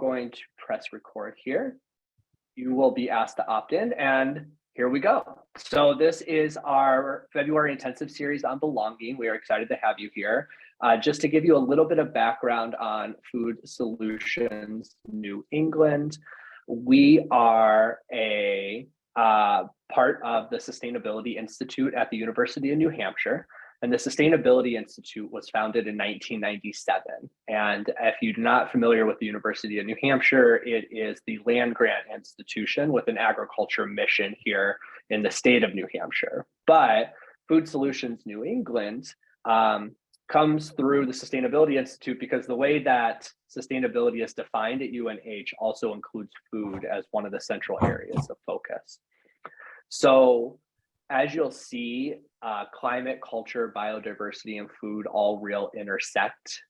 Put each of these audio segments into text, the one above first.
going to press record here. You will be asked to opt in, and here we go. So this is our February intensive series on belonging. We are excited to have you here. Just to give you a little bit of background on Food Solutions New England, we are a part of the Sustainability Institute at the University of New Hampshire. And the Sustainability Institute was founded in 1997. And if you're not familiar with the University of New Hampshire, it is the land grant institution with an agriculture mission here in the state of New Hampshire. But Food Solutions New England comes through the Sustainability Institute because the way that sustainability is defined at UNH also includes food as one of the central areas of focus. So as you'll see, climate, culture, biodiversity, and food all intersect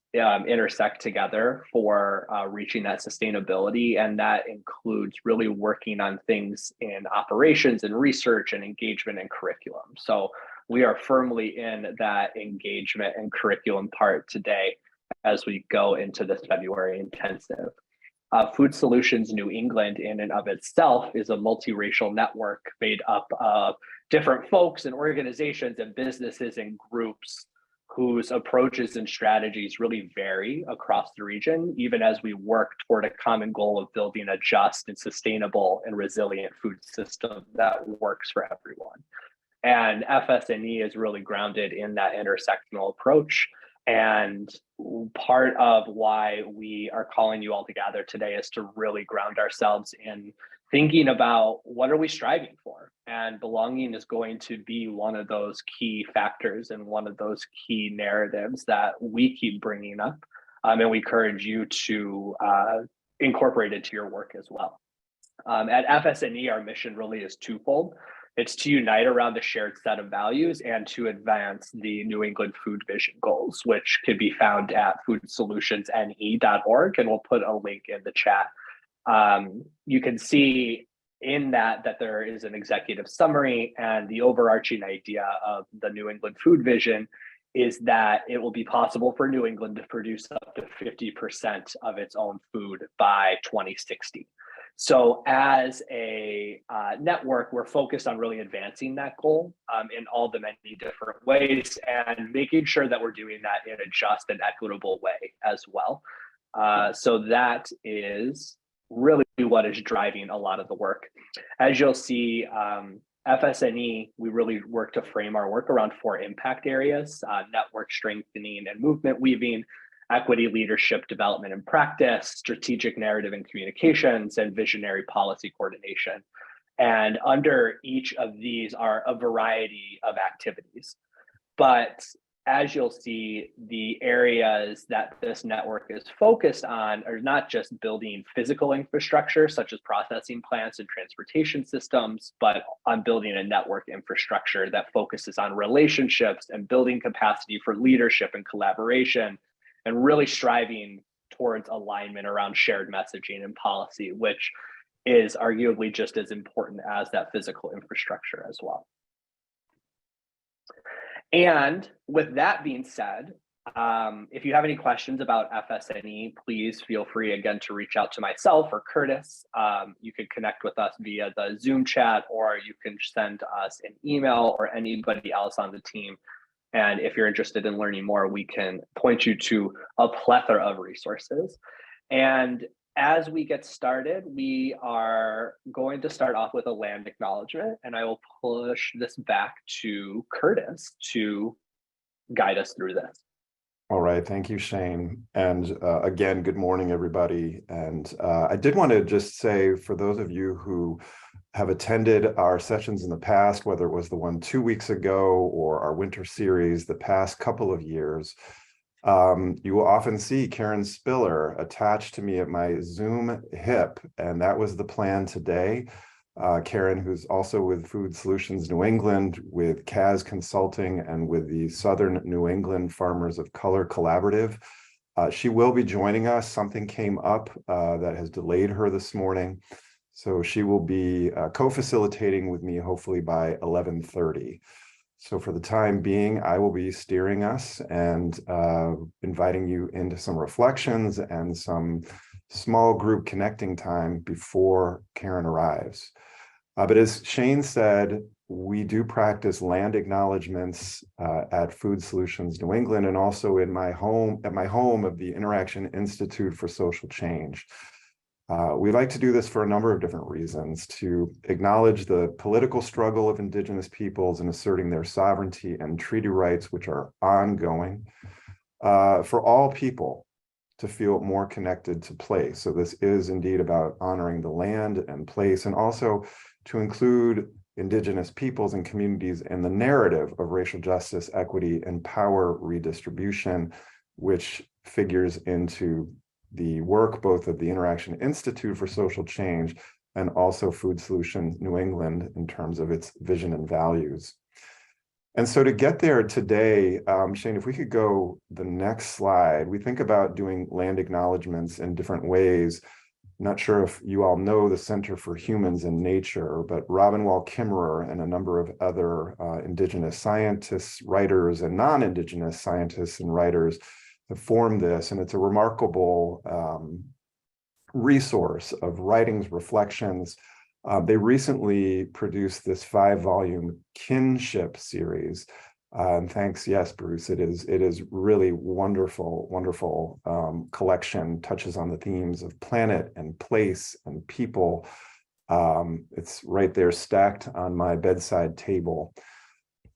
together for reaching that sustainability. And that includes really working on things in operations and research and engagement and curriculum. So we are firmly in that engagement and curriculum part today as we go into this February intensive. Food Solutions New England in and of itself is a multiracial network made up of different folks and organizations and businesses and groups whose approaches and strategies really vary across the region, even as we work toward a common goal of building a just and sustainable and resilient food system that works for everyone. And FSNE is really grounded in that intersectional approach. And part of why we are calling you all together today is to really ground ourselves in thinking about what are we striving for? And belonging is going to be one of those key factors and one of those key narratives that we keep bringing up. And we encourage you to incorporate it to your work as well. At FSNE, our mission really is twofold. It's to unite around a shared set of values and to advance the New England Food Vision goals, which can be found at foodsolutionsne.org, and we'll put a link in the chat. You can see in that there is an executive summary, and the overarching idea of the New England Food Vision is that it will be possible for New England to produce up to 50% of its own food by 2060. So as a network, we're focused on really advancing that goal in all the many different ways and making sure that we're doing that in a just and equitable way as well. So that is really what is driving a lot of the work. As you'll see, FSNE, we really work to frame our work around 4 impact areas: network strengthening and movement weaving, equity, leadership, development and practice, strategic narrative and communications, and visionary policy coordination. And under each of these are a variety of activities. But as you'll see, the areas that this network is focused on are not just building physical infrastructure, such as processing plants and transportation systems, but on building a network infrastructure that focuses on relationships and building capacity for leadership and collaboration, and really striving towards alignment around shared messaging and policy, which is arguably just as important as that physical infrastructure as well. And with that being said, if you have any questions about FSNE, please feel free again to reach out to myself or Curtis. You can connect with us via the Zoom chat, or you can send us an email, or anybody else on the team. And if you're interested in learning more, we can point you to a plethora of resources. And as we get started, we are going to start off with a land acknowledgement, and I will push this back to Curtis to guide us through this. All right, thank you, Shane. And again, good morning, everybody. And I did want to just say, for those of you who have attended our sessions in the past, whether it was the one 2 weeks ago or our winter series the past couple of years, you will often see Karen Spiller attached to me at my Zoom hip, and that was the plan today. Karen, who's also with Food Solutions New England, with CAS Consulting, and with the Southern New England Farmers of Color Collaborative. She will be joining us. Something came up that has delayed her this morning. So she will be co-facilitating with me, hopefully by 11:30. So for the time being, I will be steering us and inviting you into some reflections and some small group connecting time before Karen arrives. But as Shane said, we do practice land acknowledgements at Food Solutions New England, and also in my home, at my home of the Interaction Institute for Social Change. We like to do this for a number of different reasons: to acknowledge the political struggle of Indigenous peoples in asserting their sovereignty and treaty rights, which are ongoing, for all people to feel more connected to place. So this is indeed about honoring the land and place, and also to include Indigenous peoples and communities in the narrative of racial justice, equity, and power redistribution, which figures into the work both of the Interaction Institute for Social Change and also Food Solutions New England in terms of its vision and values. And so to get there today, Shane, if we could go the next slide, we think about doing land acknowledgements in different ways. Not sure if you all know the Center for Humans and Nature, but Robin Wall Kimmerer and a number of other Indigenous scientists, writers, and non-Indigenous scientists and writers have formed this. And it's a remarkable resource of writings, reflections. They recently produced this 5-volume kinship series. And thanks, yes, Bruce, it is really wonderful collection, touches on the themes of planet and place and people. It's right there stacked on my bedside table.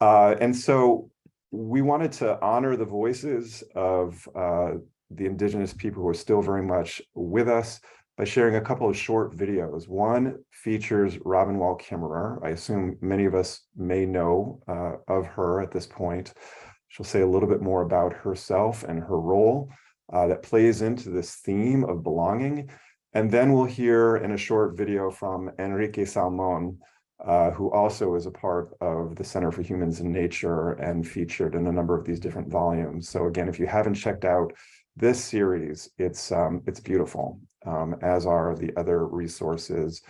And so we wanted to honor the voices of the Indigenous people who are still very much with us by sharing a couple of short videos. One features Robin Wall Kimmerer. I assume many of us may know of her at this point. She'll say a little bit more about herself and her role that plays into this theme of belonging. And then we'll hear in a short video from Enrique Salmon, who also is a part of the Center for Humans and Nature and featured in a number of these different volumes. So again, if you haven't checked out this series, it's beautiful, as are the other resources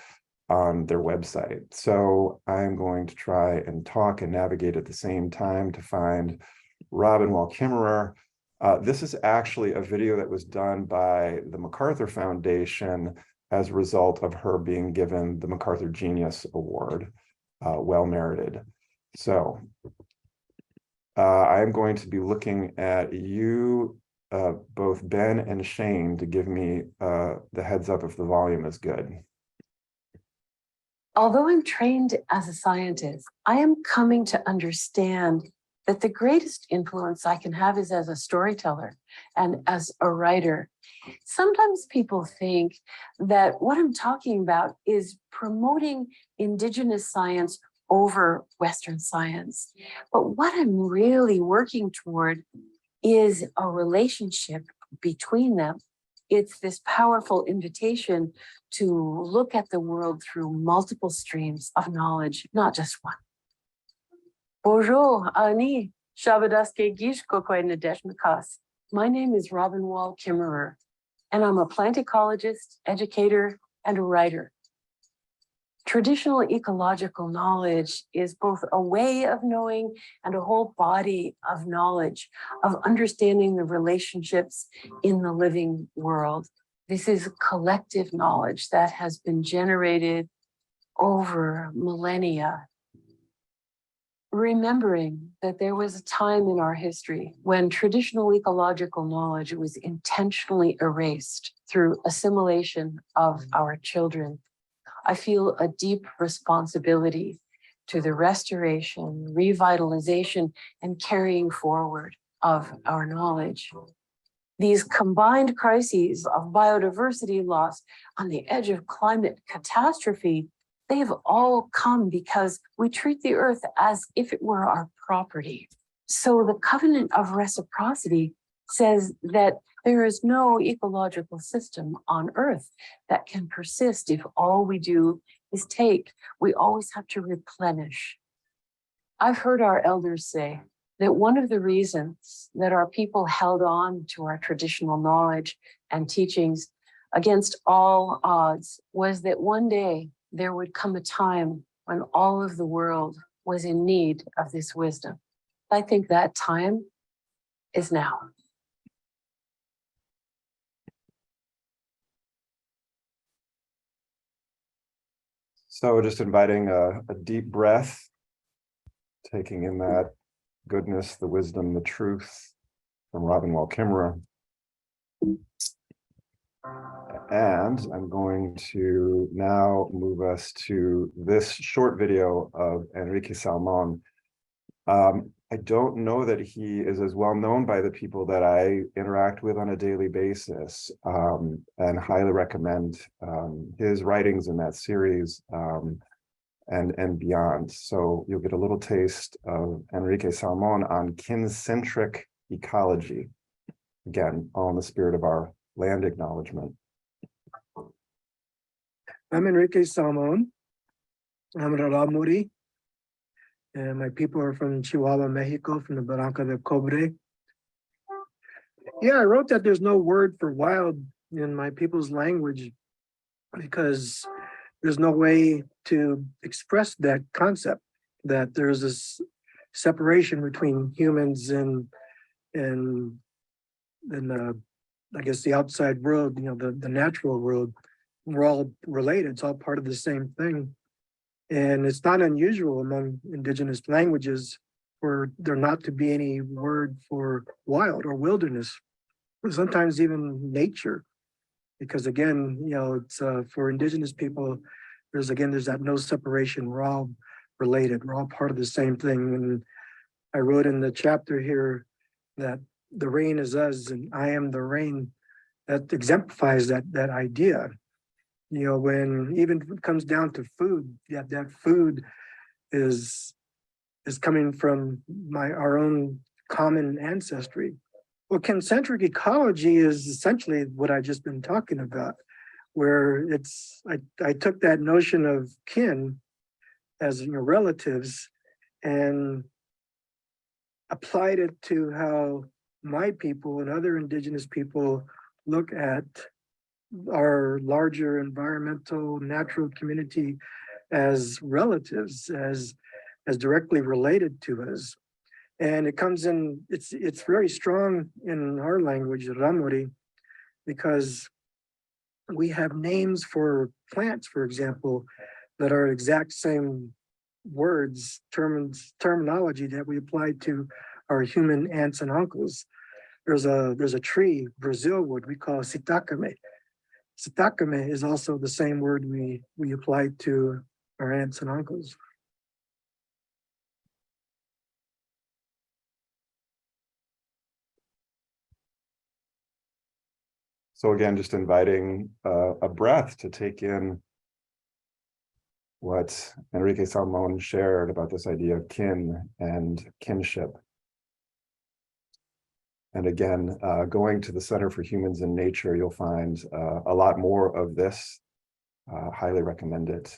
on their website. So I'm going to try and talk and navigate at the same time to find Robin Wall Kimmerer. This is actually a video that was done by the MacArthur Foundation as a result of her being given the MacArthur Genius Award, well merited. So I'm going to be looking at you, both Ben and Shane, to give me the heads up if the volume is good. Although I'm trained as a scientist, I am coming to understand that the greatest influence I can have is as a storyteller and as a writer. Sometimes people think that what I'm talking about is promoting Indigenous science over Western science. But what I'm really working toward is a relationship between them. It's this powerful invitation to look at the world through multiple streams of knowledge, not just one. Bonjour, Ani, Shabadaske Gish Kokwe Nadesh Mikas. My name is Robin Wall Kimmerer, and I'm a plant ecologist, educator, and a writer. Traditional ecological knowledge is both a way of knowing and a whole body of knowledge, of understanding the relationships in the living world. This is collective knowledge that has been generated over millennia. Remembering that there was a time in our history when traditional ecological knowledge was intentionally erased through assimilation of our children, I feel a deep responsibility to the restoration, revitalization, and carrying forward of our knowledge. These combined crises of biodiversity loss on the edge of climate catastrophe, they've all come because we treat the earth as if it were our property. So the covenant of reciprocity says that there is no ecological system on earth that can persist if all we do is take. We always have to replenish. I've heard our elders say that one of the reasons that our people held on to our traditional knowledge and teachings against all odds was that one day there would come a time when all of the world was in need of this wisdom. I think that time is now. So just inviting a deep breath, taking in that goodness, the wisdom, the truth from Robin Wall Kimmerer. And I'm going to now move us to this short video of Enrique Salmon. I don't know that he is as well known by the people that I interact with on a daily basis, and highly recommend his writings in that series and beyond. So you'll get a little taste of Enrique Salmon on kin-centric ecology. Again, all in the spirit of our land acknowledgement. I'm Enrique Salmon. I'm an Raramuri, and my people are from Chihuahua, Mexico, from the Barranca del Cobre. Yeah, I wrote that there's no word for wild in my people's language because there's no way to express that concept, that there's this separation between humans and I guess the outside world, the natural world. We're all related. It's all part of the same thing. And it's not unusual among indigenous languages for there not to be any word for wild or wilderness, or sometimes even nature. Because again, it's for indigenous people, there's that no separation. We're all related. We're all part of the same thing. And I wrote in the chapter here that the rain is us and I am the rain. That exemplifies that idea. When even it comes down to food, that food is coming from our own common ancestry. Well, concentric ecology is essentially what I've just been talking about, where I took that notion of kin as relatives and applied it to how my people and other indigenous people look at our larger environmental natural community as relatives, as directly related to us. And it comes in, it's very strong in our language, Ramuri, because we have names for plants, for example, that are exact same words, terminology that we apply to our human aunts and uncles. There's a tree, Brazil wood, we call sitakame. Sitakame is also the same word we apply to our aunts and uncles. So again, just inviting a breath to take in what Enrique Salmon shared about this idea of kin and kinship. And again, going to the Center for Humans and Nature, you'll find a lot more of this. Highly recommend it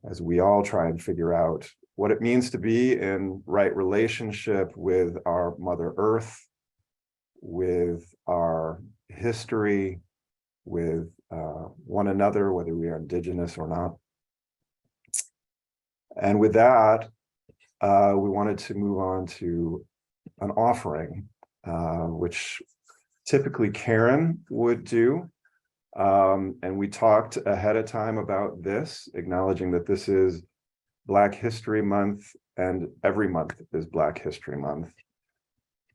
as we all try and figure out what it means to be in right relationship with our Mother Earth, with our history, with one another, whether we are indigenous or not. And with that, we wanted to move on to an offering, which typically Karen would do. And we talked ahead of time about this, acknowledging that this is Black History Month and every month is Black History Month.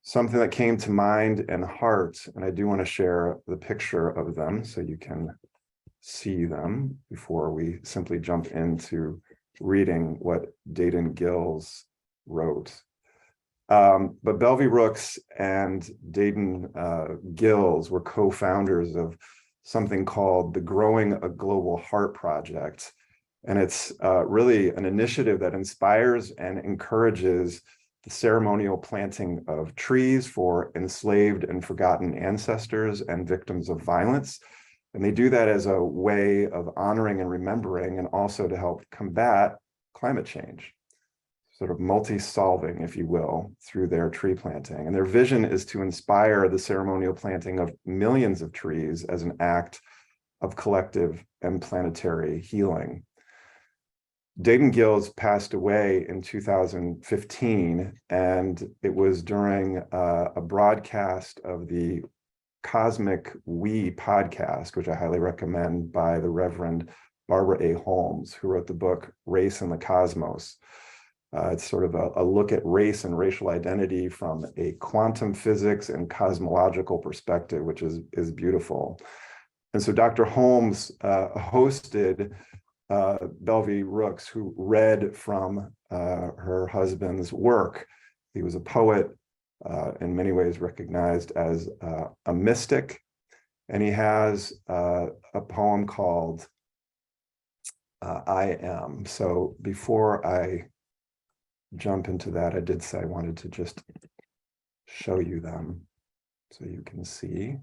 Something that came to mind and heart, and I do want to share the picture of them so you can see them before we simply jump into reading what Dayton Gills wrote. But Belvy Rooks and Dayton Gills were co-founders of something called the Growing a Global Heart Project. And it's really an initiative that inspires and encourages the ceremonial planting of trees for enslaved and forgotten ancestors and victims of violence. And they do that as a way of honoring and remembering, and also to help combat climate change, sort of multi-solving, if you will, through their tree planting. And their vision is to inspire the ceremonial planting of millions of trees as an act of collective and planetary healing. Dayton Gills passed away in 2015, and it was during a broadcast of the Cosmic We podcast, which I highly recommend, by the Reverend Barbara A. Holmes, who wrote the book Race and the Cosmos. It's sort of a look at race and racial identity from a quantum physics and cosmological perspective, which is beautiful. And so Dr. Holmes hosted Belvie Rooks, who read from her husband's work. He was a poet, in many ways recognized as a mystic, and he has a poem called I Am. So before I jump into that, I did say I wanted to just show you them so you can see.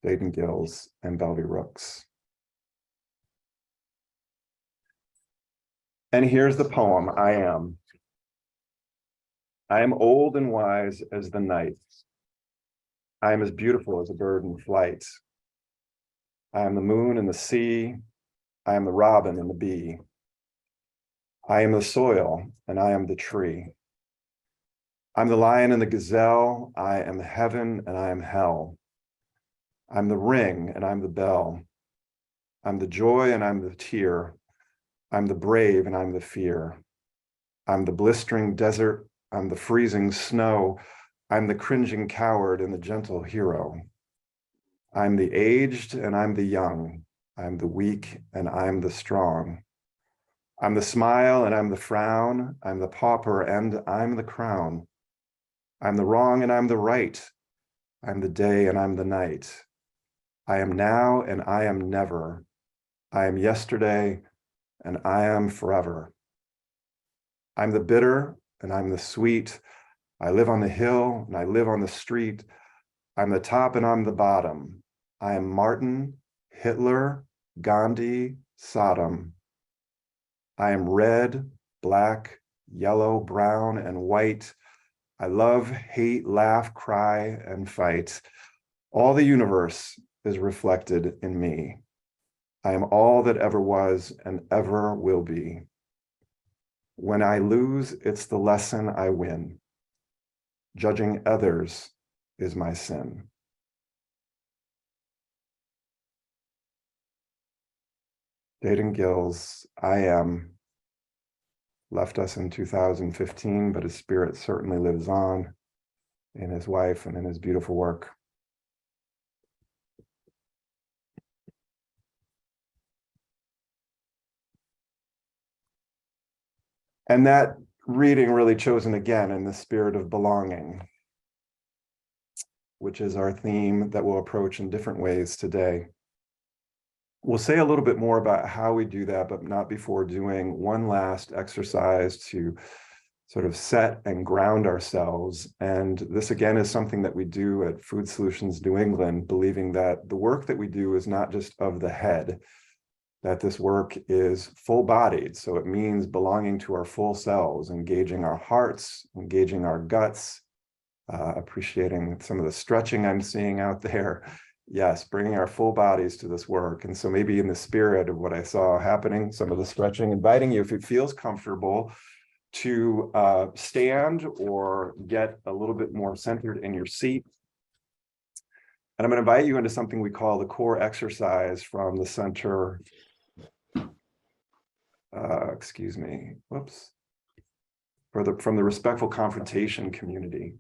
Dayton Gills and Belvie Rooks. And here's the poem, I Am. I am old and wise as the night. I am as beautiful as a bird in flight. I am the moon and the sea. I am the robin and the bee. I am the soil and I am the tree. I'm the lion and the gazelle. I am heaven and I am hell. I'm the ring and I'm the bell. I'm the joy and I'm the tear. I'm the brave and I'm the fear. I'm the blistering desert. I'm the freezing snow. I'm the cringing coward and the gentle hero. I'm the aged and I'm the young. I'm the weak and I'm the strong. I'm the smile and I'm the frown. I'm the pauper and I'm the crown. I'm the wrong and I'm the right. I'm the day and I'm the night. I am now and I am never. I am yesterday and I am forever. I'm the bitter and I'm the sweet. I live on the hill and I live on the street. I'm the top and I'm the bottom. I am Martin, Hitler, Gandhi, Sodom. I am red, black, yellow, brown, and white. I love, hate, laugh, cry, and fight. All the universe is reflected in me. I am all that ever was and ever will be. When I lose, it's the lesson I win. Judging others is my sin. Dayton Gills, I Am, left us in 2015, but his spirit certainly lives on in his wife and in his beautiful work. And that reading really chosen again in the spirit of belonging, which is our theme that we'll approach in different ways today. We'll say a little bit more about how we do that, but not before doing one last exercise to sort of set and ground ourselves. And this again is something that we do at Food Solutions New England, believing that the work that we do is not just of the head, that this work is full-bodied. So it means belonging to our full selves, engaging our hearts, engaging our guts, appreciating some of the stretching I'm seeing out there. Yes, bringing our full bodies to this work. And so maybe in the spirit of what I saw happening, some of the stretching, inviting you, if it feels comfortable, to stand or get a little bit more centered in your seat. And I'm going to invite you into something we call the core exercise from the center. From the respectful confrontation community.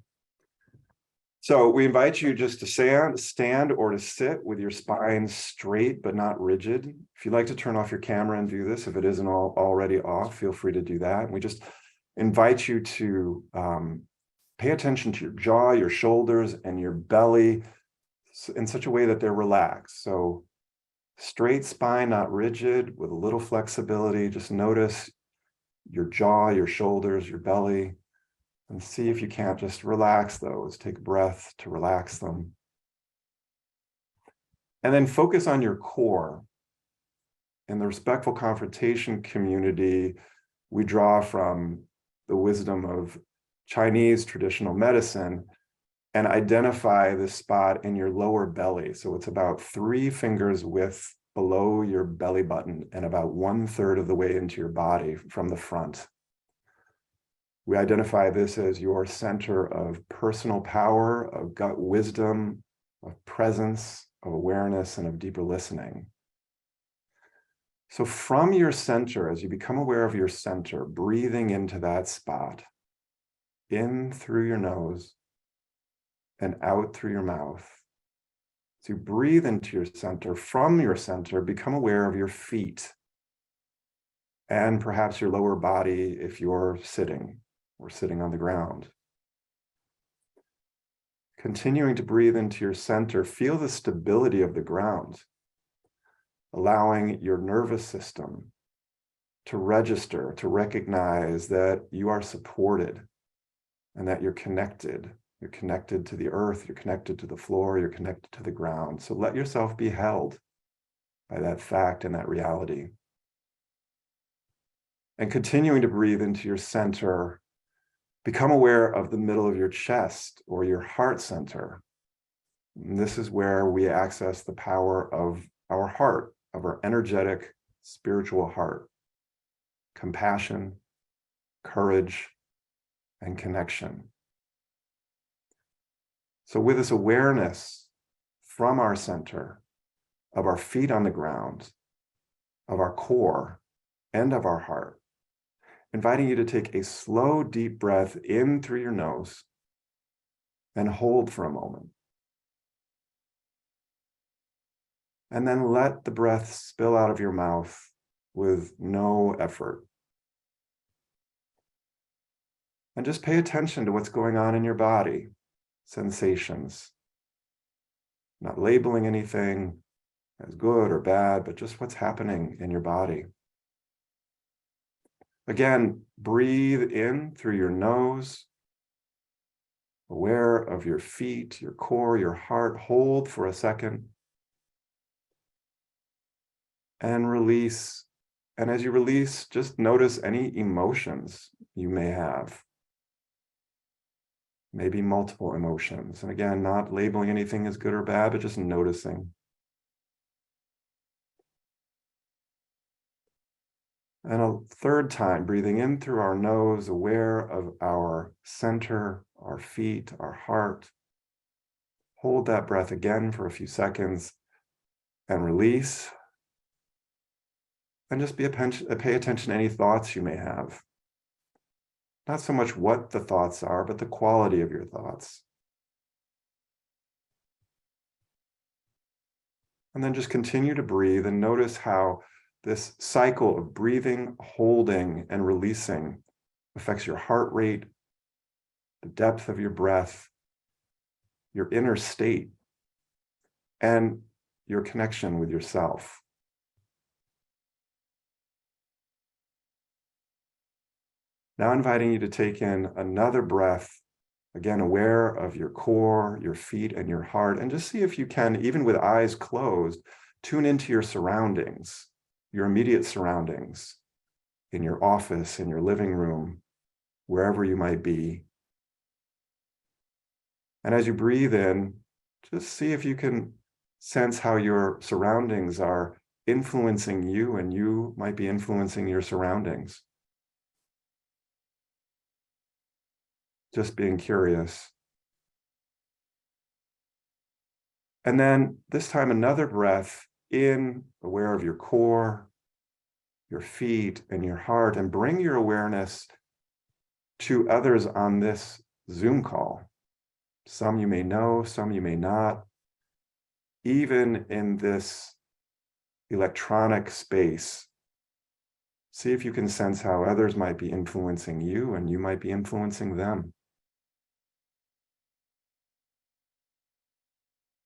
So we invite you just to stand or to sit with your spine straight but not rigid. If you'd like to turn off your camera and do this, if it isn't already off, feel free to do that. We just invite you to pay attention to your jaw, your shoulders, and your belly in such a way that they're relaxed. So straight spine, not rigid, with a little flexibility. Just notice your jaw, your shoulders, your belly, and see if you can't just relax those. Take a breath to relax them. And then focus on your core. In the respectful confrontation community, we draw from the wisdom of Chinese traditional medicine and identify this spot in your lower belly. So it's about 3 fingers width below your belly button and about 1/3 of the way into your body from the front. We identify this as your center of personal power, of gut wisdom, of presence, of awareness and of deeper listening. So from your center, as you become aware of your center, breathing into that spot, in through your nose and out through your mouth. So you breathe into your center. From your center, become aware of your feet and perhaps your lower body if you're sitting or sitting on the ground. Continuing to breathe into your center, feel the stability of the ground, allowing your nervous system to register, to recognize that you are supported and that you're connected. You're connected to the earth, you're connected to the floor, you're connected to the ground. So let yourself be held by that fact and that reality. And continuing to breathe into your center, become aware of the middle of your chest or your heart center. And this is where we access the power of our heart, of our energetic, spiritual heart. Compassion, courage, and connection. So with this awareness from our center, of our feet on the ground, of our core, and of our heart, inviting you to take a slow, deep breath in through your nose and hold for a moment. And then let the breath spill out of your mouth with no effort. And just pay attention to what's going on in your body, sensations. Not labeling anything as good or bad, but just what's happening in your body. Again, breathe in through your nose, aware of your feet, your core, your heart. Hold for a second. And release. And as you release, just notice any emotions you may have. Maybe multiple emotions. And again, not labeling anything as good or bad, but just noticing. And a third time, breathing in through our nose, aware of our center, our feet, our heart. Hold that breath again for a few seconds and release. And just pay attention to any thoughts you may have. Not so much what the thoughts are, but the quality of your thoughts. And then just continue to breathe and notice how this cycle of breathing, holding, and releasing affects your heart rate, the depth of your breath, your inner state, and your connection with yourself. Now inviting you to take in another breath, again, aware of your core, your feet, and your heart, and just see if you can, even with eyes closed, tune into your surroundings, your immediate surroundings, in your office, in your living room, wherever you might be. And as you breathe in, just see if you can sense how your surroundings are influencing you and you might be influencing your surroundings. Just being curious. And then this time, another breath in, aware of your core, your feet, and your heart, and bring your awareness to others on this Zoom call. Some you may know, some you may not. Even in this electronic space, see if you can sense how others might be influencing you and you might be influencing them.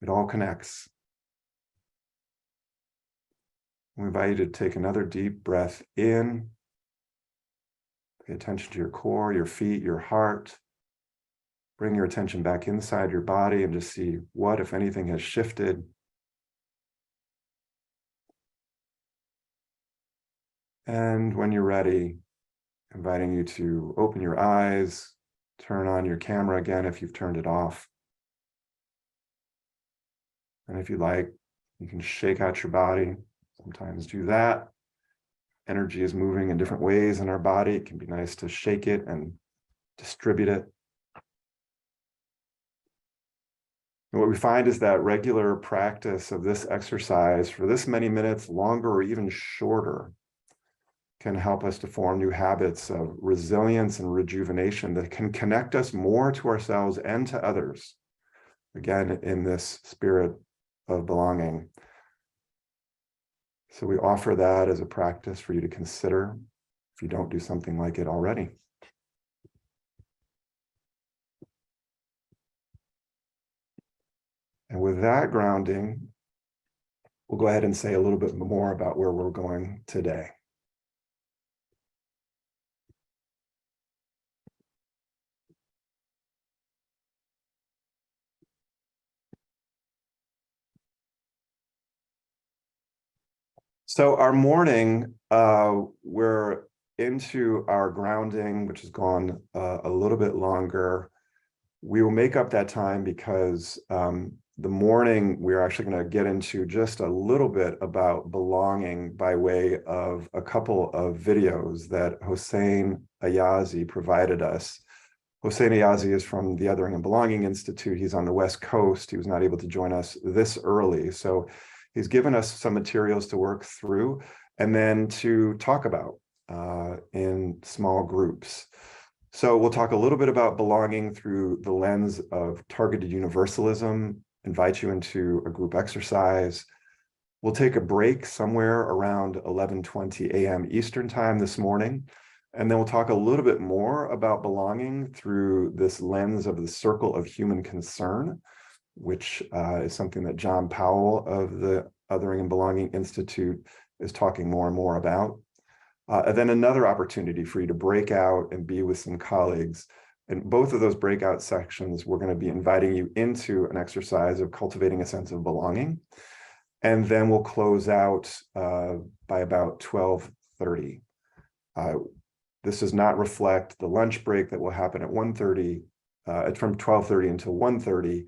It all connects. We invite you to take another deep breath in. Pay attention to your core, your feet, your heart. Bring your attention back inside your body and just see what, if anything, has shifted. And when you're ready, inviting you to open your eyes, turn on your camera again if you've turned it off. And if you like, you can shake out your body. Sometimes do that. Energy is moving in different ways in our body. It can be nice to shake it and distribute it. And what we find is that regular practice of this exercise for this many minutes, longer or even shorter, can help us to form new habits of resilience and rejuvenation that can connect us more to ourselves and to others. Again, in this spirit of belonging. So we offer that as a practice for you to consider if you don't do something like it already. And with that grounding, we'll go ahead and say a little bit more about where we're going today. So our morning, we're into our grounding, which has gone a little bit longer. We will make up that time because the morning we're actually going to get into just a little bit about belonging by way of a couple of videos that Hossein Ayazi provided us. Hossein Ayazi is from the Othering and Belonging Institute. He's on the West Coast. He was not able to join us this early. So he's given us some materials to work through and then to talk about in small groups. So we'll talk a little bit about belonging through the lens of targeted universalism, invite you into a group exercise. We'll take a break somewhere around 11:20 a.m. Eastern time this morning. And then we'll talk a little bit more about belonging through this lens of the circle of human concern, which is something that John Powell of the Othering and Belonging Institute is talking more and more about. And then another opportunity for you to break out and be with some colleagues. And both of those breakout sections, we're going to be inviting you into an exercise of cultivating a sense of belonging. And then we'll close out by about 12:30. This does not reflect the lunch break that will happen at 1:30. It's from 12:30 until 1:30.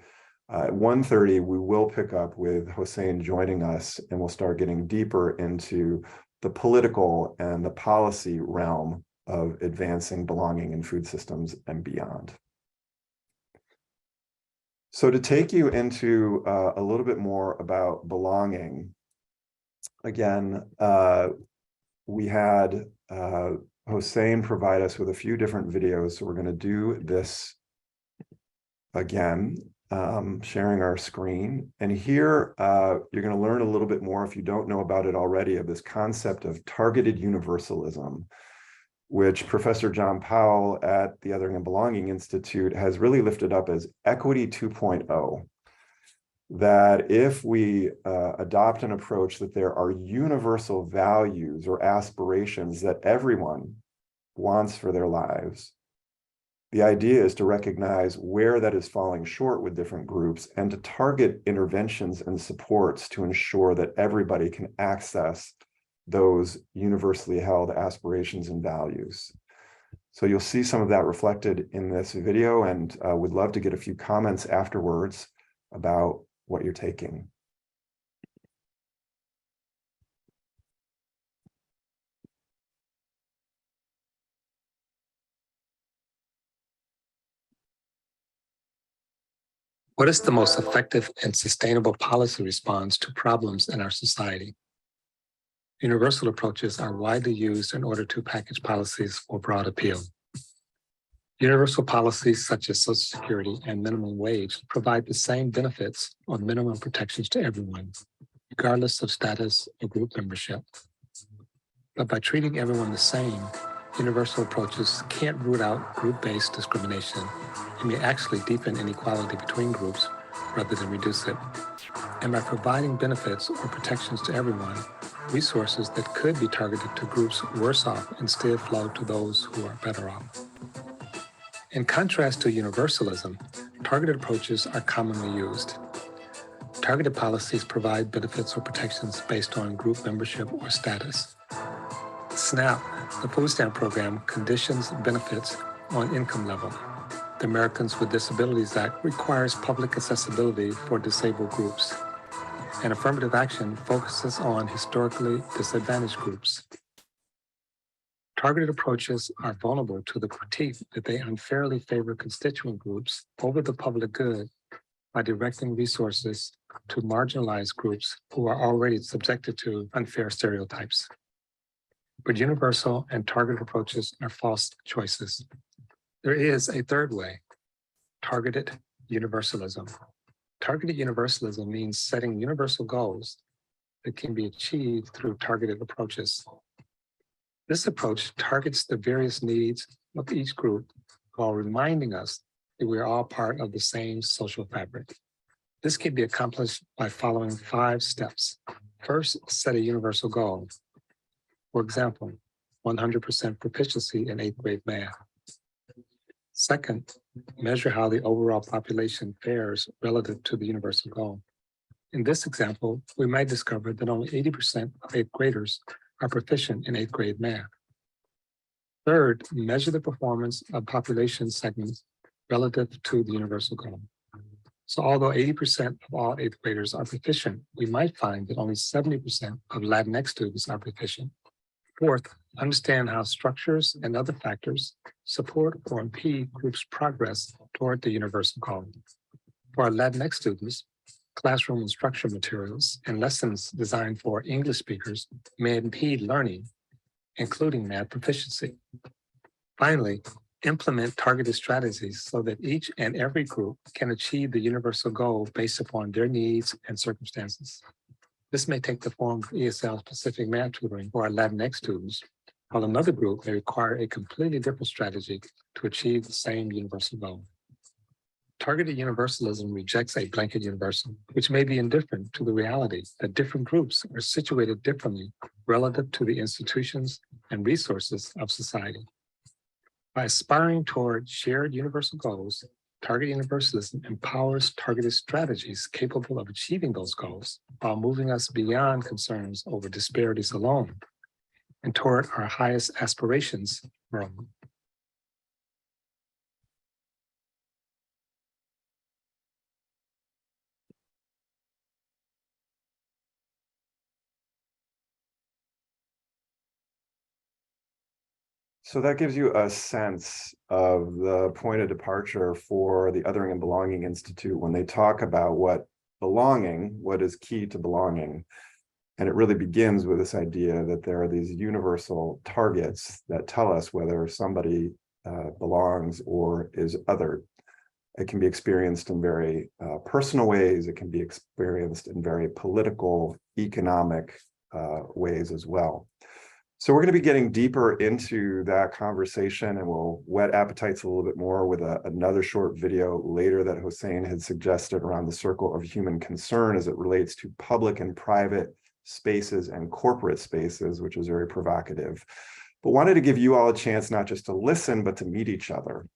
At 1:30, we will pick up with Hossein joining us, and we'll start getting deeper into the political and the policy realm of advancing belonging in food systems and beyond. So to take you into a little bit more about belonging, again, we had Hossein provide us with a few different videos. So we're going to do this again, sharing our screen. And here you're going to learn a little bit more, if you don't know about it already, of this concept of targeted universalism, which Professor John Powell at the Othering and Belonging Institute has really lifted up as equity 2.0. That if we adopt an approach that there are universal values or aspirations that everyone wants for their lives, the idea is to recognize where that is falling short with different groups and to target interventions and supports to ensure that everybody can access those universally held aspirations and values. So you'll see some of that reflected in this video, and would love to get a few comments afterwards about what you're taking. What is the most effective and sustainable policy response to problems in our society? Universal approaches are widely used in order to package policies for broad appeal. Universal policies such as Social Security and minimum wage provide the same benefits or minimum protections to everyone, regardless of status or group membership. But by treating everyone the same, universal approaches can't root out group-based discrimination and may actually deepen inequality between groups rather than reduce it. And by providing benefits or protections to everyone, resources that could be targeted to groups worse off instead flow to those who are better off. In contrast to universalism, targeted approaches are commonly used. Targeted policies provide benefits or protections based on group membership or status. SNAP, the food stamp program, conditions benefits on income level. The Americans with Disabilities Act requires public accessibility for disabled groups. And affirmative action focuses on historically disadvantaged groups. Targeted approaches are vulnerable to the critique that they unfairly favor constituent groups over the public good by directing resources to marginalized groups who are already subjected to unfair stereotypes. But universal and targeted approaches are false choices. There is a third way, targeted universalism. Targeted universalism means setting universal goals that can be achieved through targeted approaches. This approach targets the various needs of each group while reminding us that we are all part of the same social fabric. This can be accomplished by following 5 steps. First, set a universal goal. For example, 100% proficiency in 8th grade math. Second, measure how the overall population fares relative to the universal goal. In this example, we might discover that only 80% of 8th graders are proficient in 8th grade math. Third, measure the performance of population segments relative to the universal goal. So although 80% of all 8th graders are proficient, we might find that only 70% of Latinx students are proficient. Fourth, understand how structures and other factors support or impede groups' progress toward the universal goal. For our Latinx students, classroom instruction materials and lessons designed for English speakers may impede learning, including math proficiency. Finally, implement targeted strategies so that each and every group can achieve the universal goal based upon their needs and circumstances. This may take the form of ESL-specific math tutoring for our Latinx students, while another group may require a completely different strategy to achieve the same universal goal. Targeted universalism rejects a blanket universal, which may be indifferent to the reality that different groups are situated differently relative to the institutions and resources of society. By aspiring toward shared universal goals, targeted universalism empowers targeted strategies capable of achieving those goals while moving us beyond concerns over disparities alone and toward our highest aspirations for all. So that gives you a sense of the point of departure for the Othering and Belonging Institute when they talk about what is key to belonging. And it really begins with this idea that there are these universal targets that tell us whether somebody belongs or is othered. It can be experienced in very personal ways. It can be experienced in very political, economic ways as well. So we're going to be getting deeper into that conversation, and we'll whet appetites a little bit more with another short video later that Hossein had suggested around the circle of human concern as it relates to public and private spaces and corporate spaces, which is very provocative. But wanted to give you all a chance not just to listen, but to meet each other.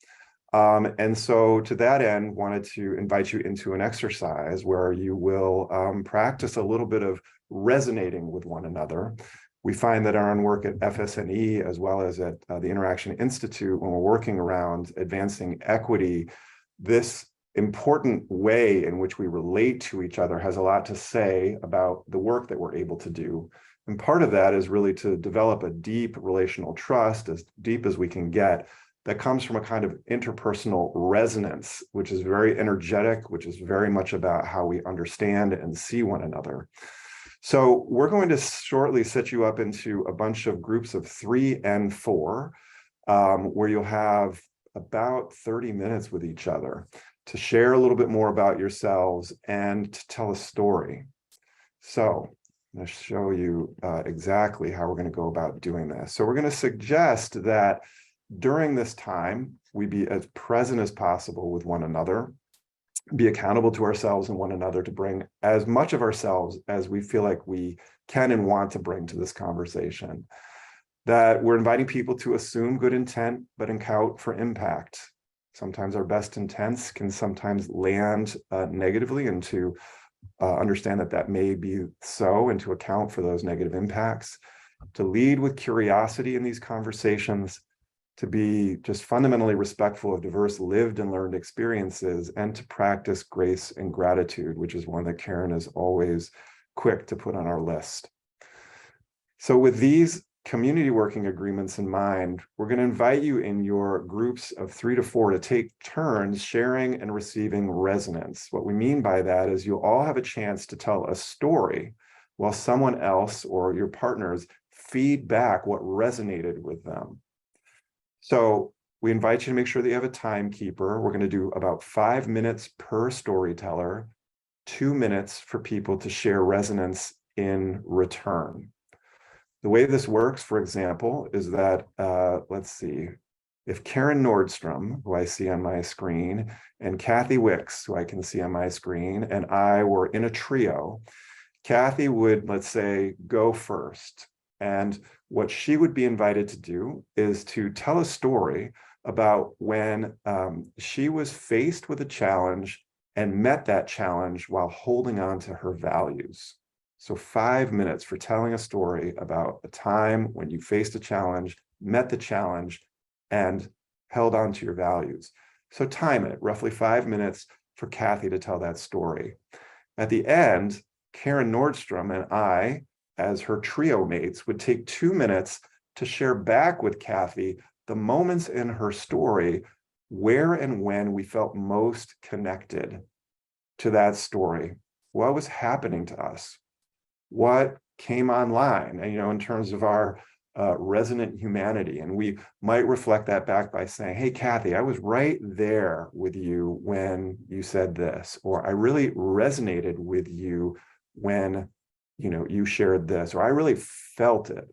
And so to that end, wanted to invite you into an exercise where you will practice a little bit of resonating with one another. We find that our own work at FSNE, as well as at the Interaction Institute, when we're working around advancing equity, this important way in which we relate to each other has a lot to say about the work that we're able to do. And part of that is really to develop a deep relational trust, as deep as we can get, that comes from a kind of interpersonal resonance, which is very energetic, which is very much about how we understand and see one another. So we're going to shortly set you up into a bunch of groups of 3 and 4, where you'll have about 30 minutes with each other to share a little bit more about yourselves and to tell a story. So I'm going to show you exactly how we're going to go about doing this. So we're going to suggest that during this time, we be as present as possible with one another, be accountable to ourselves and one another to bring as much of ourselves as we feel like we can and want to bring to this conversation. That we're inviting people to assume good intent, but account for impact. Sometimes our best intents can sometimes land negatively, and to understand that that may be so and to account for those negative impacts. To lead with curiosity in these conversations, to be just fundamentally respectful of diverse lived and learned experiences, and to practice grace and gratitude, which is one that Karen is always quick to put on our list. So with these community working agreements in mind, we're going to invite you in your groups of 3 to 4 to take turns sharing and receiving resonance. What we mean by that is you'll all have a chance to tell a story while someone else or your partners feed back what resonated with them. So we invite you to make sure that you have a timekeeper. We're going to do about 5 minutes per storyteller, 2 minutes for people to share resonance in return. The way this works, for example, is that, let's see, if Karen Nordstrom, who I see on my screen, and Kathy Wicks, who I can see on my screen, and I were in a trio, Kathy would, let's say, go first. And what she would be invited to do is to tell a story about when she was faced with a challenge and met that challenge while holding on to her values. So 5 minutes for telling a story about a time when you faced a challenge, met the challenge, and held on to your values. So time it, roughly 5 minutes for Kathy to tell that story. At the end, Karen Nordstrom and I, as her trio mates, would take 2 minutes to share back with Kathy the moments in her story where and when we felt most connected to that story. What was happening to us? What came online, and, in terms of our resonant humanity. And we might reflect that back by saying, hey, Kathy, I was right there with you when you said this, or I really resonated with you when, you shared this, or I really felt it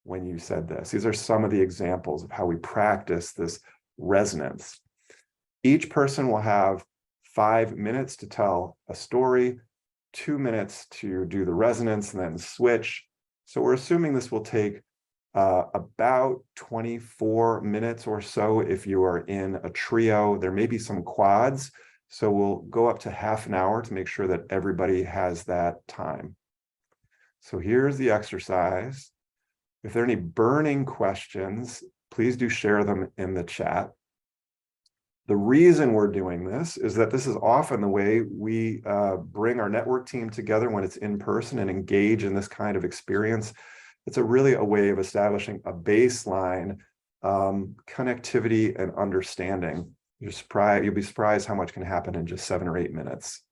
when you said this. These are some of the examples of how we practice this resonance. Each person will have 5 minutes to tell a story, 2 minutes to do the resonance, and then switch. So we're assuming this will take about 24 minutes or so if you are in a trio. There may be some quads, so we'll go up to half an hour to make sure that everybody has that time. So here's the exercise. If there are any burning questions, please do share them in the chat. The reason we're doing this is that this is often the way we bring our network team together when it's in person and engage in this kind of experience. It's really a way of establishing a baseline connectivity and understanding. You'll be surprised how much can happen in just 7 or 8 minutes.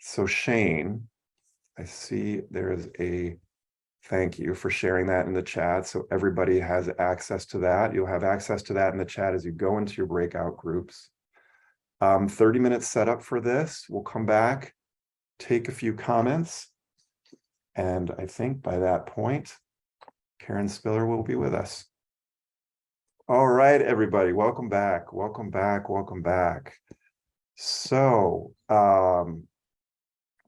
So Shane, I see there is a thank you for sharing that in the chat. So everybody has access to that. You'll have access to that in the chat as you go into your breakout groups. 30 minutes set up for this. We'll come back, take a few comments. And I think by that point, Karen Spiller will be with us. All right, everybody, welcome back. Welcome back. Welcome back. So,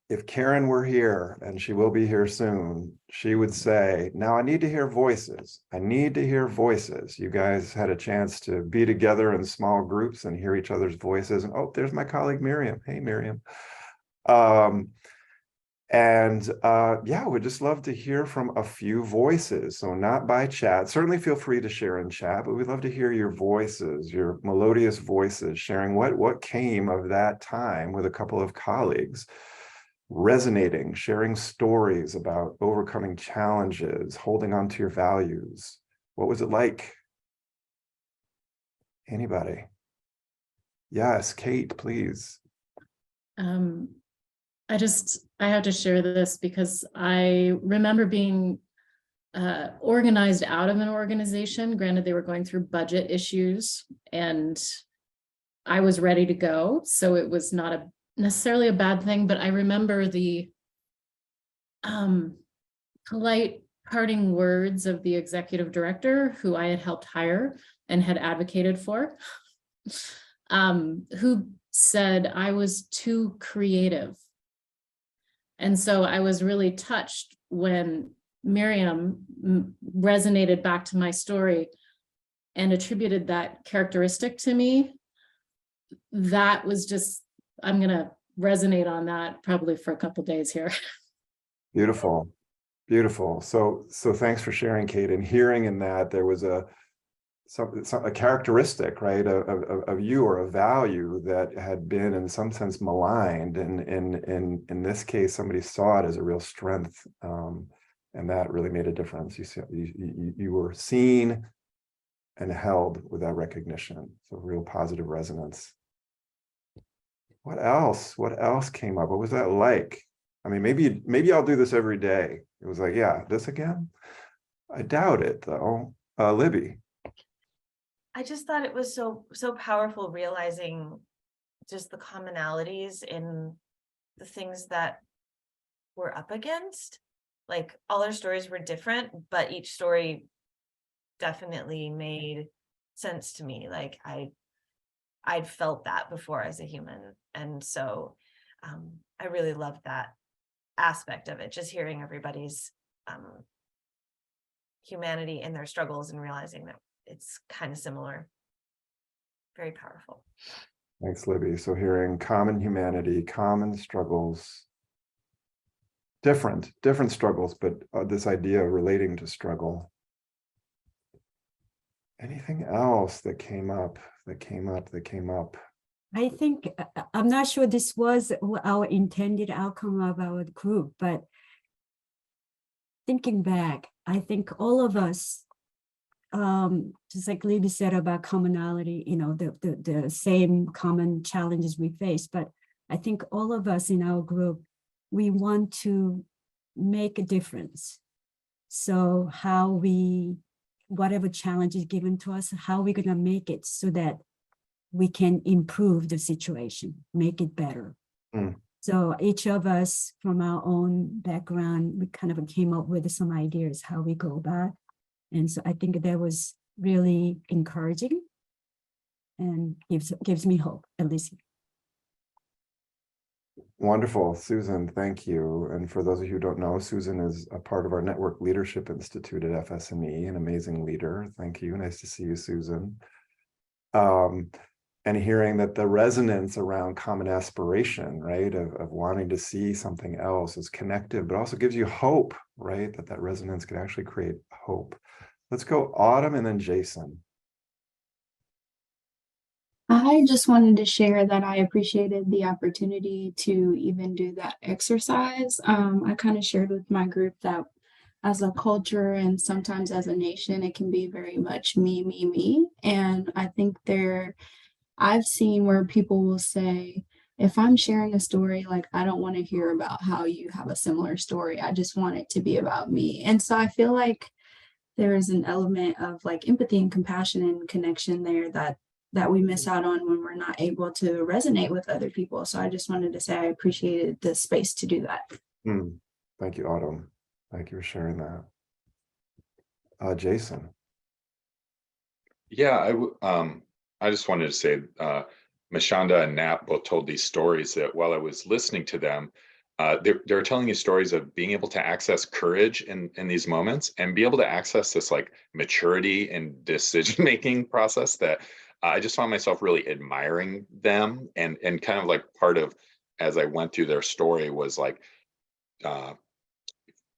if Karen were here, and she will be here soon, she would say, now I need to hear voices. I need to hear voices. You guys had a chance to be together in small groups and hear each other's voices. And oh, there's my colleague, Miriam. Hey, Miriam. Yeah, we'd just love to hear from a few voices. So not by chat. Certainly feel free to share in chat, but we'd love to hear your voices, your melodious voices, sharing what came of that time with a couple of colleagues. Resonating, sharing stories about overcoming challenges, holding on to your values. What was it like? Anybody? Yes, Kate, please. I have to share this because I remember being organized out of an organization. Granted, they were going through budget issues and I was ready to go. So it was not necessarily a bad thing, but I remember the polite parting words of the executive director who I had helped hire and had advocated for, who said I was too creative. And so I was really touched when Miriam resonated back to my story and attributed that characteristic to me. That was just, I'm going to resonate on that probably for a couple of days here. Beautiful. Beautiful. So thanks for sharing, Kate, and hearing in that there was a characteristic, right, of you, or a value that had been in some sense maligned. And in this case, somebody saw it as a real strength. And that really made a difference. You were seen and held with that recognition. So real positive resonance. What else? What else came up? What was that like? I mean, maybe I'll do this every day. It was like, yeah, this again? I doubt it though. Libby. I just thought it was so powerful, realizing just the commonalities in the things that we're up against. Like, all our stories were different, but each story definitely made sense to me. Like, I'd felt that before as a human. And so I really loved that aspect of it, just hearing everybody's humanity and their struggles and realizing that it's kind of similar. Very powerful. Thanks, Libby. So hearing common humanity, common struggles, different struggles, but this idea of relating to struggle. Anything else that came up? I think, I'm not sure this was our intended outcome of our group, but thinking back, I think all of us, just like Libby said about commonality, the same common challenges we face, but I think all of us in our group, we want to make a difference. So whatever challenge is given to us, how we're gonna make it so that we can improve the situation, make it better. So each of us from our own background, we kind of came up with some ideas how we go about. And so I think that was really encouraging and gives me hope, at least. Wonderful, Susan, thank you. And for those of you who don't know, Susan is a part of our Network Leadership Institute at FSNE, an amazing leader. Thank you, nice to see you, Susan. And hearing that the resonance around common aspiration, right, of wanting to see something else is connective, but also gives you hope, right, that resonance can actually create hope. Let's go Autumn and then Jason. I just wanted to share that I appreciated the opportunity to even do that exercise. I kind of shared with my group that as a culture and sometimes as a nation, it can be very much me, me, me. And I think I've seen where people will say, if I'm sharing a story, like, I don't want to hear about how you have a similar story. I just want it to be about me. And so I feel like there is an element of like empathy and compassion and connection there that we miss out on when we're not able to resonate with other people. So I just wanted to say I appreciated the space to do that. Thank you, Autumn. Thank you for sharing that. Jason. Yeah, I just wanted to say, Mashonda and Nat both told these stories that while I was listening to them, they're telling you stories of being able to access courage in these moments and be able to access this like maturity and decision-making process that I just found myself really admiring them, and kind of like part of, as I went through their story, was like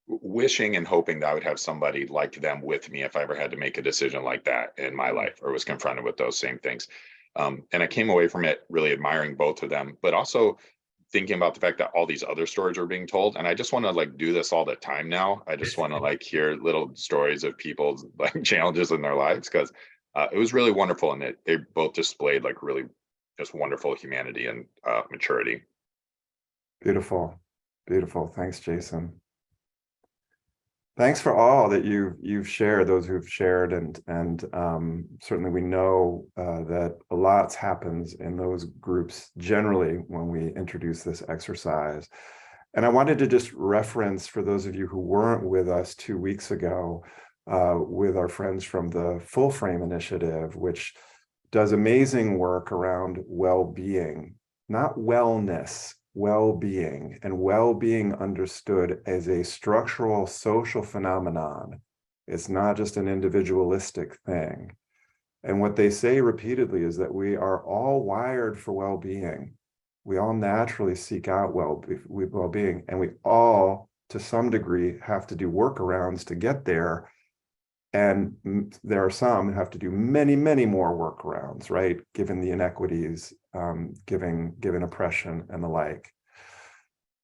wishing and hoping that I would have somebody like them with me if I ever had to make a decision like that in my life or was confronted with those same things. And I came away from it really admiring both of them, but also thinking about the fact that all these other stories were being told. And I just want to like do this all the time now. I just want to like hear little stories of people's like challenges in their lives, because it was really wonderful. And they both displayed like really just wonderful humanity and maturity. Beautiful. Thanks, Jason. Thanks for all that you've shared, those who've shared, and certainly we know that a lot happens in those groups generally when we introduce this exercise. And I wanted to just reference, for those of you who weren't with us 2 weeks ago, with our friends from the Full Frame Initiative, which does amazing work around well-being, not wellness, well-being, and well-being understood as a structural social phenomenon. It's not just an individualistic thing. And what they say repeatedly is that we are all wired for well-being. We all naturally seek out well-being, and we all, to some degree, have to do workarounds to get there. And there are some who have to do many, many more workarounds, right? Given the inequities, given oppression and the like.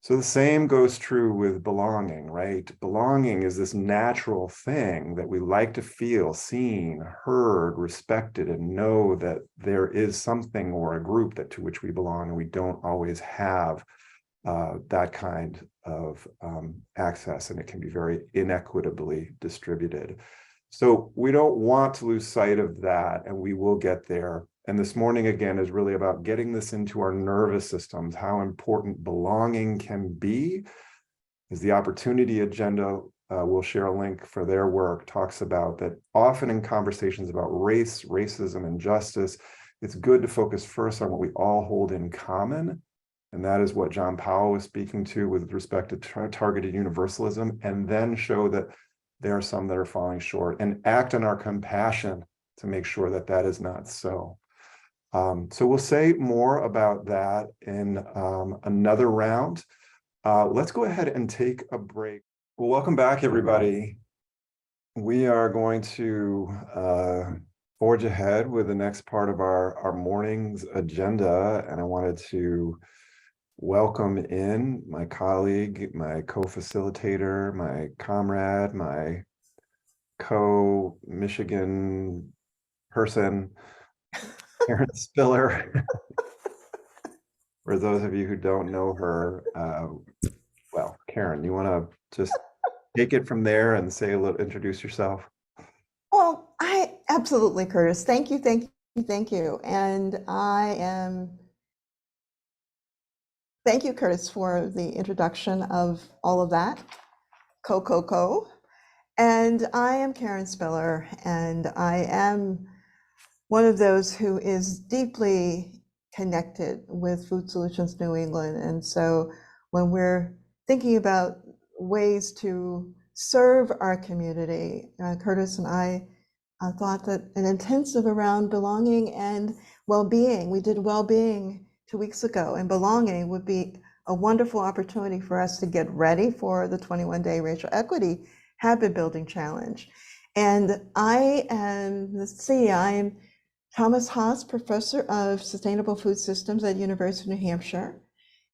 So the same goes true with belonging, right? Belonging is this natural thing that we like to feel seen, heard, respected, and know that there is something or a group that to which we belong, and we don't always have that kind of access, and it can be very inequitably distributed. So we don't want to lose sight of that, and we will get there. And this morning, again, is really about getting this into our nervous systems, how important belonging can be. Is the opportunity agenda, we'll share a link for their work, talks about that often in conversations about race, racism, and justice, it's good to focus first on what we all hold in common. And that is what John Powell was speaking to with respect to targeted universalism, and then show that there are some that are falling short and act on our compassion to make sure that that is not so. So we'll say more about that in another round. Let's go ahead and take a break. Well, welcome back, everybody. We are going to forge ahead with the next part of our morning's agenda, and I wanted to welcome in my colleague, my co-facilitator, my comrade, my co-Michigan person, Karen Spiller. For those of you who don't know her, well, Karen, you want to just take it from there and say a little, introduce yourself? Well, absolutely, Curtis. Thank you, thank you, thank you. And thank you, Curtis, for the introduction of all of that. And I am Karen Spiller, and I am one of those who is deeply connected with Food Solutions New England. And so when we're thinking about ways to serve our community, Curtis and I thought that an intensive around belonging and well-being, we did well-being 2 weeks ago, and belonging would be a wonderful opportunity for us to get ready for the 21-day Racial Equity Habit Building Challenge. And I am Thomas Haas, Professor of Sustainable Food Systems at University of New Hampshire.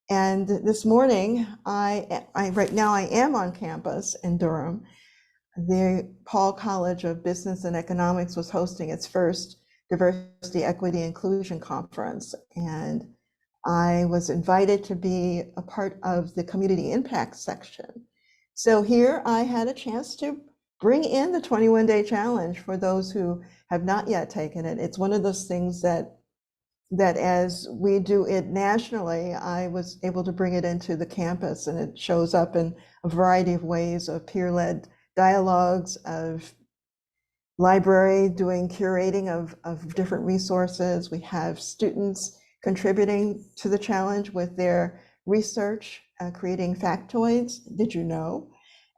And this morning, right now I am on campus in Durham. The Paul College of Business and Economics was hosting its first Diversity, Equity, Inclusion Conference. And I was invited to be a part of the community impact section. So here I had a chance to bring in the 21-day challenge for those who have not yet taken it. It's one of those things that as we do it nationally, I was able to bring it into the campus, and it shows up in a variety of ways of peer-led dialogues, of library doing curating of different resources. We have students contributing to the challenge with their research, creating factoids. Did you know?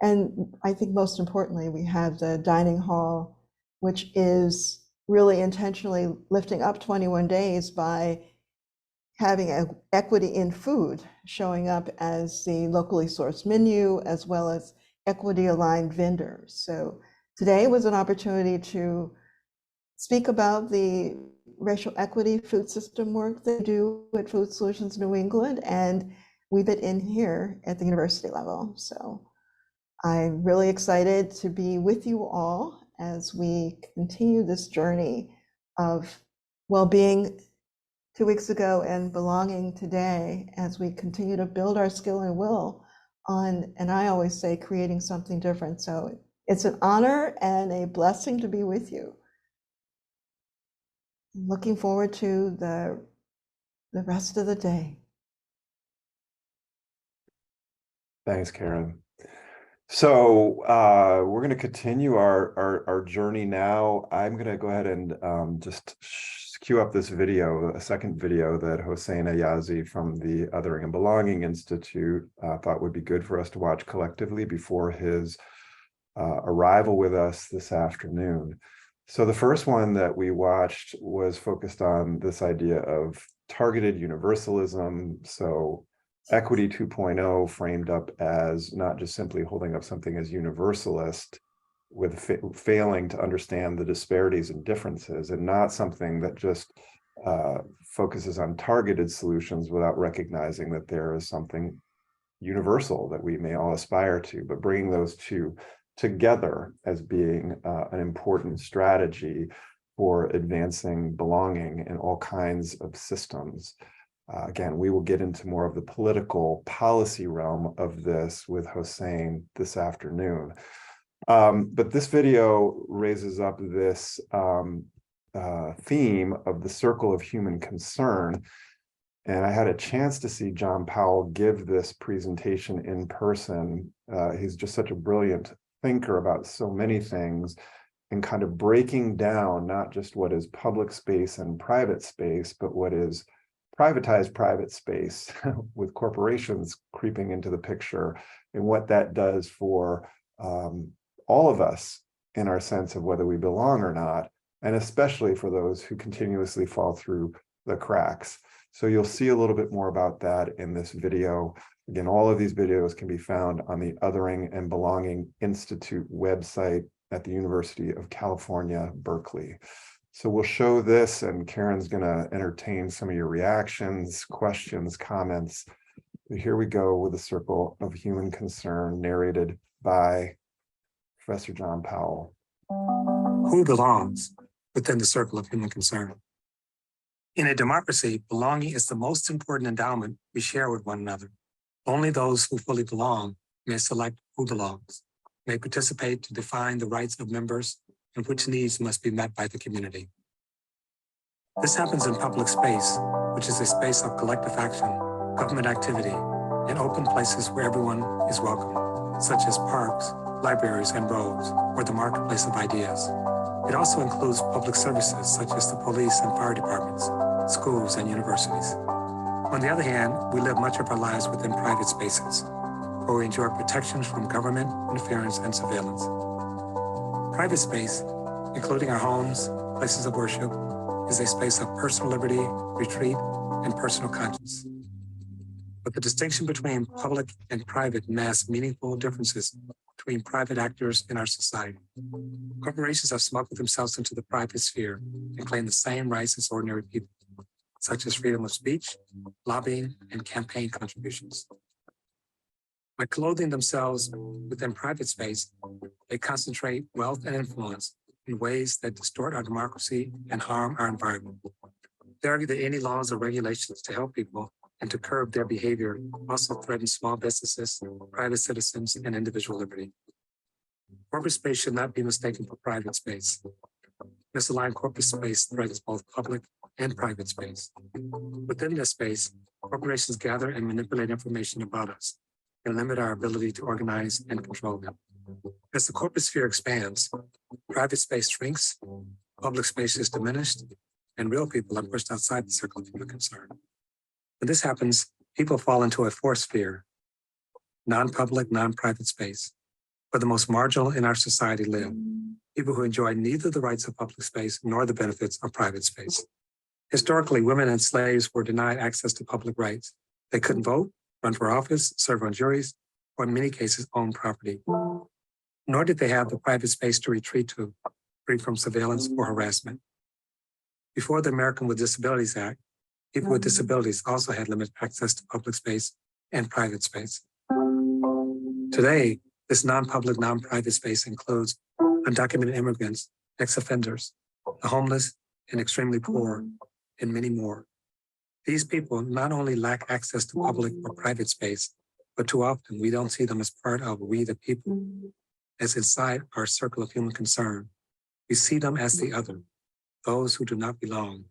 And I think most importantly, we have the dining hall, which is really intentionally lifting up 21 days by having equity in food showing up as the locally sourced menu, as well as equity aligned vendors. So today was an opportunity to speak about the racial equity food system work they do at Food Solutions New England, and weave it in here at the university level. So I'm really excited to be with you all as we continue this journey of well-being 2 weeks ago and belonging today, as we continue to build our skill and will on, and I always say, creating something different. So it's an honor and a blessing to be with you. Looking forward to the rest of the day. Thanks, Karen. So we're going to continue our journey now. I'm going to go ahead and just cue up this video, a second video that Hossein Ayazi from the Othering and Belonging Institute thought would be good for us to watch collectively before his arrival with us this afternoon. So the first one that we watched was focused on this idea of targeted universalism. So Equity 2.0 framed up as not just simply holding up something as universalist, with failing to understand the disparities and differences, and not something that just focuses on targeted solutions without recognizing that there is something universal that we may all aspire to, but bringing those two together as being an important strategy for advancing belonging in all kinds of systems. Again, we will get into more of the political policy realm of this with Hossein this afternoon. But this video raises up this theme of the circle of human concern. And I had a chance to see John Powell give this presentation in person. He's just such a brilliant thinker about so many things, and kind of breaking down not just what is public space and private space, but what is privatized private space with corporations creeping into the picture, and what that does for all of us in our sense of whether we belong or not, and especially for those who continuously fall through the cracks. So you'll see a little bit more about that in this video. Again, all of these videos can be found on the Othering and Belonging Institute website at the University of California-Berkeley. So we'll show this, and Karen's going to entertain some of your reactions, questions, comments. Here we go with the Circle of Human Concern, narrated by Professor John Powell. Who belongs within the circle of human concern? In a democracy, belonging is the most important endowment we share with one another. Only those who fully belong may select who belongs, may participate to define the rights of members and which needs must be met by the community. This happens in public space, which is a space of collective action, government activity, and open places where everyone is welcome, such as parks, libraries, and roads, or the marketplace of ideas. It also includes public services such as the police and fire departments, schools, and universities. On the other hand, we live much of our lives within private spaces, where we enjoy protections from government interference and surveillance. Private space, including our homes, places of worship, is a space of personal liberty, retreat, and personal conscience. But the distinction between public and private masks meaningful differences between private actors in our society. Corporations have smuggled themselves into the private sphere and claim the same rights as ordinary people, such as freedom of speech, lobbying, and campaign contributions. By clothing themselves within private space, they concentrate wealth and influence in ways that distort our democracy and harm our environment. They argue that any laws or regulations to help people and to curb their behavior also threaten small businesses, private citizens, and individual liberty. Corporate space should not be mistaken for private space. Misaligned corporate space threatens both public and private space. Within this space, corporations gather and manipulate information about us and limit our ability to organize and control them. As the corporate sphere expands, private space shrinks, public space is diminished, and real people are pushed outside the circle of human concern. When this happens, people fall into a fourth sphere, non-public, non-private space, where the most marginal in our society live, people who enjoy neither the rights of public space nor the benefits of private space. Historically, women and slaves were denied access to public rights. They couldn't vote, run for office, serve on juries, or in many cases own property. Nor did they have the private space to retreat to, free from surveillance or harassment. Before the American with Disabilities Act, people with disabilities also had limited access to public space and private space. Today, this non-public, non-private space includes undocumented immigrants, ex-offenders, the homeless, and extremely poor, and many more. These people not only lack access to public or private space, but too often we don't see them as part of we the people, as inside our circle of human concern. We see them as the other, those who do not belong,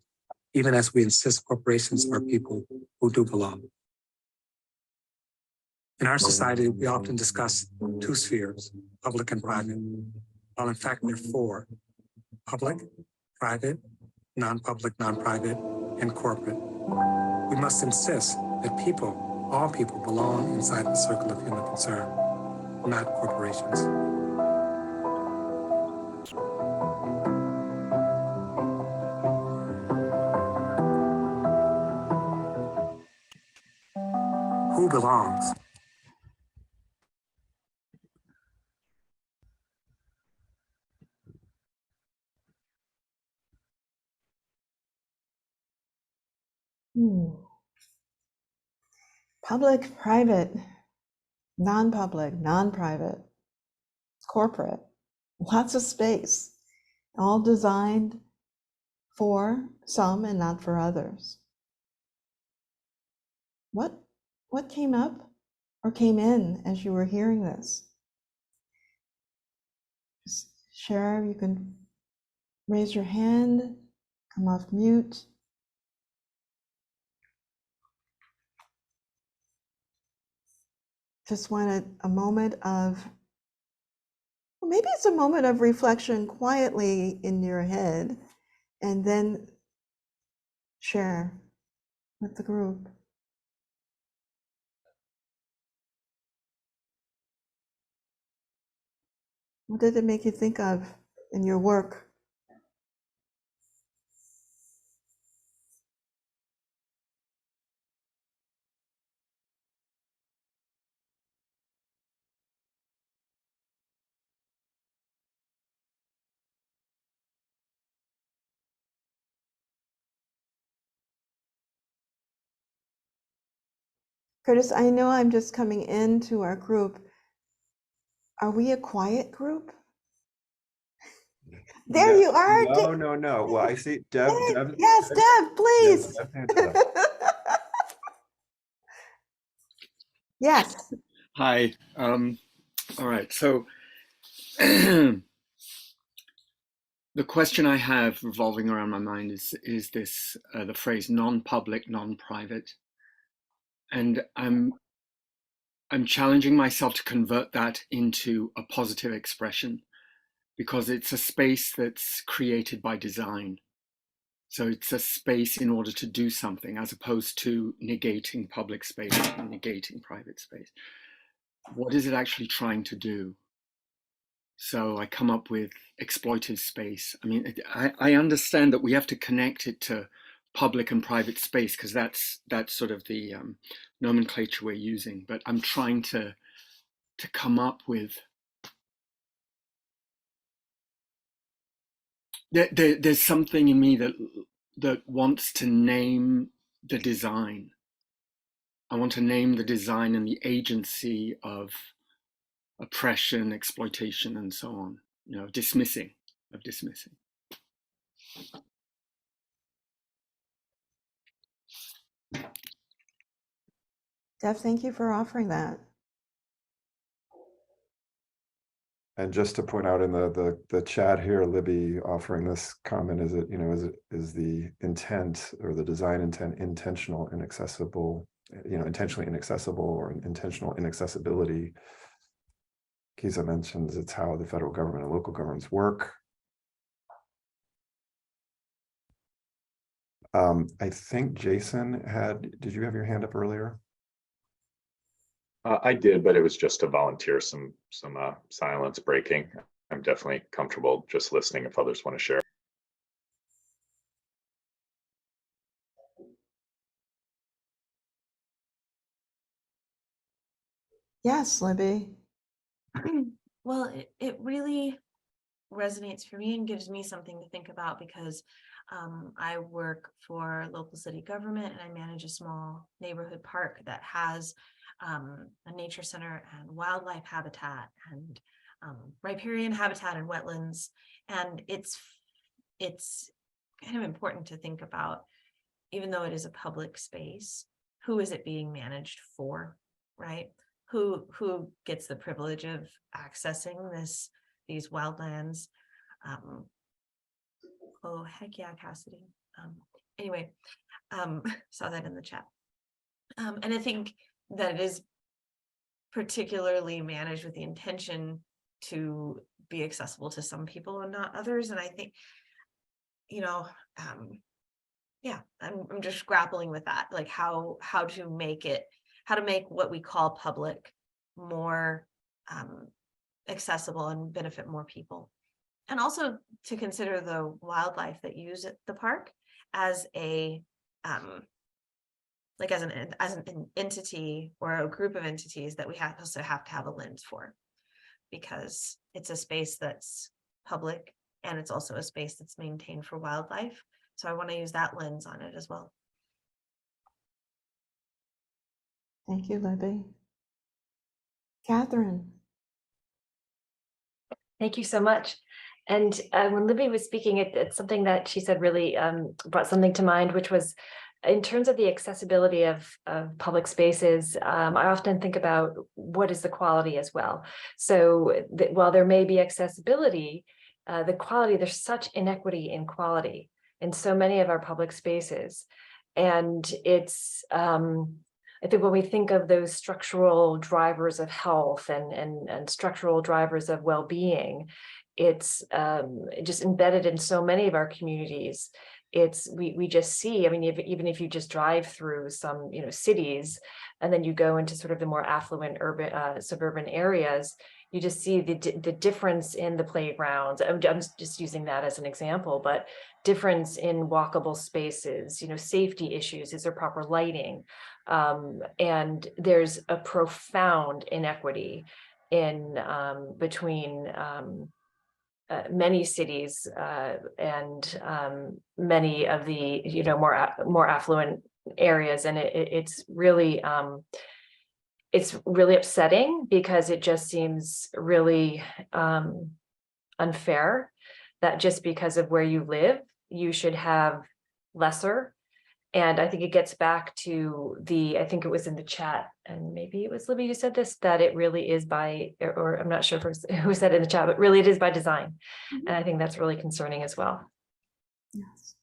even as we insist corporations are people who do belong. In our society, we often discuss two spheres, public and private, while in fact there are four: public, private, non-public, non-private, and corporate. We must insist that people, all people, belong inside the circle of human concern, not corporations. Who belongs? Public, private. non-public, non-private, corporate, lots of space, all designed for some and not for others. What came up or came in as you were hearing this? Just share, you can raise your hand, come off mute. Just wanted a moment of, well, maybe it's a moment of reflection quietly in your head, and then share with the group. What did it make you think of in your work? Curtis, I know I'm just coming into our group. Are we a quiet group? There No, you are. no. Well, I see Deb. Yes, Deb, please. Deb's handed up. Yes. Hi. All right. So the question I have revolving around my mind is this the phrase non-public, non-private, and I'm challenging myself to convert that into a positive expression, because it's a space that's created by design. So it's a space in order to do something, as opposed to negating public space and negating private space. What is it actually trying to do? So I come up with exploitive space. I mean, I understand that we have to connect it to public and private space, because that's sort of the nomenclature we're using. But I'm trying to come up with, there's something in me that wants to name the design. I want to name the design and the agency of oppression, exploitation, and so on. You know, dismissing. Deb, thank you for offering that. And just to point out in the chat here, Libby offering this comment, is it, is the intent or the design intent intentional inaccessible, intentionally inaccessible, or intentional inaccessibility? Kisa mentions it's how the federal government and local governments work. I think Jason did you have your hand up earlier? I did, but it was just to volunteer some silence breaking. I'm definitely comfortable just listening if others want to share. Yes, Libby. Well, it really resonates for me and gives me something to think about, because I work for local city government and I manage a small neighborhood park that has a nature center and wildlife habitat and riparian habitat and wetlands. And it's kind of important to think about, even though it is a public space, who is it being managed for, right? Who gets the privilege of accessing these wildlands? Oh, heck yeah, Cassidy. Anyway, saw that in the chat. And I think that it is particularly managed with the intention to be accessible to some people and not others. And I think, yeah, I'm just grappling with that, like how to make what we call public more accessible and benefit more people. And also to consider the wildlife that use the park as an entity or a group of entities that we also have to have a lens for, because it's a space that's public and it's also a space that's maintained for wildlife. So I want to use that lens on it as well. Thank you, Libby. Catherine. Thank you so much. And when Libby was speaking, it's something that she said really brought something to mind, which was in terms of the accessibility of public spaces. I often think about what is the quality as well. So while there may be accessibility, the quality, there's such inequity in quality in so many of our public spaces. And it's, I think when we think of those structural drivers of health and structural drivers of well-being, it's just embedded in so many of our communities. It's we just see, I mean, even if you just drive through some, cities, and then you go into sort of the more affluent urban suburban areas, you just see the difference in the playgrounds. I'm just using that as an example, but difference in walkable spaces, safety issues, is there proper lighting? And there's a profound inequity in between many cities and many of the more affluent areas, and it's really upsetting, because it just seems really unfair that just because of where you live, you should have lesser. And I think it gets back to I think it was in the chat, and maybe it was Libby who said this, that it really is by, or I'm not sure who said it in the chat, but really it is by design. And I think that's really concerning as well. Yes.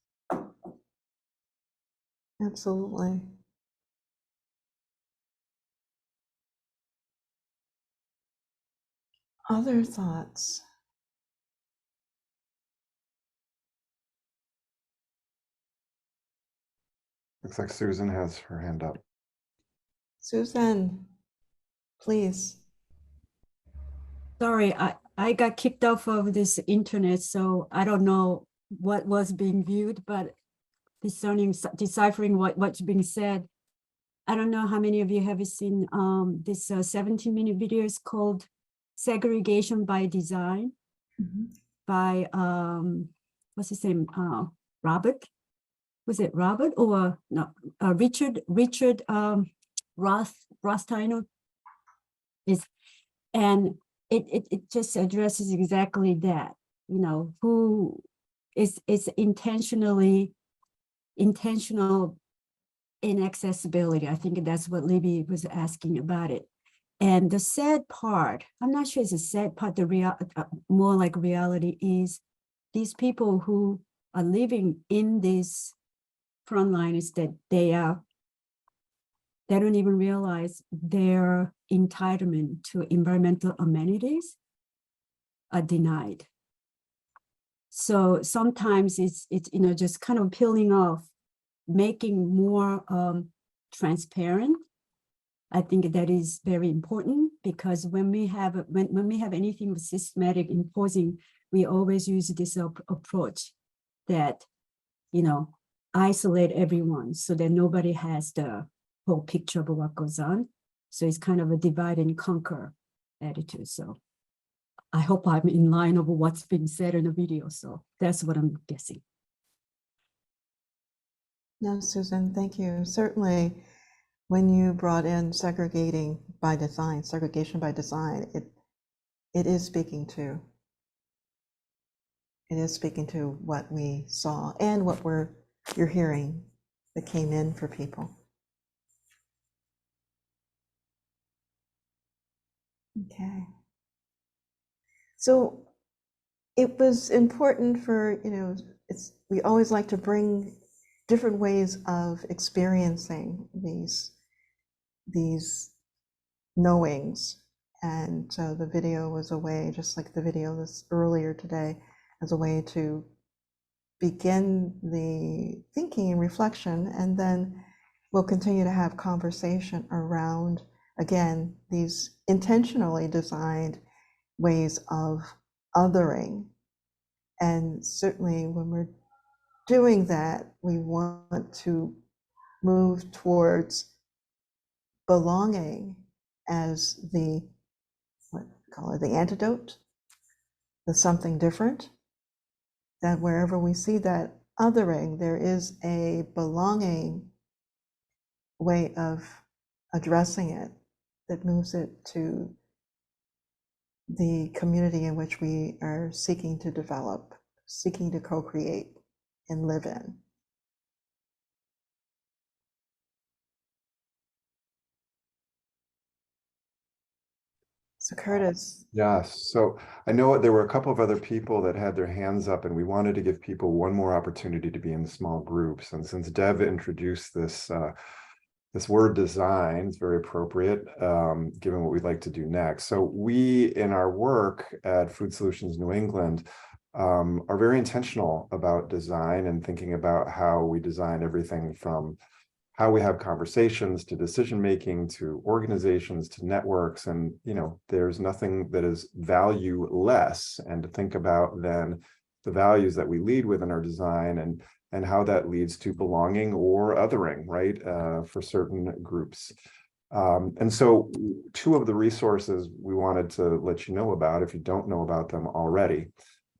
Absolutely. Other thoughts? Looks like Susan has her hand up. Susan, please. Sorry, I got kicked off of this internet, so I don't know what was being viewed, but deciphering what's being said. I don't know how many of you have seen this 17-minute video is called Segregation by Design by, what's his name? Robert? Was it Robert or no? Richard Rothsteiner is, and it just addresses exactly that, who is intentional inaccessibility. I think that's what Libby was asking about it. And the sad part, I'm not sure it's a sad part, more like reality is these people who are living in this front line is that they don't even realize their entitlement to environmental amenities are denied. So sometimes it's just kind of peeling off, making more transparent. I think that is very important, because when we have anything with systematic imposing, we always use this approach that isolate everyone so that nobody has the whole picture of what goes on. So it's kind of a divide and conquer attitude. So I hope I'm in line of what's being said in the video. So that's what I'm guessing. No, Susan, thank you. Certainly, when you brought in segregation by design, it is speaking to what we saw and what you're hearing that came in for people. Okay. So it was important for, we always like to bring different ways of experiencing these knowings. And so the video was a way, just like the video this earlier today, as a way to begin the thinking and reflection, and then we'll continue to have conversation around, again, these intentionally designed ways of othering. And certainly when we're doing that, we want to move towards belonging as the antidote, the something different. That wherever we see that othering, there is a belonging way of addressing it that moves it to the community in which we are seeking to develop, seeking to co-create and live in. So Curtis. Yes, so I know there were a couple of other people that had their hands up, and we wanted to give people one more opportunity to be in small groups. And since Dev introduced this this word design, it's very appropriate given what we'd like to do next. So we, in our work at Food Solutions New England, are very intentional about design and thinking about how we design everything from how we have conversations to decision making to organizations to networks. And there's nothing that is value-less, and to think about then the values that we lead with in our design and how that leads to belonging or othering, right, for certain groups. And so two of the resources we wanted to let you know about, if you don't know about them already,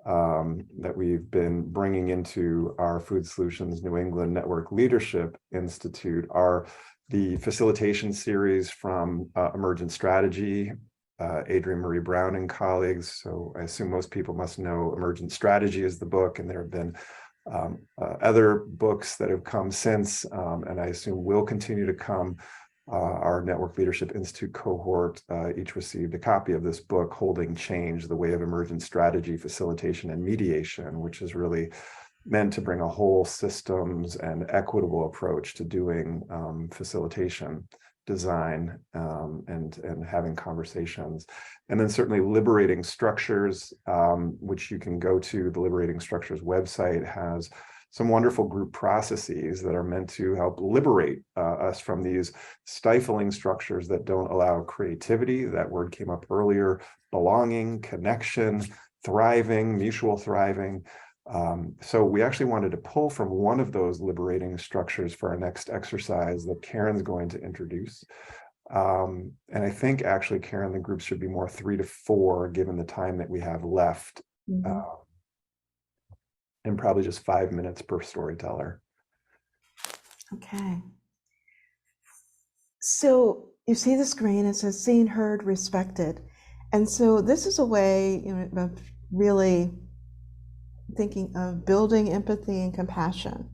that we've been bringing into our Food Solutions New England Network Leadership Institute are the facilitation series from Emergent Strategy, Adrienne Marie Brown and colleagues. So I assume most people must know Emergent Strategy is the book, and there have been other books that have come since, and I assume will continue to come. Our Network Leadership Institute cohort each received a copy of this book, Holding Change, The Way of Emergent Strategy, Facilitation, and Mediation, which is really meant to bring a whole systems and equitable approach to doing facilitation, design, and having conversations. And then certainly Liberating Structures, which you can go to. The Liberating Structures website has some wonderful group processes that are meant to help liberate us from these stifling structures that don't allow creativity. That word came up earlier: belonging, connection, thriving, mutual thriving. So we actually wanted to pull from one of those liberating structures for our next exercise that Karen's going to introduce. And I think actually, Karen, the groups should be more 3 to 4 given the time that we have left. Mm-hmm. And probably just 5 minutes per storyteller. Okay. So you see the screen, it says seen, heard, respected. And so this is a way of really thinking of building empathy and compassion.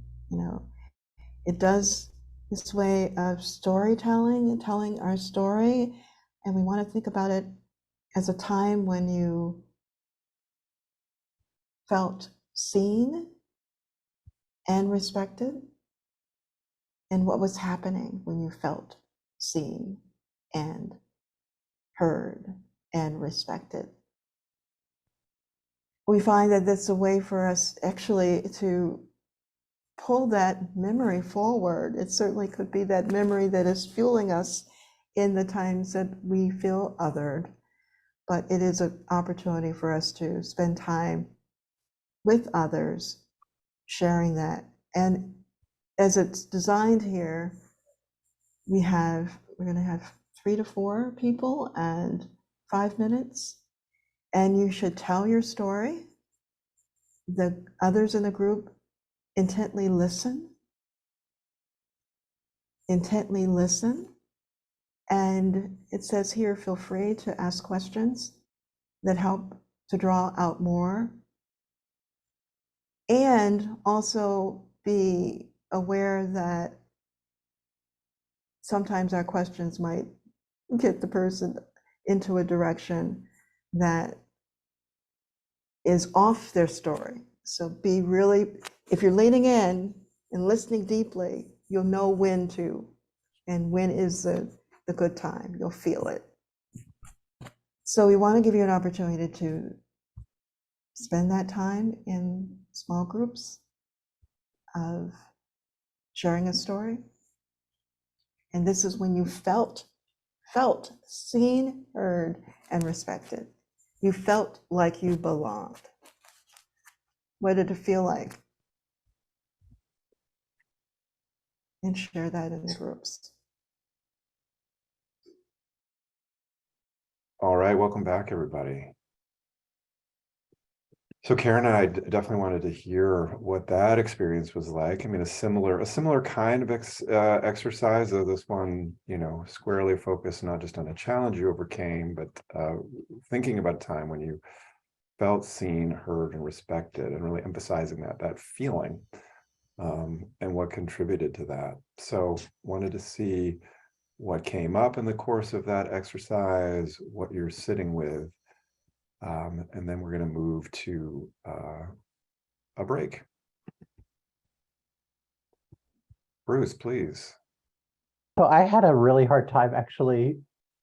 It does this way of storytelling and telling our story. And we want to think about it as a time when you felt seen and respected, and what was happening when you felt seen and heard and respected. We find that that's a way for us actually to pull that memory forward. It certainly could be that memory that is fueling us in the times that we feel othered, but it is an opportunity for us to spend time with others, sharing that. And as it's designed here, we're going to have 3 to 4 people and 5 minutes, and you should tell your story. The others in the group intently listen, and it says here, feel free to ask questions that help to draw out more, and also be aware that sometimes our questions might get the person into a direction that is off their story. So be really, if you're leaning in and listening deeply, you'll know when to, and when is the good time. You'll feel it. So we want to give you an opportunity to spend that time in small groups of sharing a story. And this is when you felt seen, heard, and respected. You felt like you belonged. What did it feel like? And share that in the groups. All right, welcome back, everybody. So Karen and I definitely wanted to hear what that experience was like. I mean, a similar kind of exercise, though this one, squarely focused not just on a challenge you overcame, but thinking about a time when you felt seen, heard, and respected, and really emphasizing that feeling, and what contributed to that. So wanted to see what came up in the course of that exercise, what you're sitting with. And then we're going to move to a break. Bruce, please. So I had a really hard time actually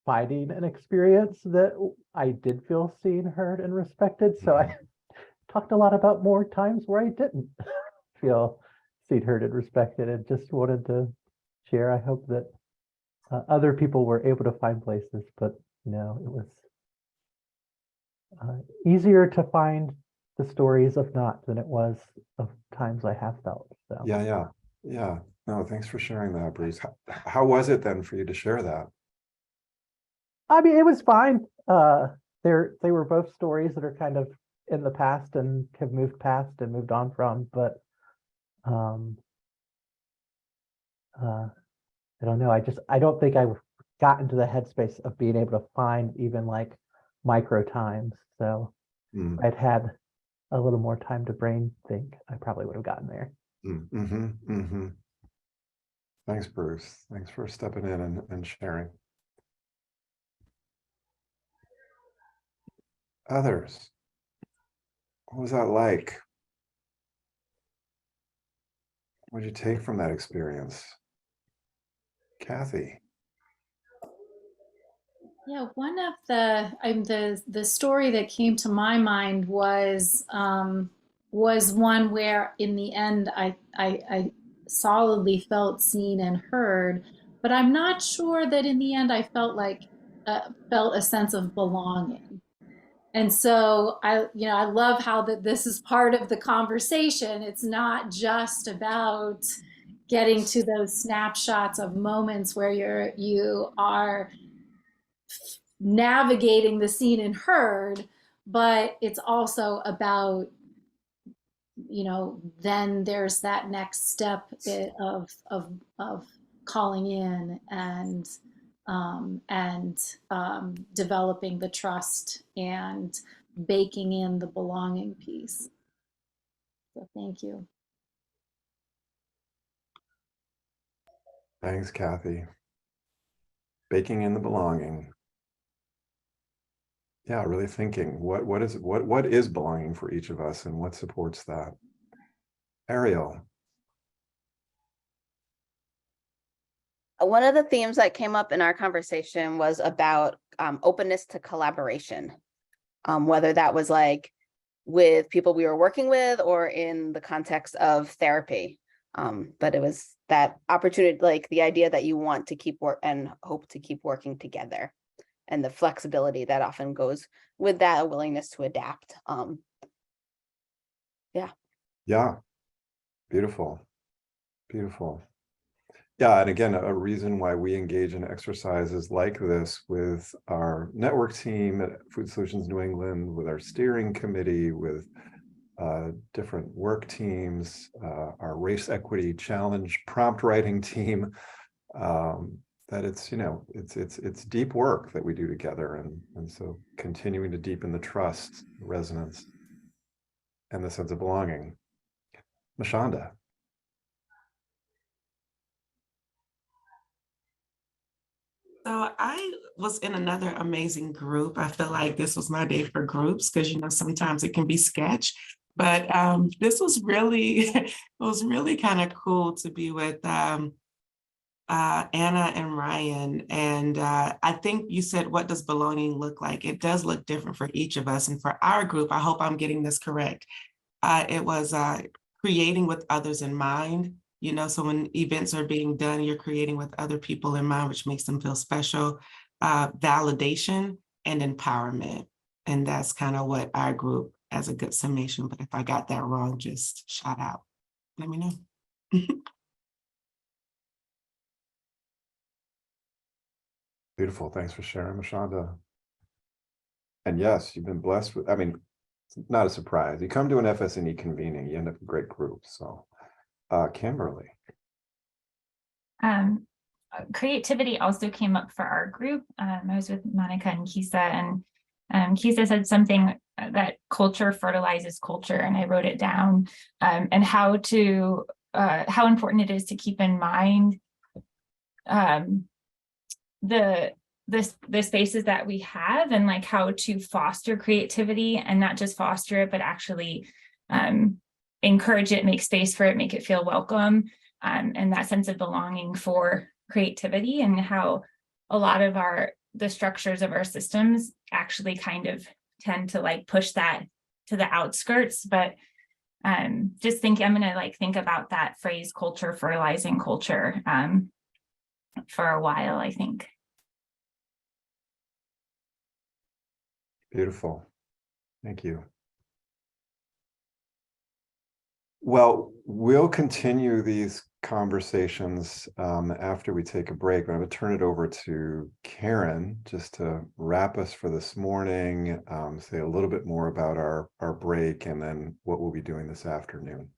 finding an experience that I did feel seen, heard, and respected. So I talked a lot about more times where I didn't feel seen, heard, and respected, and just wanted to share. I hope that other people were able to find places, but it was easier to find the stories of not than it was of times I have felt. So Yeah. No, thanks for sharing that, Bruce. How was it then for you to share that? I mean, it was fine. They were both stories that are kind of in the past and have moved past and moved on from, but I don't know. I don't think I got into the headspace of being able to find even like micro times. So I'd had a little more time to brain think, I probably would have gotten there. Thanks, Bruce. Thanks for stepping in and sharing. Others, what was that like? What did you take from that experience? Kathy. Yeah, one of the story that came to my mind was one where in the end I solidly felt seen and heard, but I'm not sure that in the end I felt a sense of belonging. And so I love how that this is part of the conversation. It's not just about getting to those snapshots of moments where you are navigating the seen and heard, but it's also about, then there's that next step of calling in and developing the trust and baking in the belonging piece. So thank you. Thanks, Kathy. Baking in the belonging. Yeah, really thinking what is belonging for each of us and what supports that. Ariel. One of the themes that came up in our conversation was about openness to collaboration, whether that was like with people we were working with or in the context of therapy. But it was that opportunity, like the idea that you want to keep work and hope to keep working together, and the flexibility that often goes with that, a willingness to adapt. Yeah, beautiful. Yeah, and again, a reason why we engage in exercises like this with our network team at Food Solutions New England, with our steering committee, with different work teams, our race equity challenge prompt writing team, that it's deep work that we do together, and so continuing to deepen the trust, resonance, and the sense of belonging. Mashonda. So I was in another amazing group. I feel like this was my day for groups because sometimes it can be sketch. But this was really it was really kind of cool to be with Anna and Ryan. And I think you said, what does belonging look like? It does look different for each of us. And for our group, I hope I'm getting this correct. It was creating with others in mind. So when events are being done, you're creating with other people in mind, which makes them feel special, validation and empowerment. And that's kind of what our group as a good summation. But if I got that wrong, just shout out. Let me know. Beautiful. Thanks for sharing, Mashonda. And yes, you've been blessed with, It's not a surprise. You come to an FSNE convening, you end up with a great group. So, Kimberly. Creativity also came up for our group. I was with Monica and Kisa, and Kisa said something that culture fertilizes culture, and I wrote it down, and how important it is to keep in mind the spaces that we have, and like how to foster creativity, and not just foster it, but actually encourage it, make space for it, make it feel welcome, and that sense of belonging for creativity, and how a lot of the structures of our systems actually kind of tend to like push that to the outskirts. But just think, I'm gonna like think about that phrase, culture fertilizing culture, for a while, I think. Beautiful. Thank you. Well, we'll continue these conversations after we take a break. I'm going to turn it over to Karen just to wrap us for this morning, say a little bit more about our break, and then what we'll be doing this afternoon.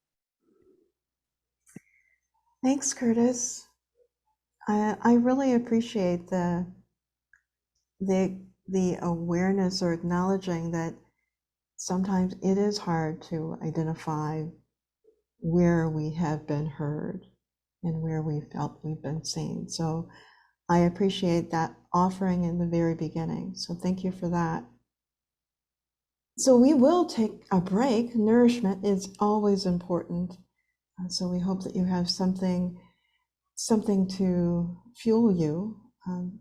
Thanks, Curtis. I really appreciate the awareness or acknowledging that sometimes it is hard to identify where we have been heard and where we felt we've been seen. So I appreciate that offering in the very beginning. So thank you for that. So we will take a break. Nourishment is always important. So we hope that you have something to fuel you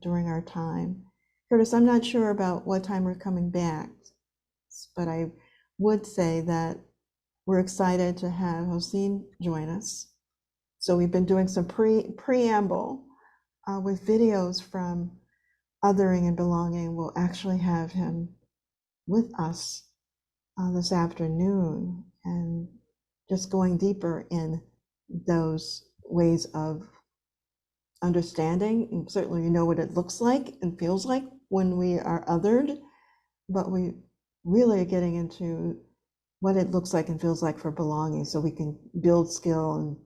during our time. Curtis, I'm not sure about what time we're coming back, but I would say that we're excited to have Hossein join us. So we've been doing some preamble with videos from Othering and Belonging. We'll actually have him with us this afternoon, and just going deeper in those ways of understanding. And certainly you know what it looks like and feels like when we are othered, but we really are getting into what it looks like and feels like for belonging, so we can build skill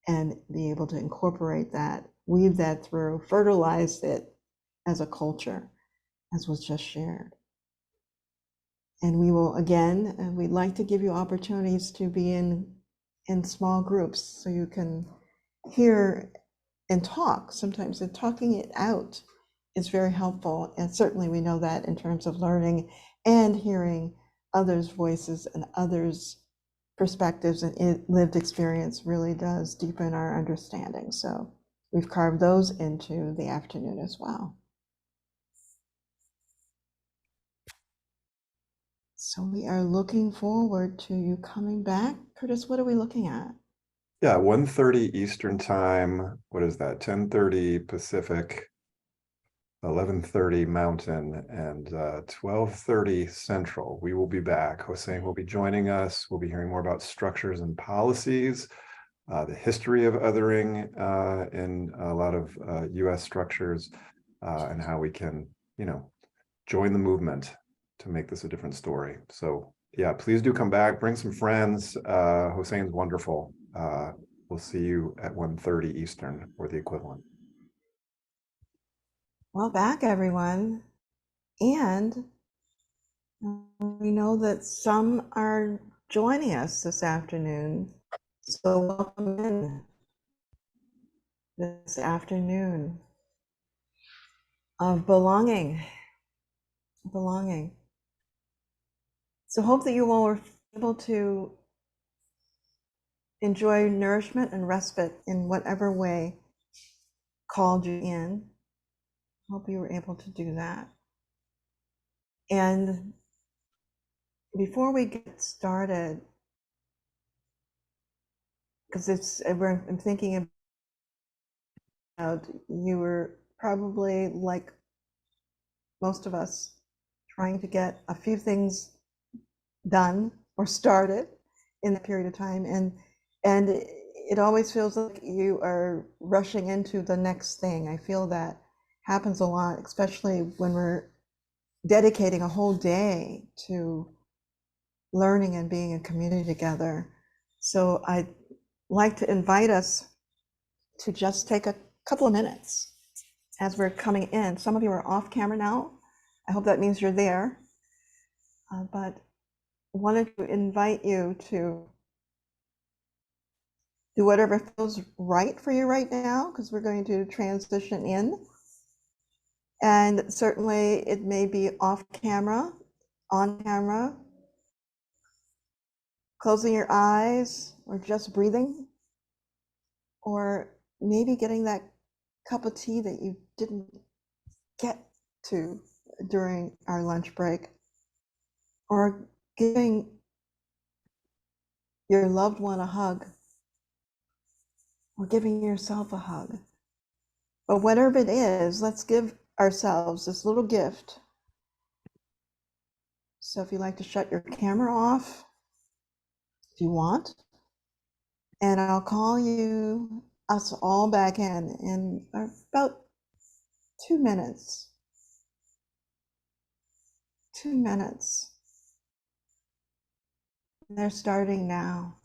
and be able to incorporate that, weave that through, fertilize it as a culture, as was just shared. And we will, again, we'd like to give you opportunities to be in small groups so you can hear and talk. Sometimes talking it out is very helpful. And certainly we know that in terms of learning and hearing others' voices and others' perspectives and lived experience really does deepen our understanding. So we've carved those into the afternoon as well. So we are looking forward to you coming back. Curtis, what are we looking at? Yeah, 1:30 Eastern time. What is that? 10:30 Pacific, 11:30 Mountain, and 12:30 Central. We will be back. Hossein will be joining us. We'll be hearing more about structures and policies, the history of othering in a lot of US structures, and how we can, join the movement to make this a different story. So yeah, please do come back, bring some friends. Hossein's wonderful. We'll see you at 1:30 Eastern or the equivalent. Well, back everyone. And we know that some are joining us this afternoon. So welcome in this afternoon of belonging. So hope that you all were able to enjoy nourishment and respite in whatever way called you in. Hope you were able to do that. And before we get started, because I'm thinking about, you were probably like most of us trying to get a few things done or started in that period of time, and it always feels like you are rushing into the next thing. I feel that happens a lot, especially when we're dedicating a whole day to learning and being in community together. So I'd like to invite us to just take a couple of minutes as we're coming in. Some of you are off camera now. I hope that means you're there. But wanted to invite you to do whatever feels right for you right now, because we're going to transition in. And certainly it may be off camera, on camera, closing your eyes, or just breathing, or maybe getting that cup of tea that you didn't get to during our lunch break, or giving your loved one a hug, or giving yourself a hug. But whatever it is, let's give ourselves this little gift. So if you'd like to shut your camera off, if you want, and I'll call us all back in about 2 minutes. 2 minutes. They're starting now.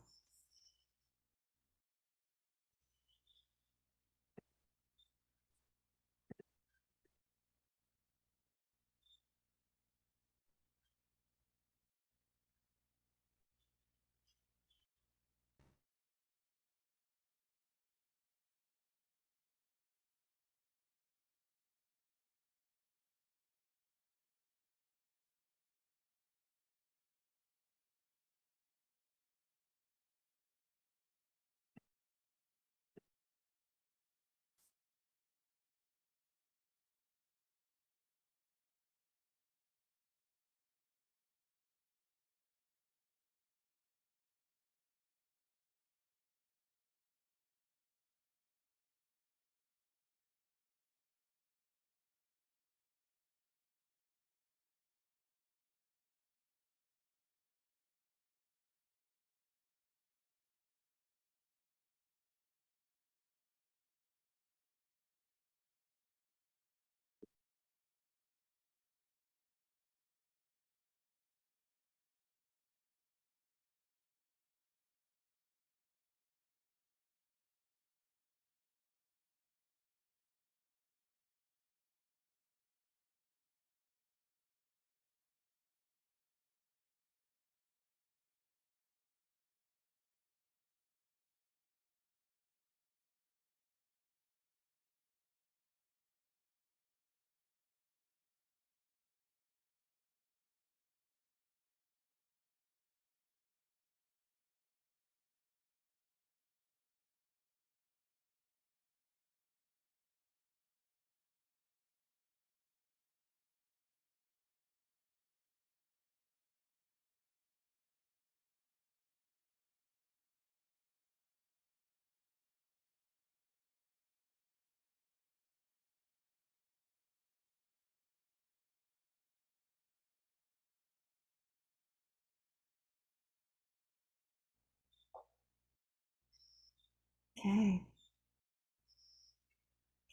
Okay.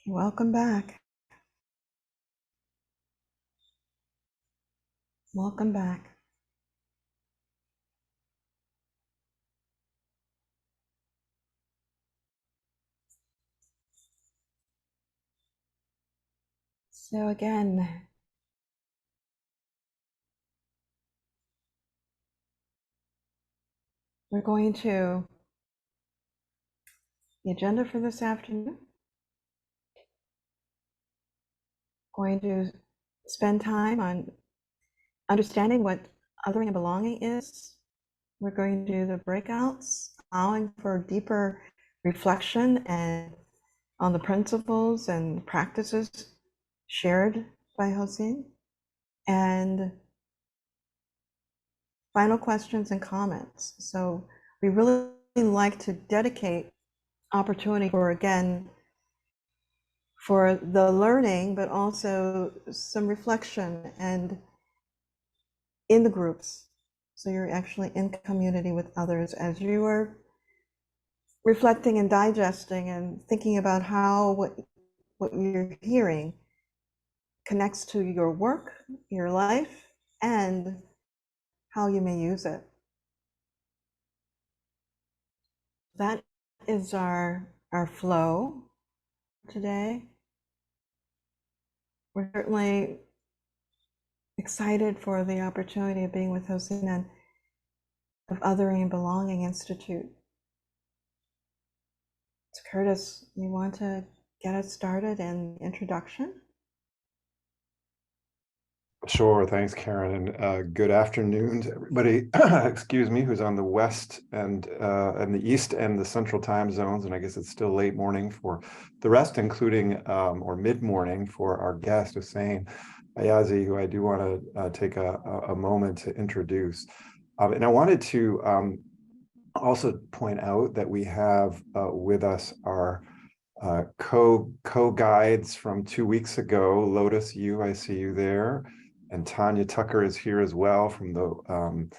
Welcome back. Welcome back. So again, we're going to the agenda for this afternoon. Going to spend time on understanding what othering and belonging is. We're going to do the breakouts, allowing for deeper reflection and on the principles and practices shared by Hossein. And final questions and comments. So we really like to dedicate opportunity for, again, for the learning, but also some reflection and in the groups. So you're actually in community with others as you are reflecting and digesting and thinking about how what you're hearing connects to your work, your life, and how you may use it. That is our flow today. We're certainly excited for the opportunity of being with Hossein of Othering and Belonging Institute. So Curtis, you want to get us started in introduction? Sure, thanks, Karen, and good afternoon to everybody. Excuse me, who's on the west and the east and the central time zones, and I guess it's still late morning for the rest, including or mid morning for our guest Hossein Ayazi, who I do want to take a moment to introduce. And I wanted to also point out that we have with us our co-guides from 2 weeks ago. Lotus, I see you there. And Tanya Tucker is here as well from the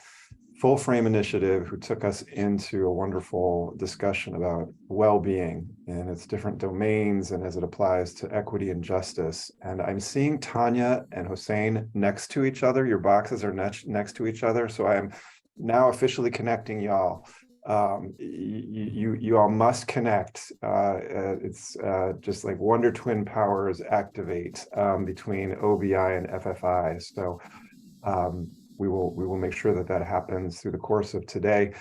Full Frame Initiative, who took us into a wonderful discussion about well-being and its different domains and as it applies to equity and justice. And I'm seeing Tanya and Hossein next to each other. Your boxes are next to each other. So I am now officially connecting y'all. You all must connect. It's just like Wonder Twin powers activate between OBI and FFI. So we will make sure that happens through the course of today,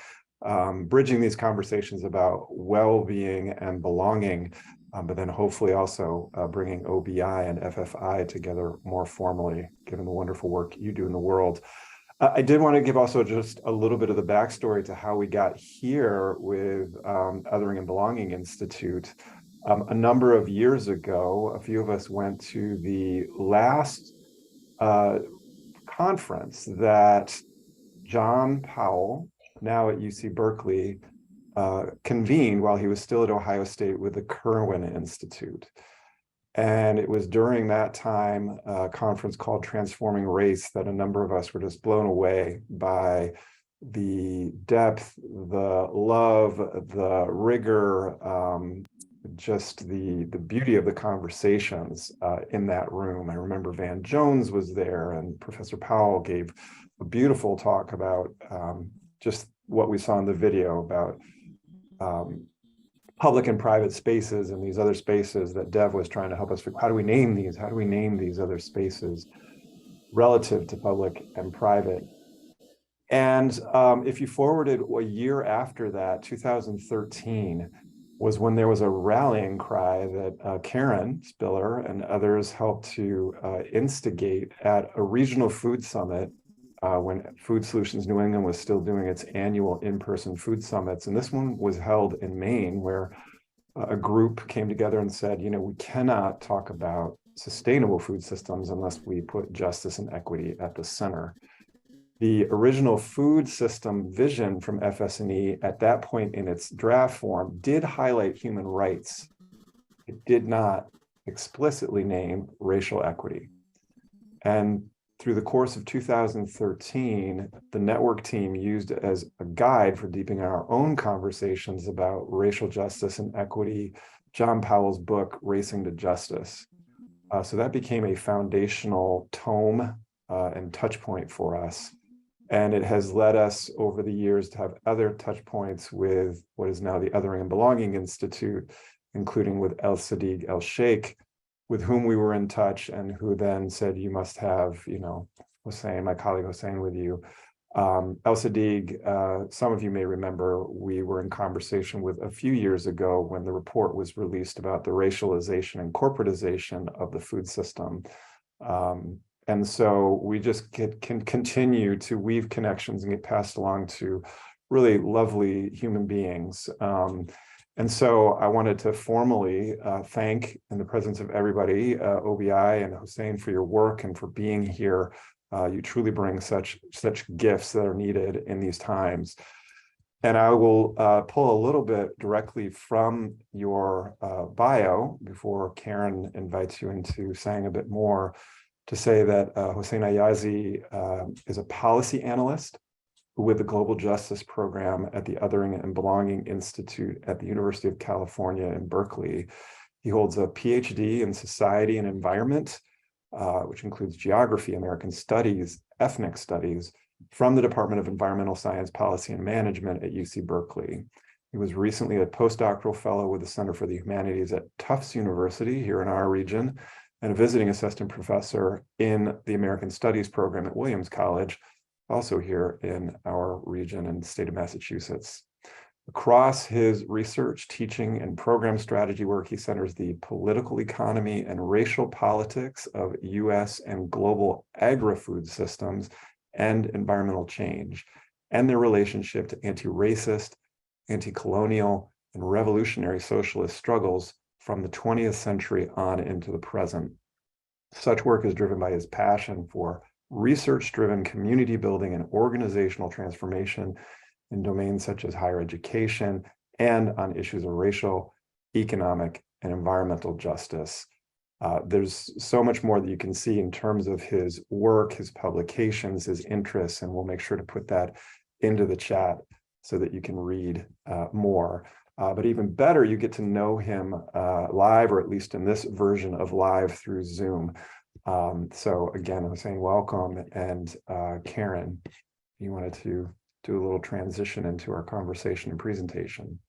bridging these conversations about well-being and belonging, but then hopefully also bringing OBI and FFI together more formally, given the wonderful work you do in the world. I did want to give also just a little bit of the backstory to how we got here with Othering and Belonging Institute. A number of years ago, a few of us went to the last conference that John Powell, now at UC Berkeley, convened while he was still at Ohio State with the Kirwan Institute. And it was during that time, a conference called Transforming Race, that a number of us were just blown away by the depth, the love, the rigor, just the beauty of the conversations in that room. I remember Van Jones was there, and Professor Powell gave a beautiful talk about just what we saw in the video about public and private spaces and these other spaces that Dev was trying to help us figure. How do we name these? How do we name these other spaces relative to public and private? And if you forwarded a year after that, 2013, was when there was a rallying cry that Karen Spiller and others helped to instigate at a regional food summit when Food Solutions New England was still doing its annual in-person food summits. And this one was held in Maine, where a group came together and said, we cannot talk about sustainable food systems unless we put justice and equity at the center. The original food system vision from FSNE at that point in its draft form did highlight human rights. It did not explicitly name racial equity. And through the course of 2013, the network team used as a guide for deepening our own conversations about racial justice and equity, John Powell's book, Racing to Justice. So that became a foundational tome and touch point for us. And it has led us over the years to have other touch points with what is now the Othering and Belonging Institute, including with El Sadiq El Sheikh, with whom we were in touch and who then said, you must have, Hossein, my colleague Hossein, with you. El Sadiq, some of you may remember, we were in conversation with a few years ago when the report was released about the racialization and corporatization of the food system. And so we just can continue to weave connections and get passed along to really lovely human beings. And so I wanted to formally thank, in the presence of everybody, OBI and Hossein, for your work and for being here. You truly bring such gifts that are needed in these times. And I will pull a little bit directly from your bio before Karen invites you into saying a bit more, to say that Hossein Ayazi is a policy analyst with the Global Justice Program at the Othering and Belonging Institute at the University of California-Berkeley. He holds a PhD in Society and Environment, which includes Geography, American Studies, Ethnic Studies, from the Department of Environmental Science, Policy, and Management at UC Berkeley. He was recently a postdoctoral fellow with the Center for the Humanities at Tufts University here in our region, and a visiting assistant professor in the American Studies program at Williams College, also here in our region and state of Massachusetts. Across his research, teaching, and program strategy work, he centers the political economy and racial politics of US and global agri-food systems and environmental change, and their relationship to anti-racist, anti-colonial, and revolutionary socialist struggles from the 20th century on into the present. Such work is driven by his passion for research-driven community building and organizational transformation in domains such as higher education and on issues of racial, economic, and environmental justice. There's so much more that you can see in terms of his work, his publications, his interests, and we'll make sure to put that into the chat so that you can read more. But even better, you get to know him live, or at least in this version of live through Zoom. So again, I'm saying welcome. And Karen, you wanted to do a little transition into our conversation and presentation.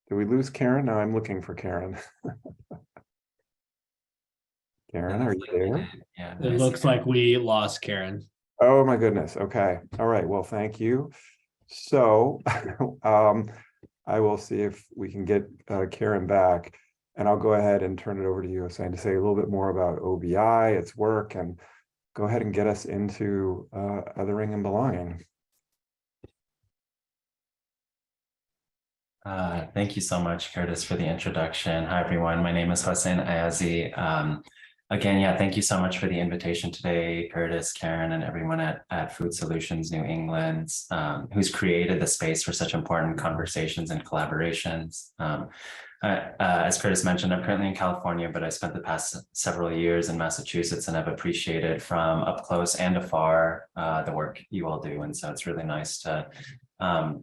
Did we lose Karen? No, I'm looking for Karen. Karen, are you there? Yeah, it looks like we lost Karen. Oh my goodness. Okay. All right. Well, thank you. So I will see if we can get Karen back, and I'll go ahead and turn it over to you, Hossein, to say a little bit more about OBI, its work, and go ahead and get us into othering and belonging. Thank you so much, Curtis, for the introduction. Hi, everyone. My name is Hossein Ayazi. Again, yeah, thank you so much for the invitation today, Curtis, Karen, and everyone at Food Solutions New England, who's created the space for such important conversations and collaborations. As Curtis mentioned, I'm currently in California, but I spent the past several years in Massachusetts, and I've appreciated from up close and afar the work you all do. And so it's really nice to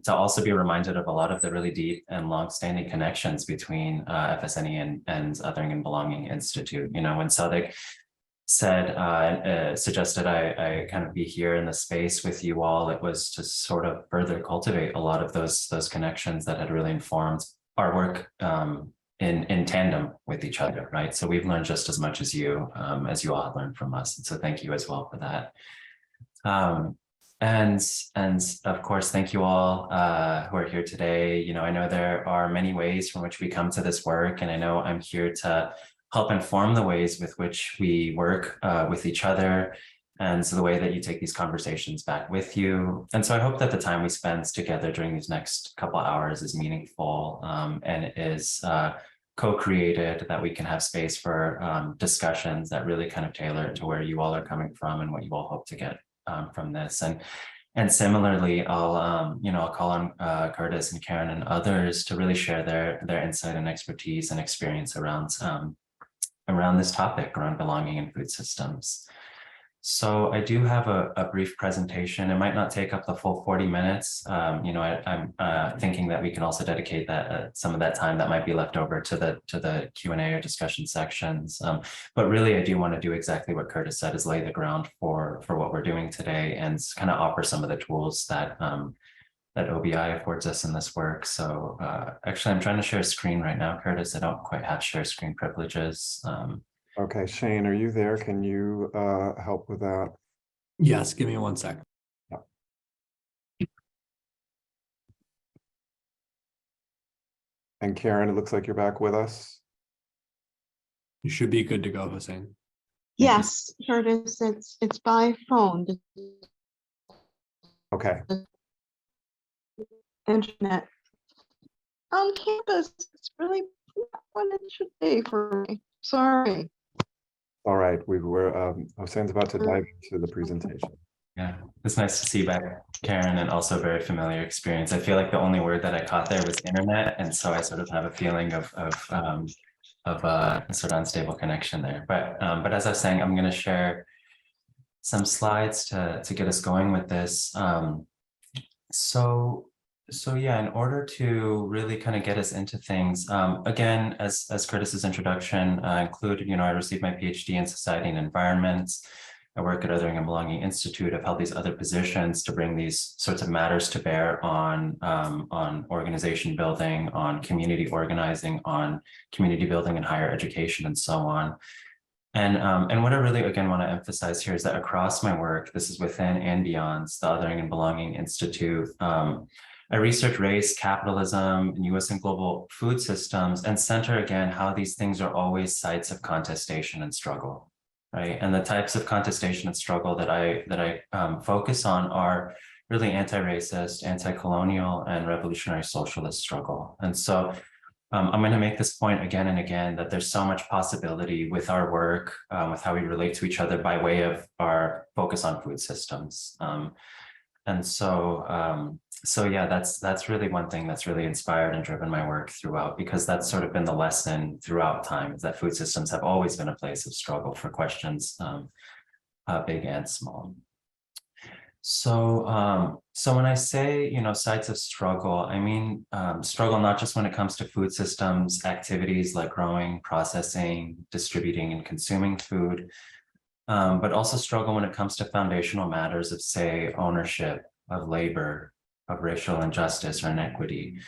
also be reminded of a lot of the really deep and long-standing connections between FSNE and Othering and Belonging Institute. You know, when Sadek suggested I kind of be here in the space with you all, it was to sort of further cultivate a lot of those connections that had really informed our work in tandem with each other, right? So we've learned just as much as you all have learned from us. And so thank you as well for that. And of course, thank you all who are here today. You know, I know there are many ways from which we come to this work, and I know I'm here to help inform the ways with which we work with each other, and so the way that you take these conversations back with you. And so I hope that the time we spend together during these next couple hours is meaningful and is co-created, that we can have space for discussions that really kind of tailor to where you all are coming from and what you all hope to get from this. And similarly, I'll call on Curtis and Karen and others to really share their insight and expertise and experience around this topic, around belonging in food systems. So I do have a brief presentation. It might not take up the full 40 minutes. You know, I'm thinking that we can also dedicate that some of that time that might be left over to the Q&A or discussion sections. But really, I do want to do exactly what Curtis said, is lay the ground for what we're doing today and kind of offer some of the tools that that OBI affords us in this work. So actually, I'm trying to share a screen right now, Curtis. I don't quite have share screen privileges. Okay, Shane, are you there? Can you help with that? Yes, give me 1 second. Yeah. And Karen, it looks like you're back with us. You should be good to go, Hossein. Yes, Curtis, it's by phone. Okay. Internet. On campus, it's really not what it should be for me. Sorry. All right, Hossein's about to dive into the presentation. Yeah, it's nice to see you back, Karen, and also a very familiar experience. I feel like the only word that I caught there was internet, and so I sort of have a feeling of a sort of unstable connection there. But as I was saying, I'm going to share some slides to get us going with this. So yeah, in order to really kind of get us into things, again, as Curtis's introduction included, I received my PhD in Society and Environment. I work at Othering and Belonging Institute. I've held these other positions to bring these sorts of matters to bear on organization building, on community organizing, on community building in higher education, and so on. And what I really, again, want to emphasize here is that across my work, this is within and beyond the Othering and Belonging Institute, I research race, capitalism, and US and global food systems, and center, again, how these things are always sites of contestation and struggle, right? And the types of contestation and struggle that I focus on are really anti-racist, anti-colonial, and revolutionary socialist struggle. And so I'm going to make this point again and again, that there's so much possibility with our work, with how we relate to each other by way of our focus on food systems. And so yeah, that's really one thing that's really inspired and driven my work throughout, because that's sort of been the lesson throughout time, is that food systems have always been a place of struggle for questions, big and small. So when I say, sites of struggle, I mean struggle not just when it comes to food systems activities like growing, processing, distributing, and consuming food, but also struggle when it comes to foundational matters of, say, ownership, of labor, of racial injustice or inequity,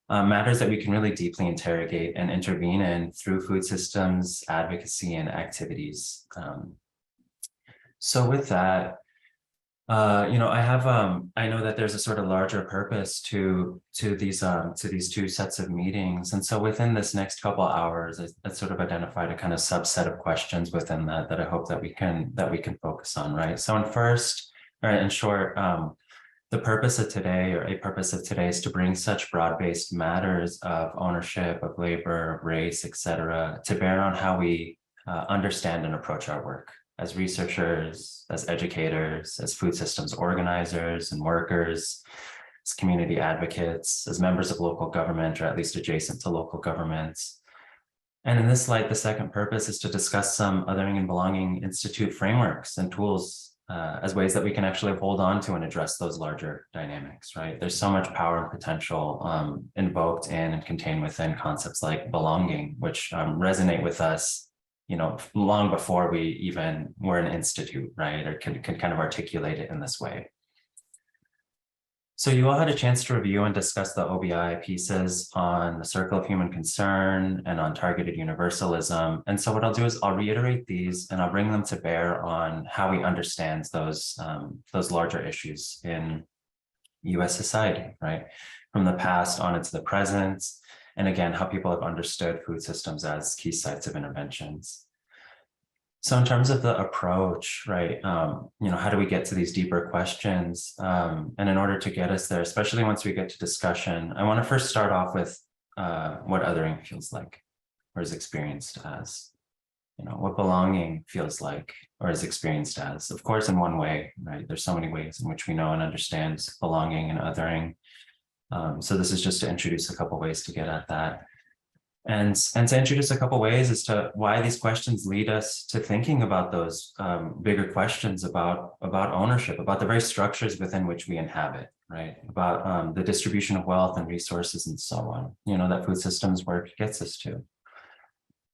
matters that we can really deeply interrogate and intervene in through food systems advocacy and activities. So with that, I know that there's a sort of larger purpose to these two sets of meetings, and so within this next couple of hours, I sort of identified a kind of subset of questions within that I hope that we can focus on, right? So in short, the purpose of today, or a purpose of today, is to bring such broad-based matters of ownership, of labor, of race, etc., to bear on how we understand and approach our work as researchers, as educators, as food systems organizers and workers, as community advocates, as members of local government, or at least adjacent to local governments. And in this light, the second purpose is to discuss some Othering and Belonging Institute frameworks and tools as ways that we can actually hold on to and address those larger dynamics, right? There's so much power and potential invoked in and contained within concepts like belonging, which resonate with us, long before we even were an institute, right? Or can kind of articulate it in this way. So you all had a chance to review and discuss the OBI pieces on the circle of human concern and on targeted universalism. And so what I'll do is I'll reiterate these and I'll bring them to bear on how we understand those larger issues in US society, right? From the past on into the present, and again, how people have understood food systems as key sites of interventions. So in terms of the approach, right, how do we get to these deeper questions? And in order to get us there, especially once we get to discussion, I want to first start off with what othering feels like or is experienced as, what belonging feels like or is experienced as. Of course, in one way, right? There's so many ways in which we know and understand belonging and othering. So this is just to introduce a couple ways to get at that. And to introduce a couple ways as to why these questions lead us to thinking about those bigger questions about ownership, about the very structures within which we inhabit, right? About the distribution of wealth and resources and so on, that food systems work gets us to.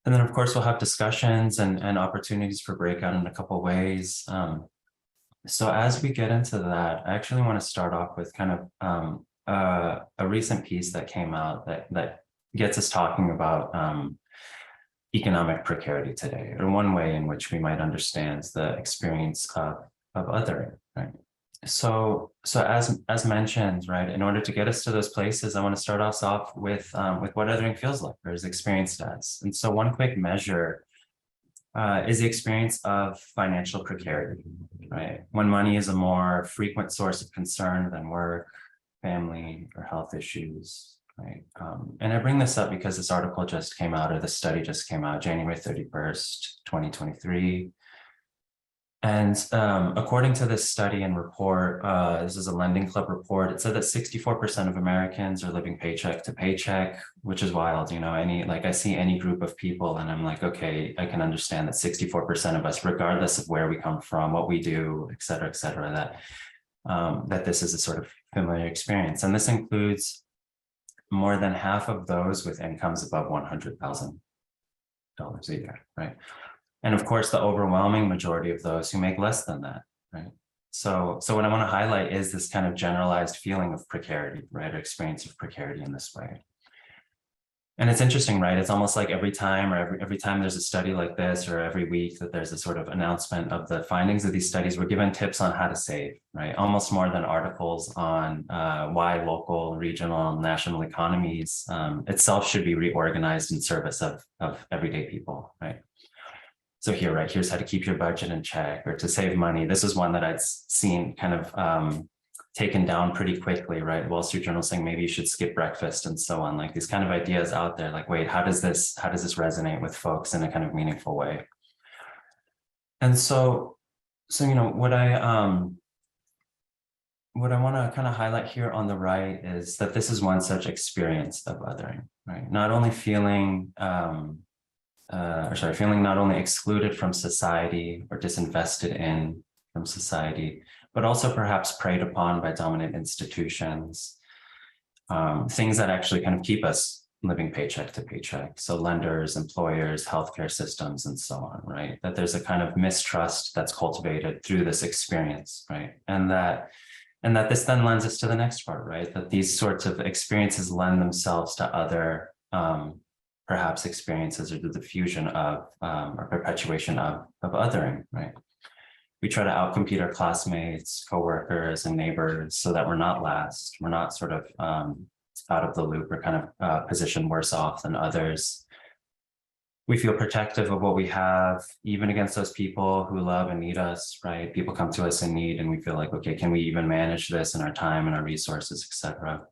And then, of course, we'll have discussions and opportunities for breakout in a couple ways. So as we get into that, I actually want to start off with kind of a recent piece that came out that gets us talking about economic precarity today, or one way in which we might understand the experience of othering, right? So as mentioned, right, in order to get us to those places, I want to start us off with what othering feels like or is experienced as. And so one quick measure is the experience of financial precarity, right? When money is a more frequent source of concern than work, family, or health issues. Right. And I bring this up because this article just came out, or the study just came out, January 31st, 2023. And according to this study and report, this is a Lending Club report, it said that 64% of Americans are living paycheck to paycheck, which is wild. You know, I see any group of people and I'm like, okay, I can understand that 64% of us, regardless of where we come from, what we do, et cetera, that this is a sort of familiar experience. And this includes more than half of those with incomes above $100,000 a year, right? And of course, the overwhelming majority of those who make less than that, right? So what I want to highlight is this kind of generalized feeling of precarity, right? Or experience of precarity in this way. And it's interesting, right? It's almost like every time or every time there's a study like this, or every week that there's a sort of announcement of the findings of these studies, we're given tips on how to save, right? Almost more than articles on why local, regional, national economies itself should be reorganized in service of everyday people, right? So here, right, here's how to keep your budget in check or to save money. This is one that I'd seen kind of taken down pretty quickly, right? Wall Street Journal saying maybe you should skip breakfast and so on, like these kind of ideas out there, like, wait, how does this resonate with folks in a kind of meaningful way? And so you know, what I want to kind of highlight here on the right is that this is one such experience of othering, right? Not only feeling feeling not only excluded from society or disinvested in from society, but also perhaps preyed upon by dominant institutions, things that actually kind of keep us living paycheck to paycheck. So lenders, employers, healthcare systems, and so on, right? That there's a kind of mistrust that's cultivated through this experience, right? And that this then lends us to the next part, right? That these sorts of experiences lend themselves to other perhaps experiences or the diffusion of or perpetuation of othering, right? We try to outcompete our classmates, coworkers, and neighbors so that we're not last. We're not sort of out of the loop or kind of positioned worse off than others. We feel protective of what we have, even against those people who love and need us, right? People come to us in need and we feel like, okay, can we even manage this in our time and our resources, et cetera?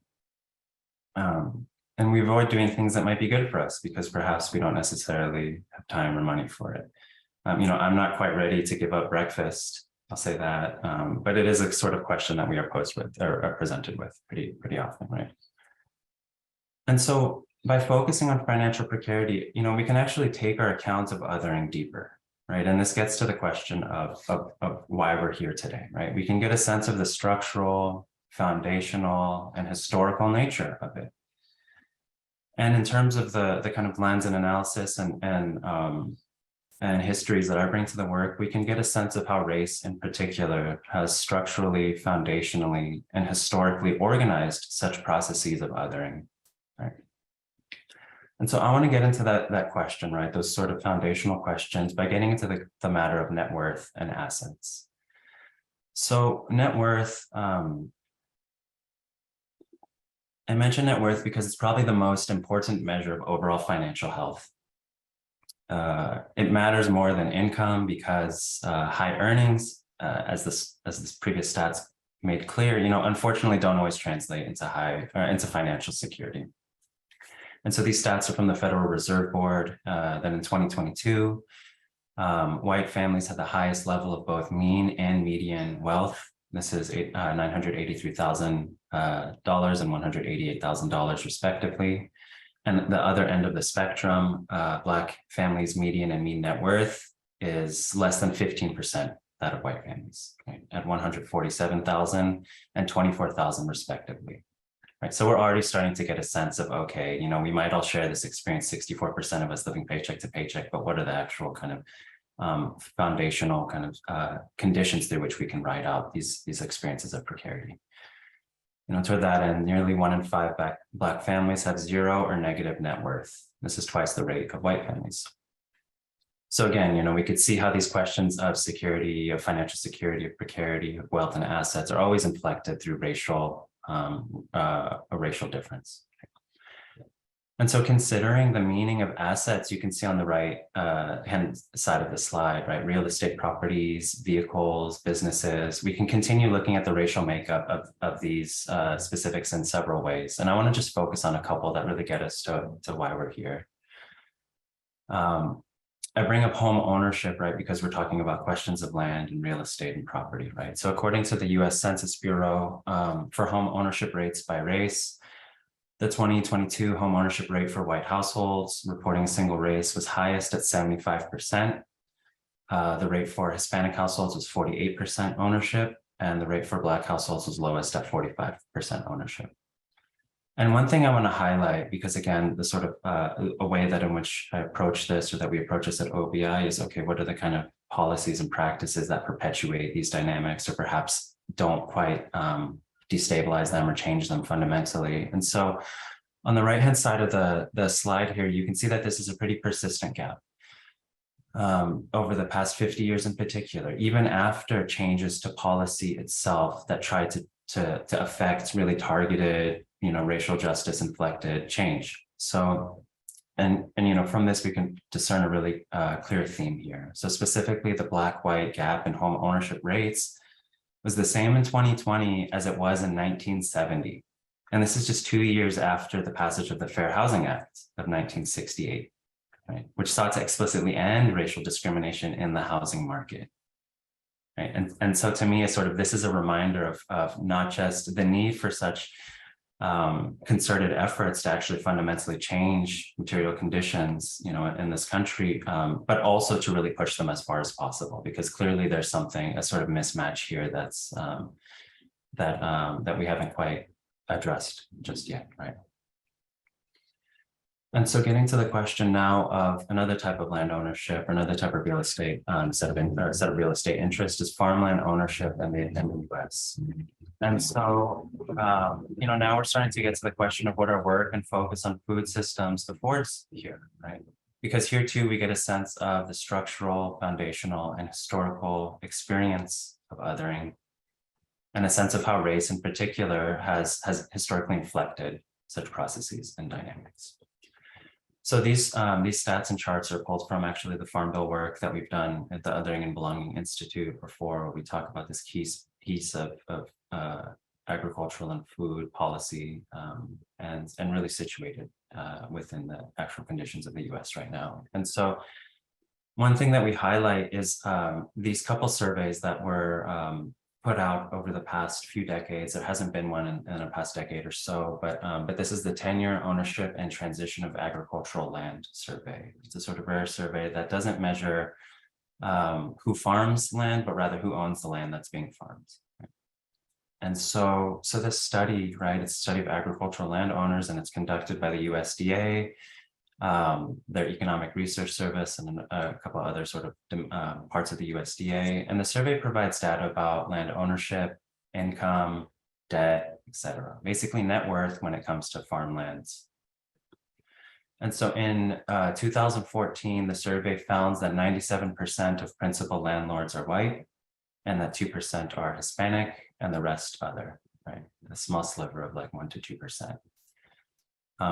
And we avoid doing things that might be good for us because perhaps we don't necessarily have time or money for it. You know, I'm not quite ready to give up breakfast, I'll say that, but it is a sort of question that we are posed with or are presented with pretty often, right? And so by focusing on financial precarity, you know, we can actually take our account of othering deeper, right? And this gets to the question of why we're here today, right? We can get a sense of the structural, foundational, and historical nature of it. And in terms of the kind of lens and analysis and histories that I bring to the work, we can get a sense of how race in particular has structurally, foundationally, and historically organized such processes of othering, right? And so I want to get into that question, right? Those sort of foundational questions by getting into the matter of net worth and assets. So net worth, I mention net worth because it's probably the most important measure of overall financial health. It matters more than income because high earnings, as this previous stats made clear, you know, unfortunately don't always translate into financial security. And so these stats are from the Federal Reserve Board that in 2022, white families had the highest level of both mean and median wealth. This is $983,000 and $188,000 respectively. And the other end of the spectrum, Black families' median and mean net worth is less than 15% that of white families, right? At $147,000 and $24,000 respectively. Right, so we're already starting to get a sense of, okay, you know, we might all share this experience, 64% of us living paycheck to paycheck, but what are the actual kind of foundational kind of conditions through which we can ride out these experiences of precarity? You know, toward that end, nearly 1 in 5 Black families have 0 or negative net worth. This is twice the rate of white families. So again, you know, we could see how these questions of security, of financial security, of precarity, of wealth and assets are always inflected through a racial difference. And so considering the meaning of assets, you can see on the right hand side of the slide, right? Real estate properties, vehicles, businesses. We can continue looking at the racial makeup of these specifics in several ways. And I want to just focus on a couple that really get us to why we're here. I bring up home ownership, right, because we're talking about questions of land and real estate and property, right? So according to the US Census Bureau, for home ownership rates by race, the 2022 home ownership rate for white households reporting single race was highest at 75%. The rate for Hispanic households was 48% ownership, and the rate for Black households was lowest at 45% ownership. And one thing I want to highlight, because again, the sort of a way that in which I approach this, or that we approach this at OBI, is okay, what are the kind of policies and practices that perpetuate these dynamics, or perhaps don't quite destabilize them or change them fundamentally? And so on the right-hand side of the slide here, you can see that this is a pretty persistent gap. Over the past 50 years in particular, even after changes to policy itself that tried to affect really targeted, racial justice inflected change. So, and from this, we can discern a really clear theme here. So specifically, the Black-white gap in home ownership rates was the same in 2020 as it was in 1970. And this is just 2 years after the passage of the Fair Housing Act of 1968. Right, which sought to explicitly end racial discrimination in the housing market. Right, and so to me, it's sort of, this is a reminder of not just the need for such concerted efforts to actually fundamentally change material conditions, in this country, but also to really push them as far as possible, because clearly there's a sort of mismatch here that's that we haven't quite addressed just yet, right? And so getting to the question now of another type of land ownership, or another type of real estate set of real estate interest, is farmland ownership in the US. And so, now we're starting to get to the question of what our work and focus on food systems affords here, right? Because here too, we get a sense of the structural, foundational, and historical experience of othering, and a sense of how race in particular has historically inflected such processes and dynamics. So these stats and charts are pulled from actually the Farm Bill work that we've done at the Othering and Belonging Institute before, where we talk about this piece of agricultural and food policy, and really situated within the actual conditions of the US right now. And so one thing that we highlight is these couple surveys that were put out over the past few decades. There hasn't been one in the past decade or so, but this is the Tenure, Ownership, and Transition of Agricultural Land survey. It's a sort of rare survey that doesn't measure who farms land, but rather who owns the land that's being farmed. Right? And so this study, right, it's a study of agricultural landowners, and it's conducted by the USDA, their Economic Research Service, and a couple other sort of parts of the USDA. And the survey provides data about land ownership, income, debt, etc. Basically net worth when it comes to farmlands. And so in 2014, the survey found that 97% of principal landlords are white, and that 2% are Hispanic, and the rest other, right? A small sliver of like 1 to 2%.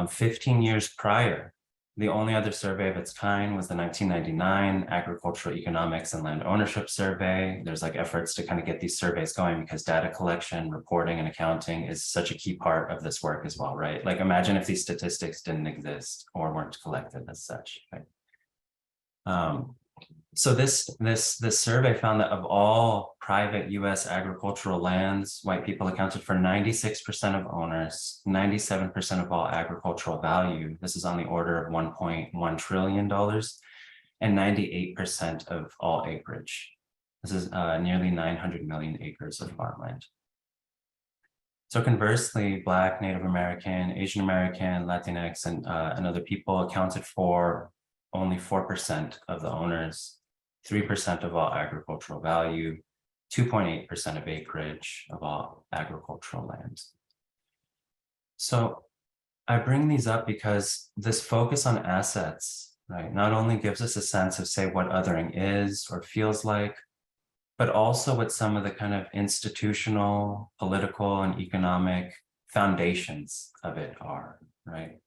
15 years prior, the only other survey of its kind was the 1999 Agricultural Economics and Land Ownership Survey. There's like efforts to kind of get these surveys going because data collection, reporting, and accounting is such a key part of this work as well, right? Like imagine if these statistics didn't exist or weren't collected as such, right? So this survey found that of all private US agricultural lands, white people accounted for 96% of owners, 97% of all agricultural value. This is on the order of $1.1 trillion, and 98% of all acreage. This is nearly 900 million acres of farmland. So conversely, Black, Native American, Asian American, Latinx, and other people accounted for only 4% of the owners, 3% of all agricultural value, 2.8% of acreage of all agricultural lands. So I bring these up because this focus on assets, right, not only gives us a sense of, say, what othering is or feels like, but also what some of the kind of institutional, political, and economic foundations of it are, right?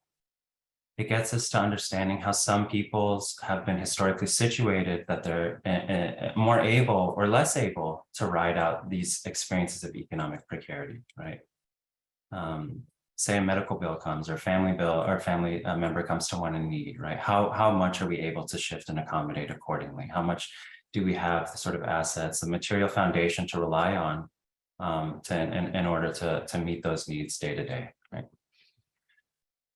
It gets us to understanding how some peoples have been historically situated that they're more able or less able to ride out these experiences of economic precarity, right? say a medical bill comes, or family bill, or family member comes to one in need, right? How much are we able to shift and accommodate accordingly? How much do we have the sort of assets, the material foundation to rely on in order to meet those needs day to day, right?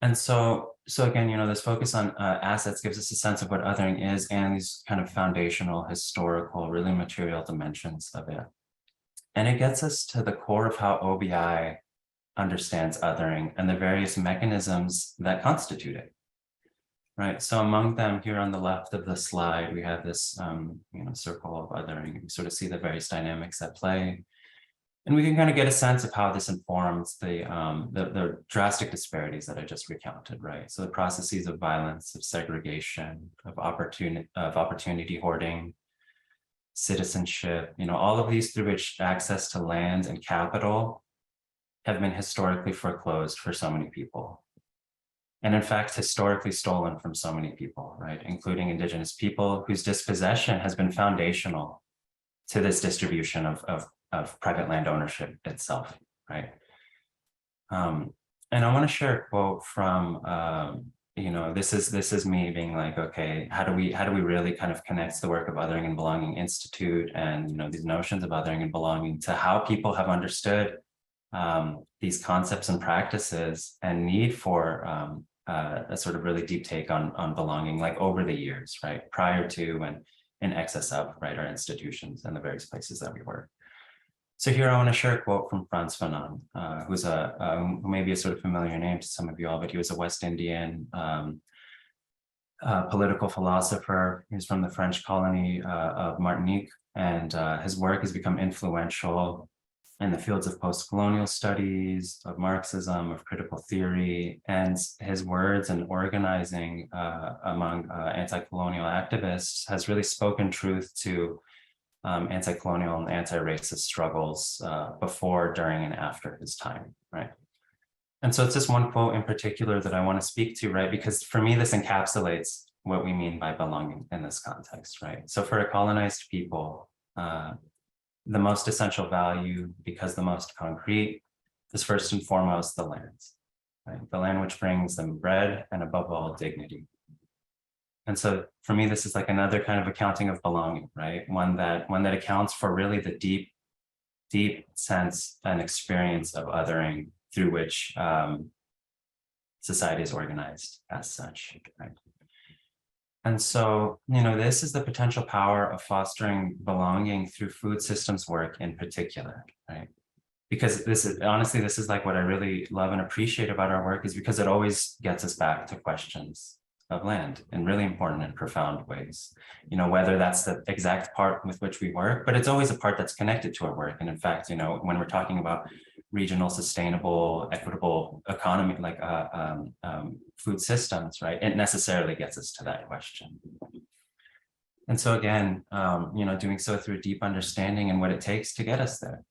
And so again, this focus on assets gives us a sense of what othering is and these kind of foundational, historical, really material dimensions of it. And it gets us to the core of how OBI understands othering and the various mechanisms that constitute it, right? So among them, here on the left of the slide, we have this circle of othering. We sort of see the various dynamics at play. And we can kind of get a sense of how this informs the drastic disparities that I just recounted, right? So the processes of violence, of segregation, of opportunity hoarding, citizenship, all of these through which access to land and capital have been historically foreclosed for so many people. And in fact, historically stolen from so many people, right? Including Indigenous people whose dispossession has been foundational to this distribution of private land ownership itself, right? And I want to share a quote from, this is me being like, okay, how do we really kind of connect the work of Othering and Belonging Institute and these notions of othering and belonging to how people have understood these concepts and practices and need for a sort of really deep take on belonging, like over the years, right? Prior to and in excess of, right, our institutions and the various places that we work. So here I want to share a quote from Frantz Fanon, who may be a sort of familiar name to some of you all, but he was a West Indian political philosopher. He's from the French colony of Martinique, and his work has become influential in the fields of post-colonial studies, of Marxism, of critical theory, and his words and organizing among anti-colonial activists has really spoken truth to anti-colonial and anti-racist struggles before, during, and after his time, right? And so it's just one quote in particular that I want to speak to, right? Because for me, this encapsulates what we mean by belonging in this context, right? So for a colonized people, the most essential value, because the most concrete, is first and foremost the land, right? The land which brings them bread and above all dignity. And so for me, this is like another kind of accounting of belonging, right? One that accounts for really the deep sense and experience of othering through which society is organized as such, right? And so, this is the potential power of fostering belonging through food systems work in particular, right? Because this is like what I really love and appreciate about our work, is because it always gets us back to questions of land in really important and profound ways. Whether that's the exact part with which we work, but it's always a part that's connected to our work. And in fact, when we're talking about regional, sustainable, equitable economy, like food systems, right? It necessarily gets us to that question. And so again, doing so through a deep understanding and what it takes to get us there.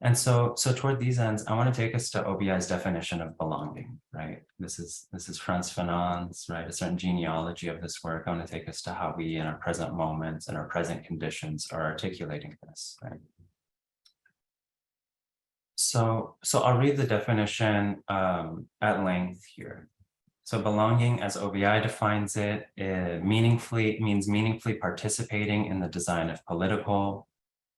And so toward these ends, I want to take us to OBI's definition of belonging, right? This is Frantz Fanon's, right? A certain genealogy of this work. I want to take us to how we in our present moments and our present conditions are articulating this, right? So I'll read the definition at length here. So belonging, as OBI defines it, means meaningfully participating in the design of political,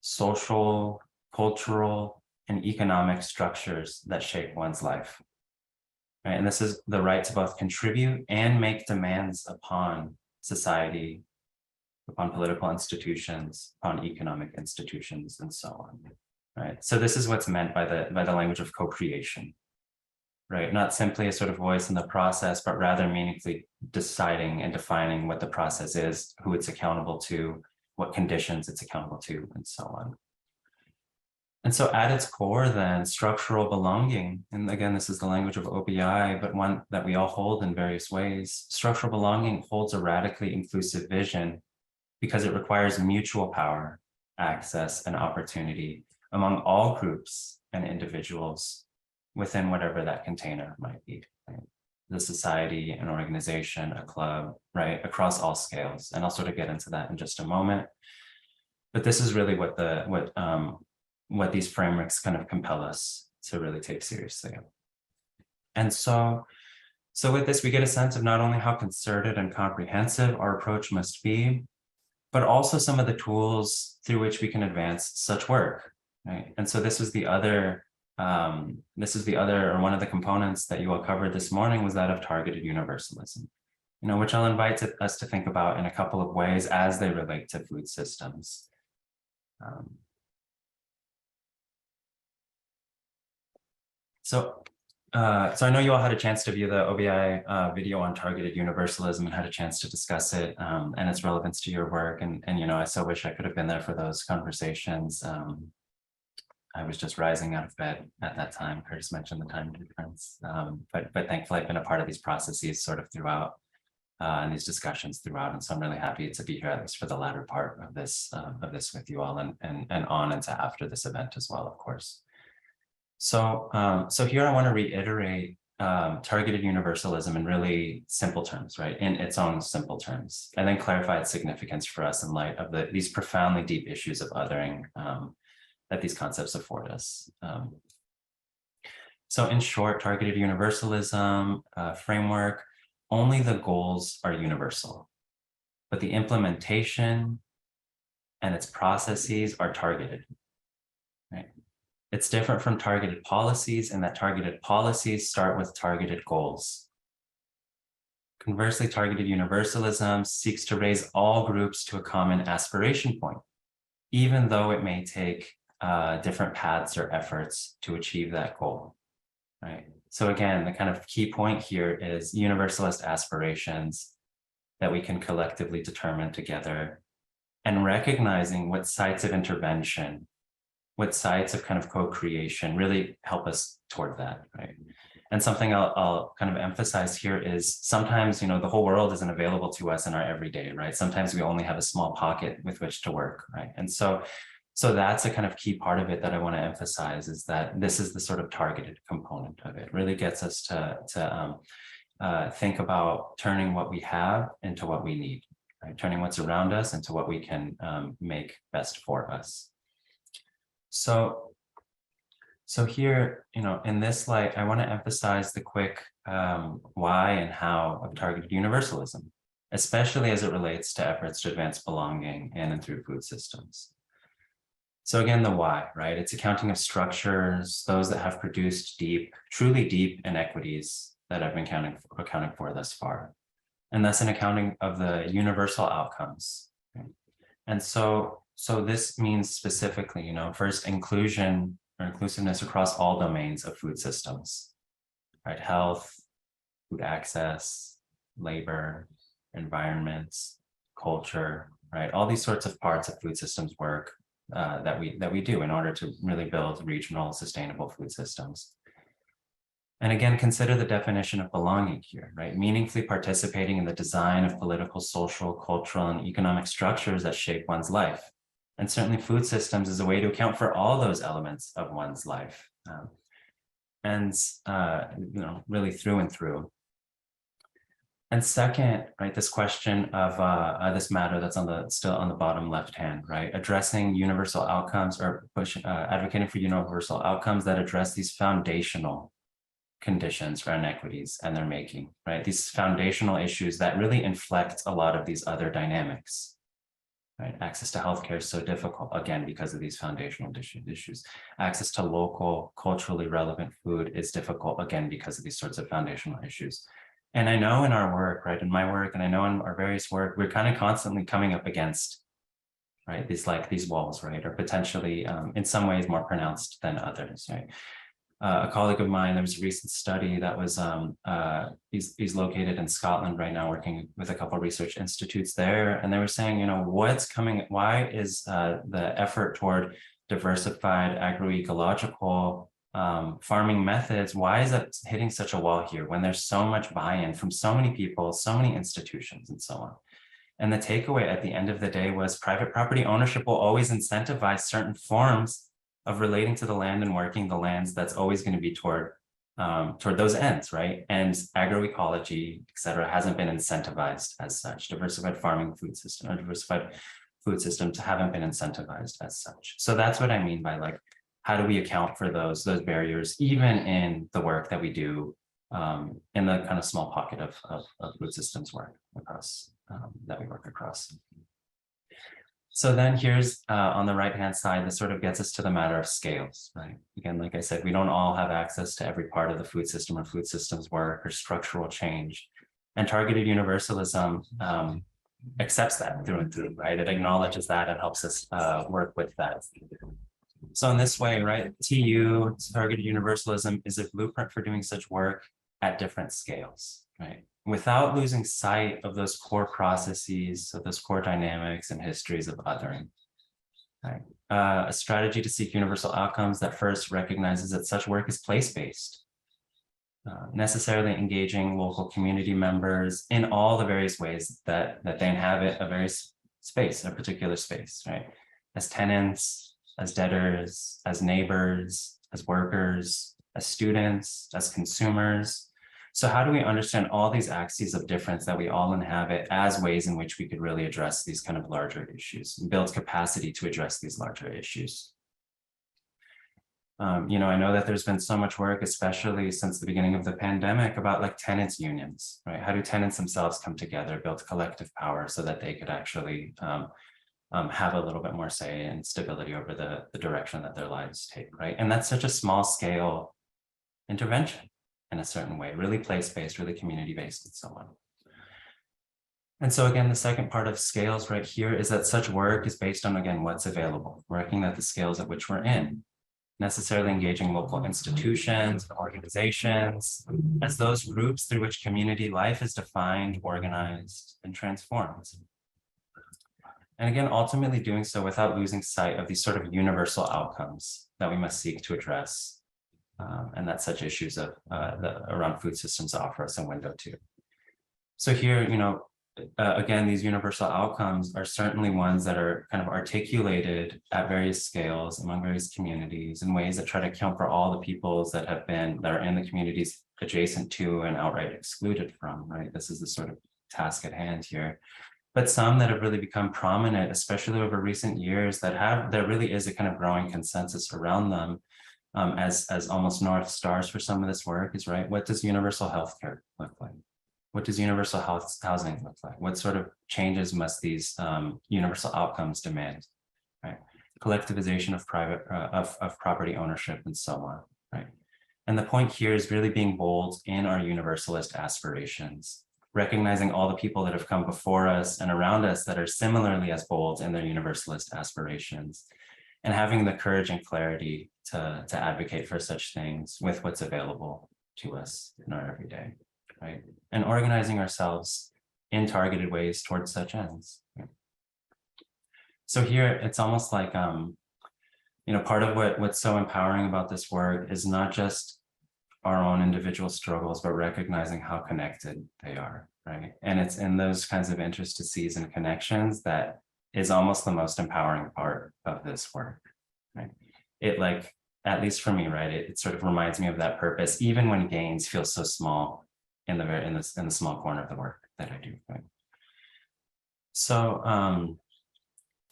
social, cultural, and economic structures that shape one's life. Right? And this is the right to both contribute and make demands upon society, upon political institutions, upon economic institutions, and so on. Right? So this is what's meant by the language of co-creation. Right? Not simply a sort of voice in the process, but rather meaningfully deciding and defining what the process is, who it's accountable to, what conditions it's accountable to, and so on. And so at its core then, structural belonging, and again, this is the language of OBI, but one that we all hold in various ways. Structural belonging holds a radically inclusive vision because it requires mutual power, access, and opportunity among all groups and individuals within whatever that container might be. Right? The society, an organization, a club, right? Across all scales. And I'll sort of get into that in just a moment. But this is really what these frameworks kind of compel us to really take seriously. And so with this, we get a sense of not only how concerted and comprehensive our approach must be, but also some of the tools through which we can advance such work, right? And so this is the other, or one of the components that you all covered this morning, was that of targeted universalism, which I'll invite us to think about in a couple of ways as they relate to food systems. So I know you all had a chance to view the OBI video on targeted universalism and had a chance to discuss it and its relevance to your work. And I so wish I could have been there for those conversations. I was just rising out of bed at that time. Curtis mentioned the time difference, but thankfully I've been a part of these processes sort of throughout and these discussions throughout. And so I'm really happy to be here, at least for the latter part of this with you all, and on into after this event as well, of course. So here I want to reiterate targeted universalism in really simple terms, right? In its own simple terms, and then clarify its significance for us in light of these profoundly deep issues of othering that these concepts afford us. So in short, targeted universalism framework, only the goals are universal, but the implementation and its processes are targeted, right? It's different from targeted policies in that targeted policies start with targeted goals. Conversely, targeted universalism seeks to raise all groups to a common aspiration point, even though it may take different paths or efforts to achieve that goal, right? So again, the kind of key point here is universalist aspirations that we can collectively determine together, and recognizing what sites of intervention, what sites of kind of co-creation really help us toward that, right? And something I'll kind of emphasize here is sometimes, the whole world isn't available to us in our everyday, right? Sometimes we only have a small pocket with which to work, right? And so that's a kind of key part of it that I want to emphasize, is that this is the sort of targeted component of it. It really gets us to think about turning what we have into what we need, right? Turning what's around us into what we can make best for us. So here, in this light, I want to emphasize the quick why and how of targeted universalism, especially as it relates to efforts to advance belonging in and through food systems. So again, the why, right? It's accounting of structures, those that have produced truly deep inequities that I've been accounting for thus far. And that's an accounting of the universal outcomes. Right? And so this means specifically, first, inclusion or inclusiveness across all domains of food systems, right? Health, food access, labor, environments, culture, right? All these sorts of parts of food systems work that we do in order to really build regional sustainable food systems. And again, consider the definition of belonging here, right? Meaningfully participating in the design of political, social, cultural, and economic structures that shape one's life. And certainly food systems is a way to account for all those elements of one's life. Really through and through. And second, right, this question of this matter that's still on the bottom left hand, right, addressing universal outcomes, or advocating for universal outcomes that address these foundational conditions for inequities and their making, right? These foundational issues that really inflect a lot of these other dynamics, right? Access to healthcare is so difficult, again, because of these foundational issues. Access to local, culturally relevant food is difficult, again, because of these sorts of foundational issues. And I know in our work, right, in my work, and I know in our various work, we're kind of constantly coming up against, right, these walls, right, or potentially in some ways more pronounced than others, right? A colleague of mine, there was a recent study that was, he's located in Scotland right now, working with a couple of research institutes there. And they were saying, why is the effort toward diversified agroecological farming methods, why is that hitting such a wall here when there's so much buy-in from so many people, so many institutions, and so on? And the takeaway at the end of the day was private property ownership will always incentivize certain forms of relating to the land and working the lands that's always going to be toward those ends, right? And agroecology, et cetera, hasn't been incentivized as such. Diversified farming food system or diversified food systems haven't been incentivized as such. So that's what I mean by how do we account for those barriers, even in the work that we do in the kind of small pocket of food systems work across that we work across. So then here's on the right-hand side, this sort of gets us to the matter of scales, right? Again, like I said, we don't all have access to every part of the food system or food systems work or structural change. And targeted universalism accepts that through and through, right? It acknowledges that and helps us work with that. So in this way, right, TU, targeted universalism, is a blueprint for doing such work at different scales, right? Without losing sight of those core processes, of those core dynamics and histories of othering. Right? A strategy to seek universal outcomes that first recognizes that such work is place-based, necessarily engaging local community members in all the various ways that they inhabit a very space, a particular space, right? As tenants, as debtors, as neighbors, as workers, as students, as consumers. So how do we understand all these axes of difference that we all inhabit as ways in which we could really address these kind of larger issues and build capacity to address these larger issues? You know, I know that there's been so much work, especially since the beginning of the pandemic, about like tenants unions, right? How do tenants themselves come together, build collective power so that they could actually have a little bit more say and stability over the direction that their lives take, right? And that's such a small scale intervention in a certain way, really place-based, really community-based, and so on. And so again, the second part of scales right here is that such work is based on, again, what's available, working at the scales at which we're in, necessarily engaging local institutions, organizations, as those groups through which community life is defined, organized, and transformed. And again, ultimately doing so without losing sight of these sort of universal outcomes that we must seek to address, and that such issues of around food systems offer us a window to. So here, you know, again, these universal outcomes are certainly ones that are kind of articulated at various scales among various communities in ways that try to account for all the peoples that are in the communities adjacent to and outright excluded from, right? This is the sort of task at hand here. But some that have really become prominent, especially over recent years, there really is a kind of growing consensus around them. As almost North Stars for some of this work is, right, what does universal healthcare look like? What does universal housing look like? What sort of changes must these universal outcomes demand, right? Collectivization of of property ownership and so on, right? And the point here is really being bold in our universalist aspirations, recognizing all the people that have come before us and around us that are similarly as bold in their universalist aspirations, and having the courage and clarity to advocate for such things with what's available to us in our everyday, right? And organizing ourselves in targeted ways towards such ends. Right? So here, it's almost like, you know, part of what's so empowering about this work is not just our own individual struggles, but recognizing how connected they are, right? And it's in those kinds of interstices and connections that is almost the most empowering part of this work, right? It, like, at least for me, right, it sort of reminds me of that purpose, even when gains feel so small in the small corner of the work that I do, right? So,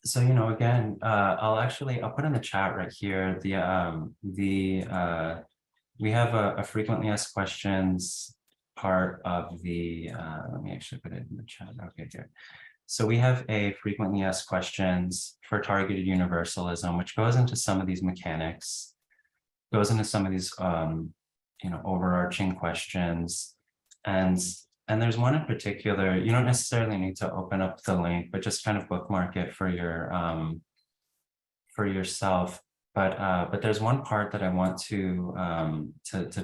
so, you know, again, I'll put in the chat right here, we have a frequently asked questions part of the, let me actually put it in the chat, okay, here. So we have a frequently asked questions for targeted universalism, which goes into some of these mechanics, goes into some of these, you know, overarching questions. And there's one in particular, you don't necessarily need to open up the link, but just kind of bookmark it for yourself. But there's one part that I want to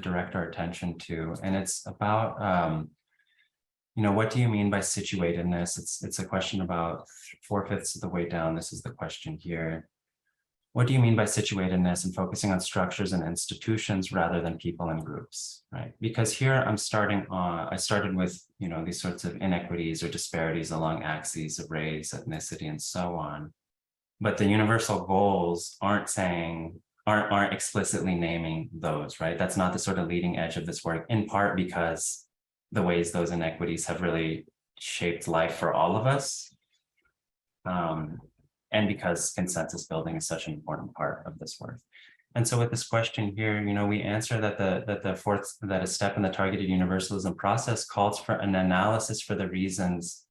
direct our attention to, and it's about, you know, what do you mean by situatedness? It's a question about 4/5 of the way down. This is the question here. What do you mean by situatedness and focusing on structures and institutions rather than people and groups, right? Because here I started with, you know, these sorts of inequities or disparities along axes of race, ethnicity, and so on. But the universal goals aren't explicitly naming those, right? That's not the sort of leading edge of this work, in part because the ways those inequities have really shaped life for all of us. And because consensus building is such an important part of this work. And so with this question here, we answer that that a step in the targeted universalism process calls for an analysis for the reasons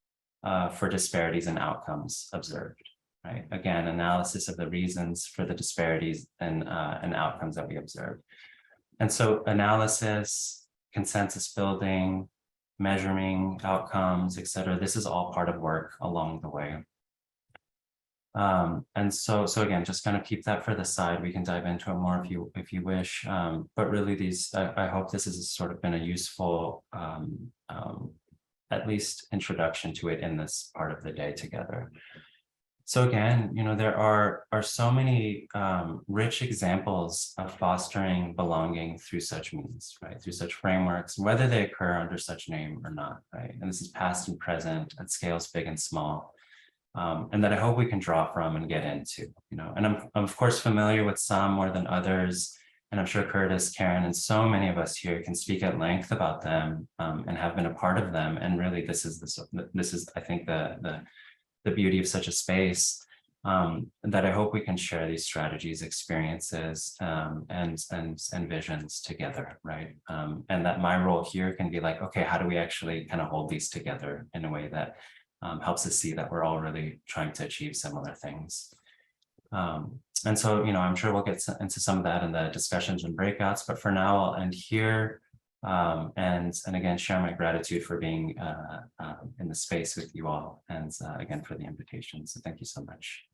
for disparities in outcomes observed, right? Again, analysis of the reasons for the disparities and outcomes that we observed. And so analysis, consensus building, measuring outcomes, et cetera, this is all part of work along the way. And so again, just kind of keep that for the side. We can dive into it more if you wish. But really, I hope this has sort of been a useful, at least introduction to it in this part of the day together. So again, there are so many rich examples of fostering belonging through such means, right? Through such frameworks, whether they occur under such name or not, right? And this is past and present at scales big and small. And that I hope we can draw from and get into, and I'm of course familiar with some more than others, and I'm sure Curtis, Karen, and so many of us here can speak at length about them and have been a part of them. And really, this is I think the beauty of such a space, that I hope we can share these strategies, experiences, and visions together, right? And that my role here can be like, okay, how do we actually kind of hold these together in a way that helps us see that we're all really trying to achieve similar things. And so, I'm sure we'll get into some of that in the discussions and breakouts, but for now I'll end here and again, share my gratitude for being in the space with you all, and again, for the invitation. So thank you so much.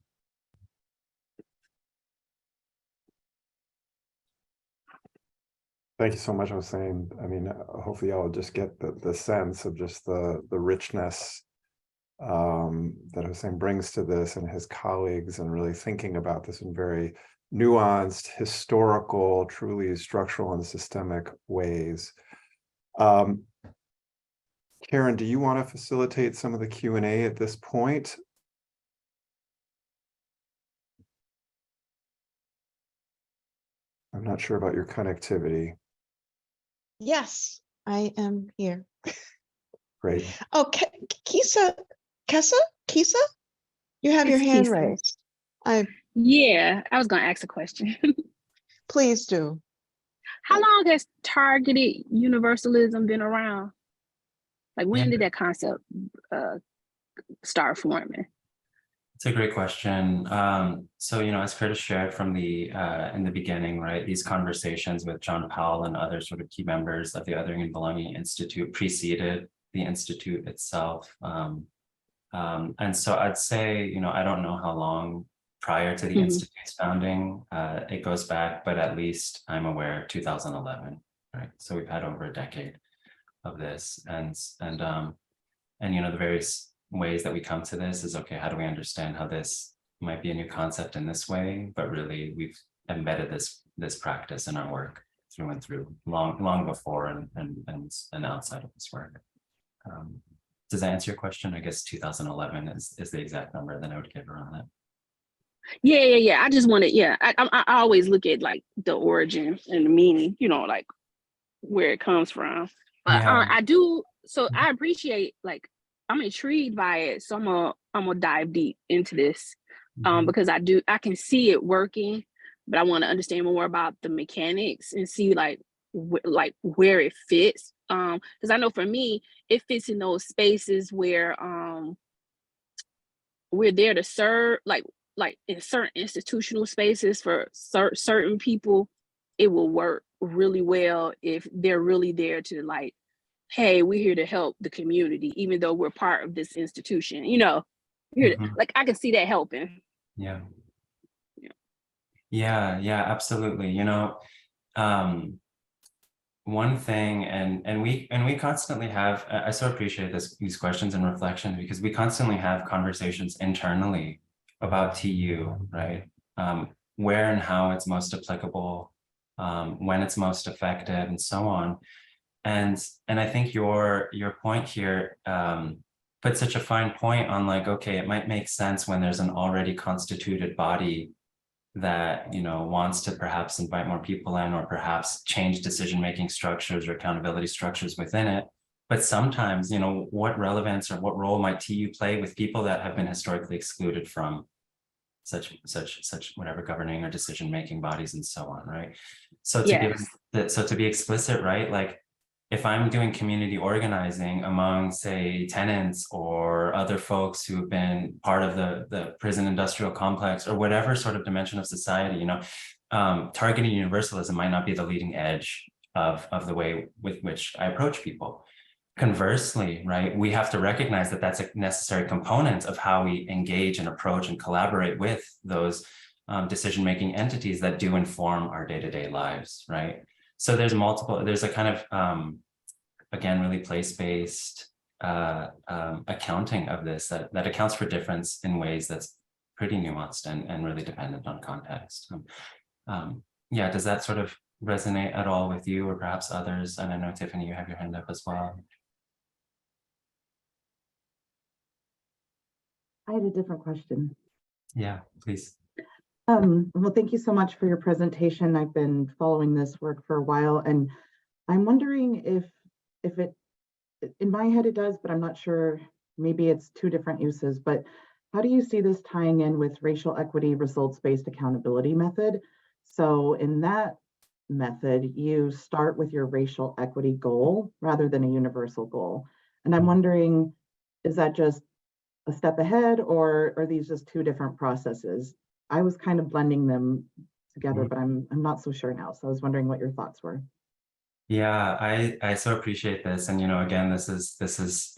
Thank you so much, Hossein. I mean, hopefully y'all will just get the sense of just the richness that Hossein brings to this and his colleagues, and really thinking about this in very nuanced, historical, truly structural and systemic ways. Karen, do you want to facilitate some of the Q&A at this point? I'm not sure about your connectivity. Yes, I am here. Great. Oh, Kesa, you have your hand raised. Yeah, I was going to ask a question. Please do. How long has targeted universalism been around? Like, when did that concept start forming? It's a great question. So, as Curtis shared from in the beginning, right, these conversations with John Powell and other sort of key members of the Othering and Belonging Institute preceded the Institute itself. And so I'd say, I don't know how long prior to the Institute's founding it goes back, but at least I'm aware 2011, right? So we've had over a decade of this, and the various ways that we come to this is, okay, how do we understand how this might be a new concept in this way? But really, we've embedded this practice in our work through and through, long before and outside of this work. Does that answer your question? I guess 2011 is the exact number that I would give around that. Yeah. I just wanted, I always look at like the origin and the meaning, like where it comes from. But I do, so I appreciate, like, I'm intrigued by it. So I'm gonna dive deep into this because I can see it working, but I want to understand more about the mechanics and see like where it fits. Because I know for me, it fits in those spaces where we're there to serve, like in certain institutional spaces for certain people, it will work really well if they're really there to like, hey, we're here to help the community, even though we're part of this institution, like I can see that helping. Yeah, absolutely. One thing, and we constantly have, I so appreciate these questions and reflections, because we constantly have conversations internally about TU, right? Where and how it's most applicable, when it's most effective, and so on. And I think your point here put such a fine point on, like, okay, it might make sense when there's an already constituted body that wants to perhaps invite more people in, or perhaps change decision-making structures or accountability structures within it. But sometimes, what relevance or what role might TU play with people that have been historically excluded from such whatever governing or decision-making bodies and so on, right? So to Yes. to be explicit, right? Like if I'm doing community organizing among, say, tenants or other folks who've been part of the prison industrial complex or whatever sort of dimension of society, you know, targeting universalism might not be the leading edge of the way with which I approach people. Conversely, right, we have to recognize that that's a necessary component of how we engage and approach and collaborate with those decision-making entities that do inform our day-to-day lives, right? So there's a kind of, again, really place-based accounting of this that accounts for difference in ways that's pretty nuanced and really dependent on context. Yeah, does that sort of resonate at all with you or perhaps others? And I know, Tiffany, you have your hand up as well. I had a different question. Yeah, please. Well, thank you so much for your presentation. I've been following this work for a while, and I'm wondering if it, in my head it does, but I'm not sure, maybe it's two different uses, but how do you see this tying in with racial equity results-based accountability method? So in that method, you start with your racial equity goal rather than a universal goal. And I'm wondering, is that just a step ahead, or are these just two different processes? I was kind of blending them together, but I'm not so sure now. So I was wondering what your thoughts were. Yeah, I so appreciate this. And, you know, again, this is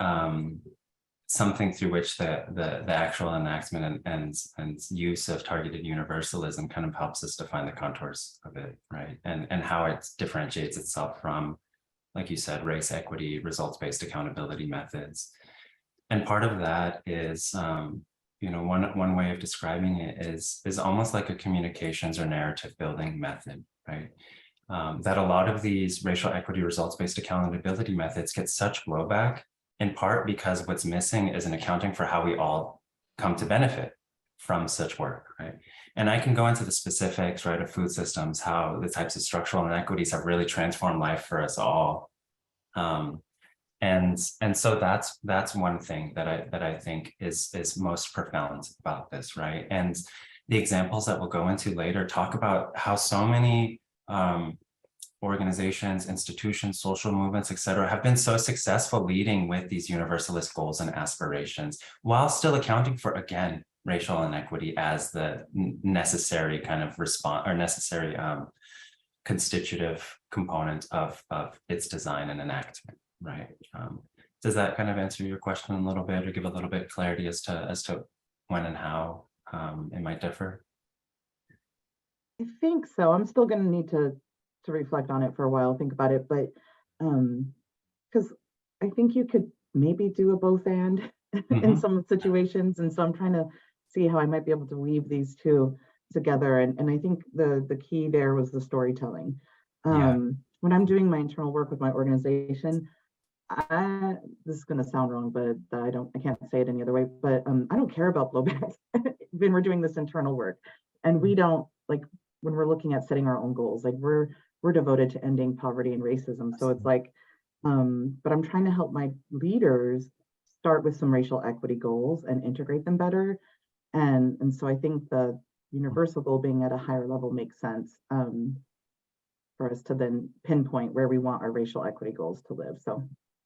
something through which the actual enactment and use of targeted universalism kind of helps us define the contours of it, right? And how it differentiates itself from, like you said, race equity, results-based accountability methods. And part of that is, you know, one way of describing it is almost like a communications or narrative building method, right? That a lot of these racial equity results-based accountability methods get such blowback, in part because what's missing is an accounting for how we all come to benefit from such work, right? And I can go into the specifics, right, of food systems, how the types of structural inequities have really transformed life for us all. And so that's one thing that I think is most profound about this, right? And the examples that we'll go into later talk about how so many organizations, institutions, social movements, et cetera, have been so successful leading with these universalist goals and aspirations, while still accounting for, again, racial inequity as the necessary kind of response or necessary constitutive component of its design and enactment. Right. Does that kind of answer your question a little bit, or give a little bit of clarity as to when and how it might differ? I think so. I'm still going to need to reflect on it for a while, think about it, but because I think you could maybe do a both and in some situations, and so I'm trying to see how I might be able to weave these two together. And I think the key there was the storytelling. When I'm doing my internal work with my organization, this is going to sound wrong, but I can't say it any other way, but I don't care about blowback when we're doing this internal work. And we don't, like, when we're looking at setting our own goals, like we're devoted to ending poverty and racism. So it's like, but I'm trying to help my leaders start with some racial equity goals and integrate them better. And so I think the universal goal being at a higher level makes sense for us to then pinpoint where we want our racial equity goals to live. So.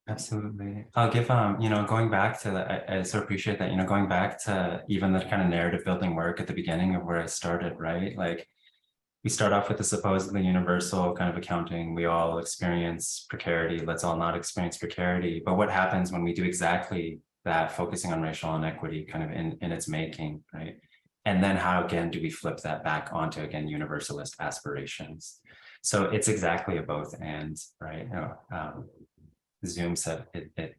Absolutely. I'll give, you know, going back to the, I so appreciate that, you know, going back to even the kind of narrative building work at the beginning of where I started, right? Like we start off with the supposedly universal kind of accounting. We all experience precarity. Let's all not experience precarity. But what happens when we do exactly that, focusing on racial inequity kind of in its making, right? And then how, again, do we flip that back onto, again, universalist aspirations? So it's exactly a both and, right? Zoom said it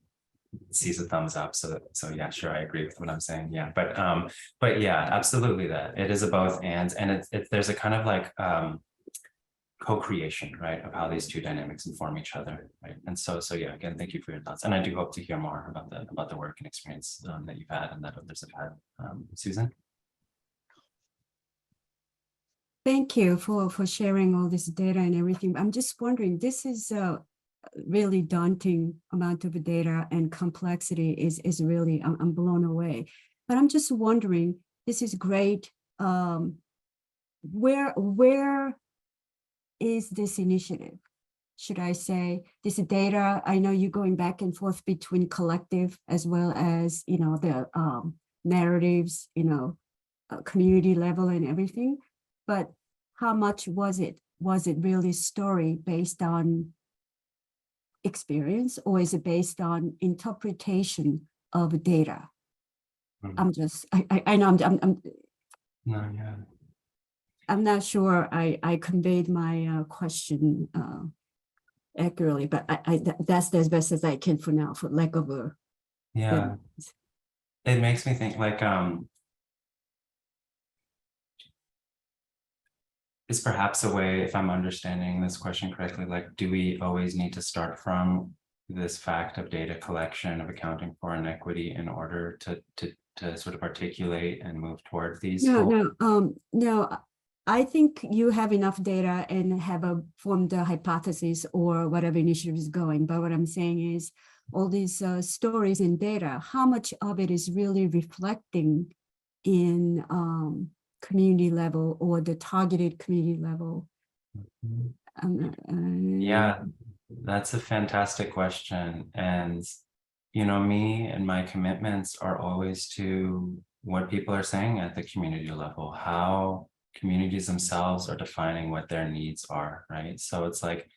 sees a thumbs up, so yeah, sure, I agree with what I'm saying. Yeah, but yeah, absolutely, that it is a both and there's a kind of like co-creation, right, of how these two dynamics inform each other, right? And so yeah, again, thank you for your thoughts, and I do hope to hear more about the work and experience that you've had and that others have had. Susan. Thank you for sharing all this data and everything. I'm just wondering, this is really daunting amount of data, and complexity is really, I'm blown away. But I'm just wondering, this is great where is this initiative? Should I say this data? I know you're going back and forth between collective as well as, you know, the narratives, you know, community level and everything, but how much was it? Was it really story based on experience, or is it based on interpretation of data? I'm just, I know I'm not sure I conveyed my question accurately, but that's as best as I can for now, for lack of a. Yeah, it makes me think like, is perhaps a way, if I'm understanding this question correctly, like, do we always need to start from this fact of data collection, of accounting for inequity in order to sort of articulate and move towards these goals? No, I think you have enough data and have formed a hypothesis or whatever initiative is going. But what I'm saying is all these stories and data, how much of it is really reflecting in community level or the targeted community level? Yeah, that's a fantastic question. And, you know, me and my commitments are always to what people are saying at the community level, how communities themselves are defining what their needs are, right? So it's like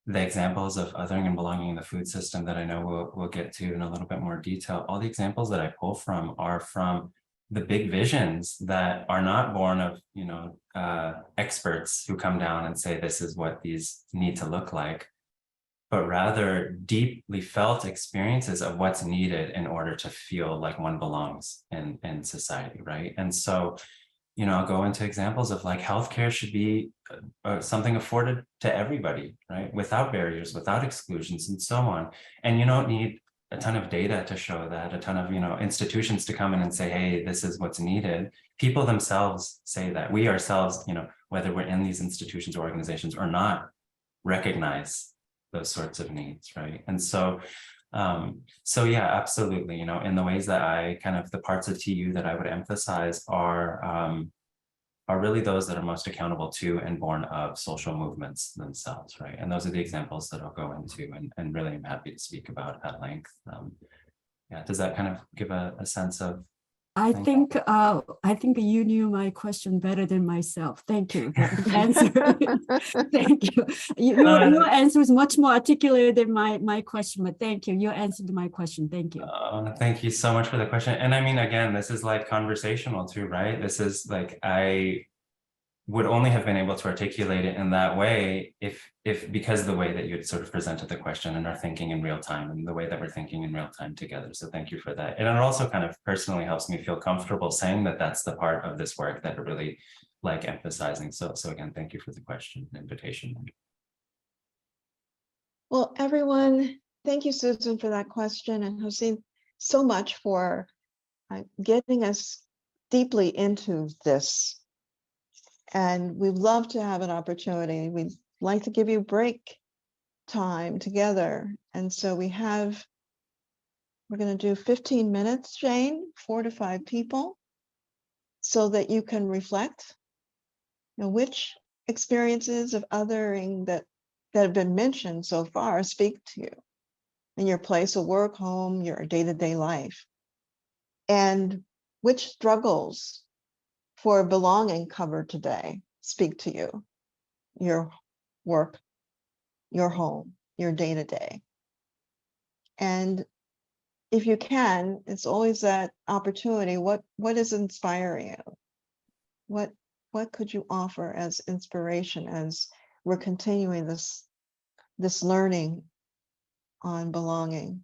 the examples of othering and belonging in the food system that I know we'll get to in a little bit more detail. All the examples that I pull from are from the big visions that are not born of, you know, experts who come down and say this is what these need to look like, but rather deeply felt experiences of what's needed in order to feel like one belongs in society, right? And so, you know, I'll go into examples of like healthcare should be something afforded to everybody, right? Without barriers, without exclusions, and so on. And you don't need a ton of data to show that, a ton of, you know, institutions to come in and say, hey, this is what's needed. People themselves say that. We ourselves, you know, whether we're in these institutions or organizations or not, recognize those sorts of needs, right? And so, so yeah, absolutely. You know, in the ways that I kind of, the parts of TU that I would emphasize are really those that are most accountable to and born of social movements themselves, right? And those are the examples that I'll go into and really am happy to speak about at length. Yeah, does that kind of give a sense of? I think you knew my question better than myself. Thank you for the answer. Thank you. Your answer is much more articulated than my question, but thank you. You answered my question. Thank you. Thank you so much for the question. And I mean, again, this is like conversational too, right? This is like, I would only have been able to articulate it in that way if because of the way that you had sort of presented the question and are thinking in real time and the way that we're thinking in real time together. So thank you for that. And it also kind of personally helps me feel comfortable saying that that's the part of this work that I really like emphasizing. So again, thank you for the question and invitation. Well, everyone, thank you, Susan, for that question, and Hossein, so much for getting us deeply into this. And we'd love to have an opportunity. We'd like to give you break time together. And so we're going to do 15 minutes, Shane, 4 to 5 people, so that you can reflect, you know, which experiences of othering that have been mentioned so far speak to you in your place of work, home, your day-to-day life, and which struggles for belonging covered today speak to you, your work, your home, your day-to-day. And if you can, it's always that opportunity. What is inspiring you? What could you offer as inspiration as we're continuing this learning on belonging?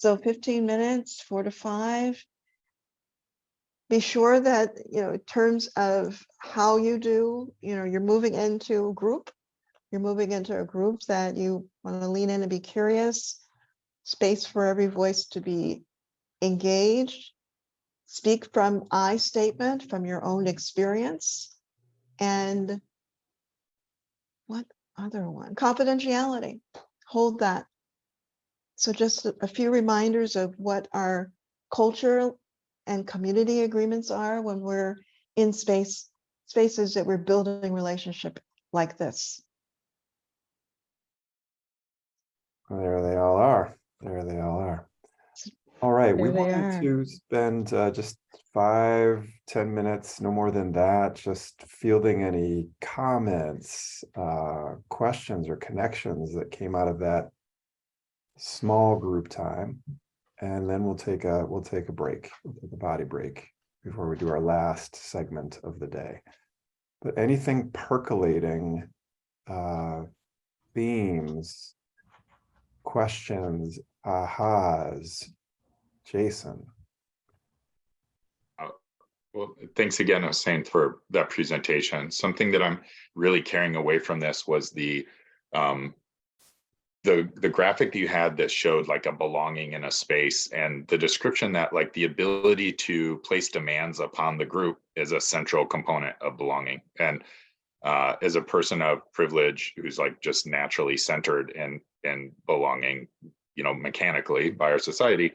So 15 minutes, 4 to 5. Be sure that, you know, in terms of how you do, you know, you're moving into a group. You're moving into a group that you want to lean in and be curious. Space for every voice to be engaged. Speak from I statement, from your own experience. And what other one? Confidentiality. Hold that. So just a few reminders of what our culture and community agreements are when we're in spaces that we're building relationship like this. There they all are. There they all are. All right, we There they wanted are. to spend just 5-10 minutes, no more than that, just fielding any comments, questions, or connections that came out of that small group time, and then we'll take a break, we'll take a body break before we do our last segment of the day. But anything percolating, themes, questions, ahas, Jason. Well, thanks again, Hussein, for that presentation. Something that I'm really carrying away from this was the graphic that you had that showed like a belonging in a space, and the description that like the ability to place demands upon the group is a central component of belonging. And as a person of privilege who's like just naturally centered in belonging, you know, mechanically by our society,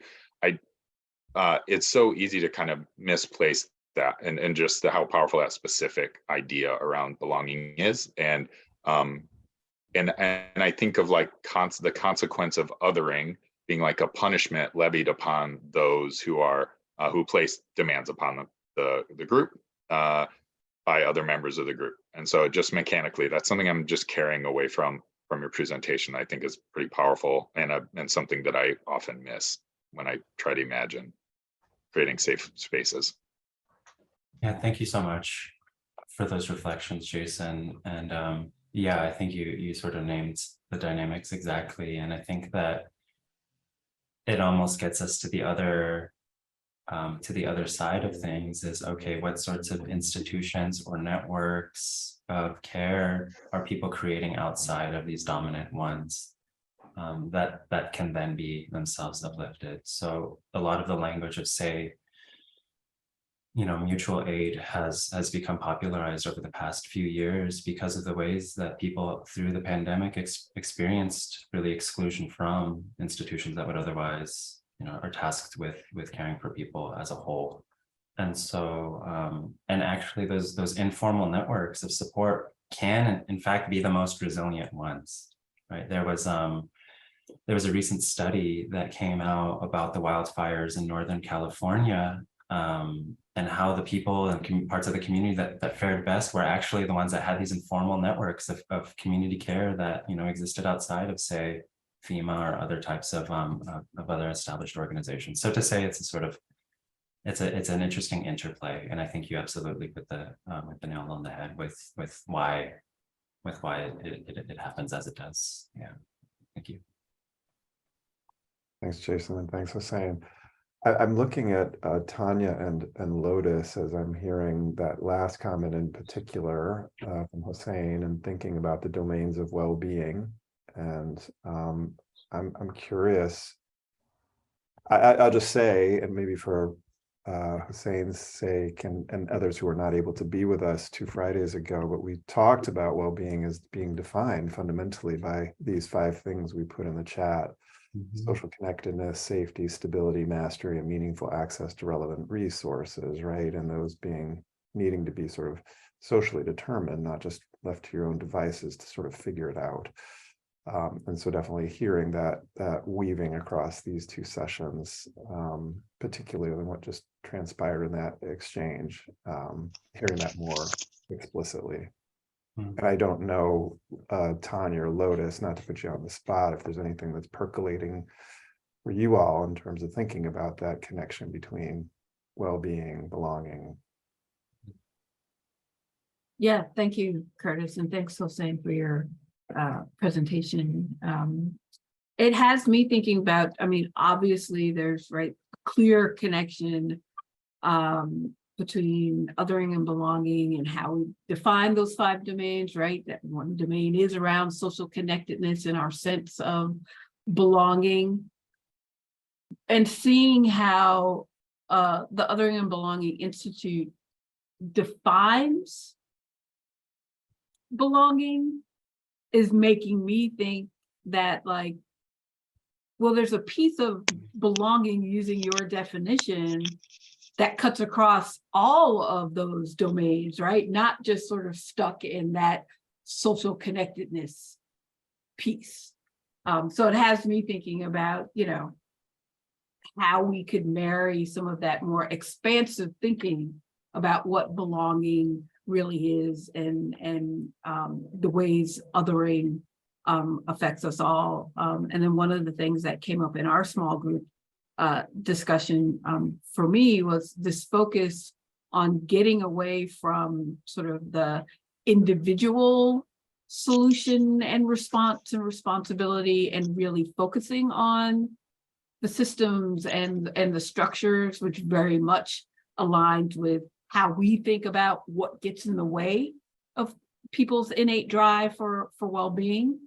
it's so easy to kind of misplace that and just how powerful that specific idea around belonging is. And I think of like the consequence of othering being like a punishment levied upon those who are who place demands upon the group by other members of the group. And so just mechanically, that's something I'm just carrying away from your presentation. I think is pretty powerful and something that I often miss when I try to imagine creating safe spaces. Yeah, thank you so much for those reflections, Jason. And yeah, I think you sort of named the dynamics exactly. And I think that it almost gets us to the other side of things is, okay, what sorts of institutions or networks of care are people creating outside of these dominant ones that can then be themselves uplifted? So a lot of the language of, say, you know, mutual aid has become popularized over the past few years because of the ways that people through the pandemic experienced really exclusion from institutions that would otherwise, you know, are tasked with caring for people as a whole. And so, and actually those informal networks of support can in fact be the most resilient ones, right? There was a recent study that came out about the wildfires in Northern California, and how the people and parts of the community that fared best were actually the ones that had these informal networks of community care that, you know, existed outside of, say, FEMA or other types of other established organizations. So to say it's a sort of, it's an interesting interplay, and I think you absolutely put the nail on the head with why it happens as it does. Yeah, thank you. Thanks, Jason, and thanks for saying. I'm looking at Tanya and Lotus as I'm hearing that last comment in particular from Hussein, and thinking about the domains of well-being. And I'm curious. I'll just say, and maybe for Hussein's sake and others who are not able to be with us 2 Fridays ago, but we talked about well-being as being defined fundamentally by these 5 things we put in the chat. Social connectedness, safety, stability, mastery, and meaningful access to relevant resources, right? And those needing to be sort of socially determined, not just left to your own devices to sort of figure it out. And so definitely hearing that weaving across these 2 sessions, particularly what just transpired in that exchange, hearing that more explicitly. And I don't know, Tanya or Lotus, not to put you on the spot, if there's anything that's percolating for you all in terms of thinking about that connection between well-being, belonging. Yeah, thank you, Curtis, and thanks, Hossein, for your presentation. It has me thinking about, I mean, obviously there's clear connection between othering and belonging and how we define those 5 domains, right? That one domain is around social connectedness and our sense of belonging. And seeing how the Othering and Belonging Institute defines belonging is making me think that, like, well, there's a piece of belonging using your definition that cuts across all of those domains, right? Not just sort of stuck in that social connectedness piece. So it has me thinking about, you know, how we could marry some of that more expansive thinking about what belonging really is, and the ways othering affects us all. And then one of the things that came up in our small group discussion for me was this focus on getting away from sort of the individual solution and response and responsibility, and really focusing on the systems and the structures, which very much aligned with how we think about what gets in the way of people's innate drive for well-being.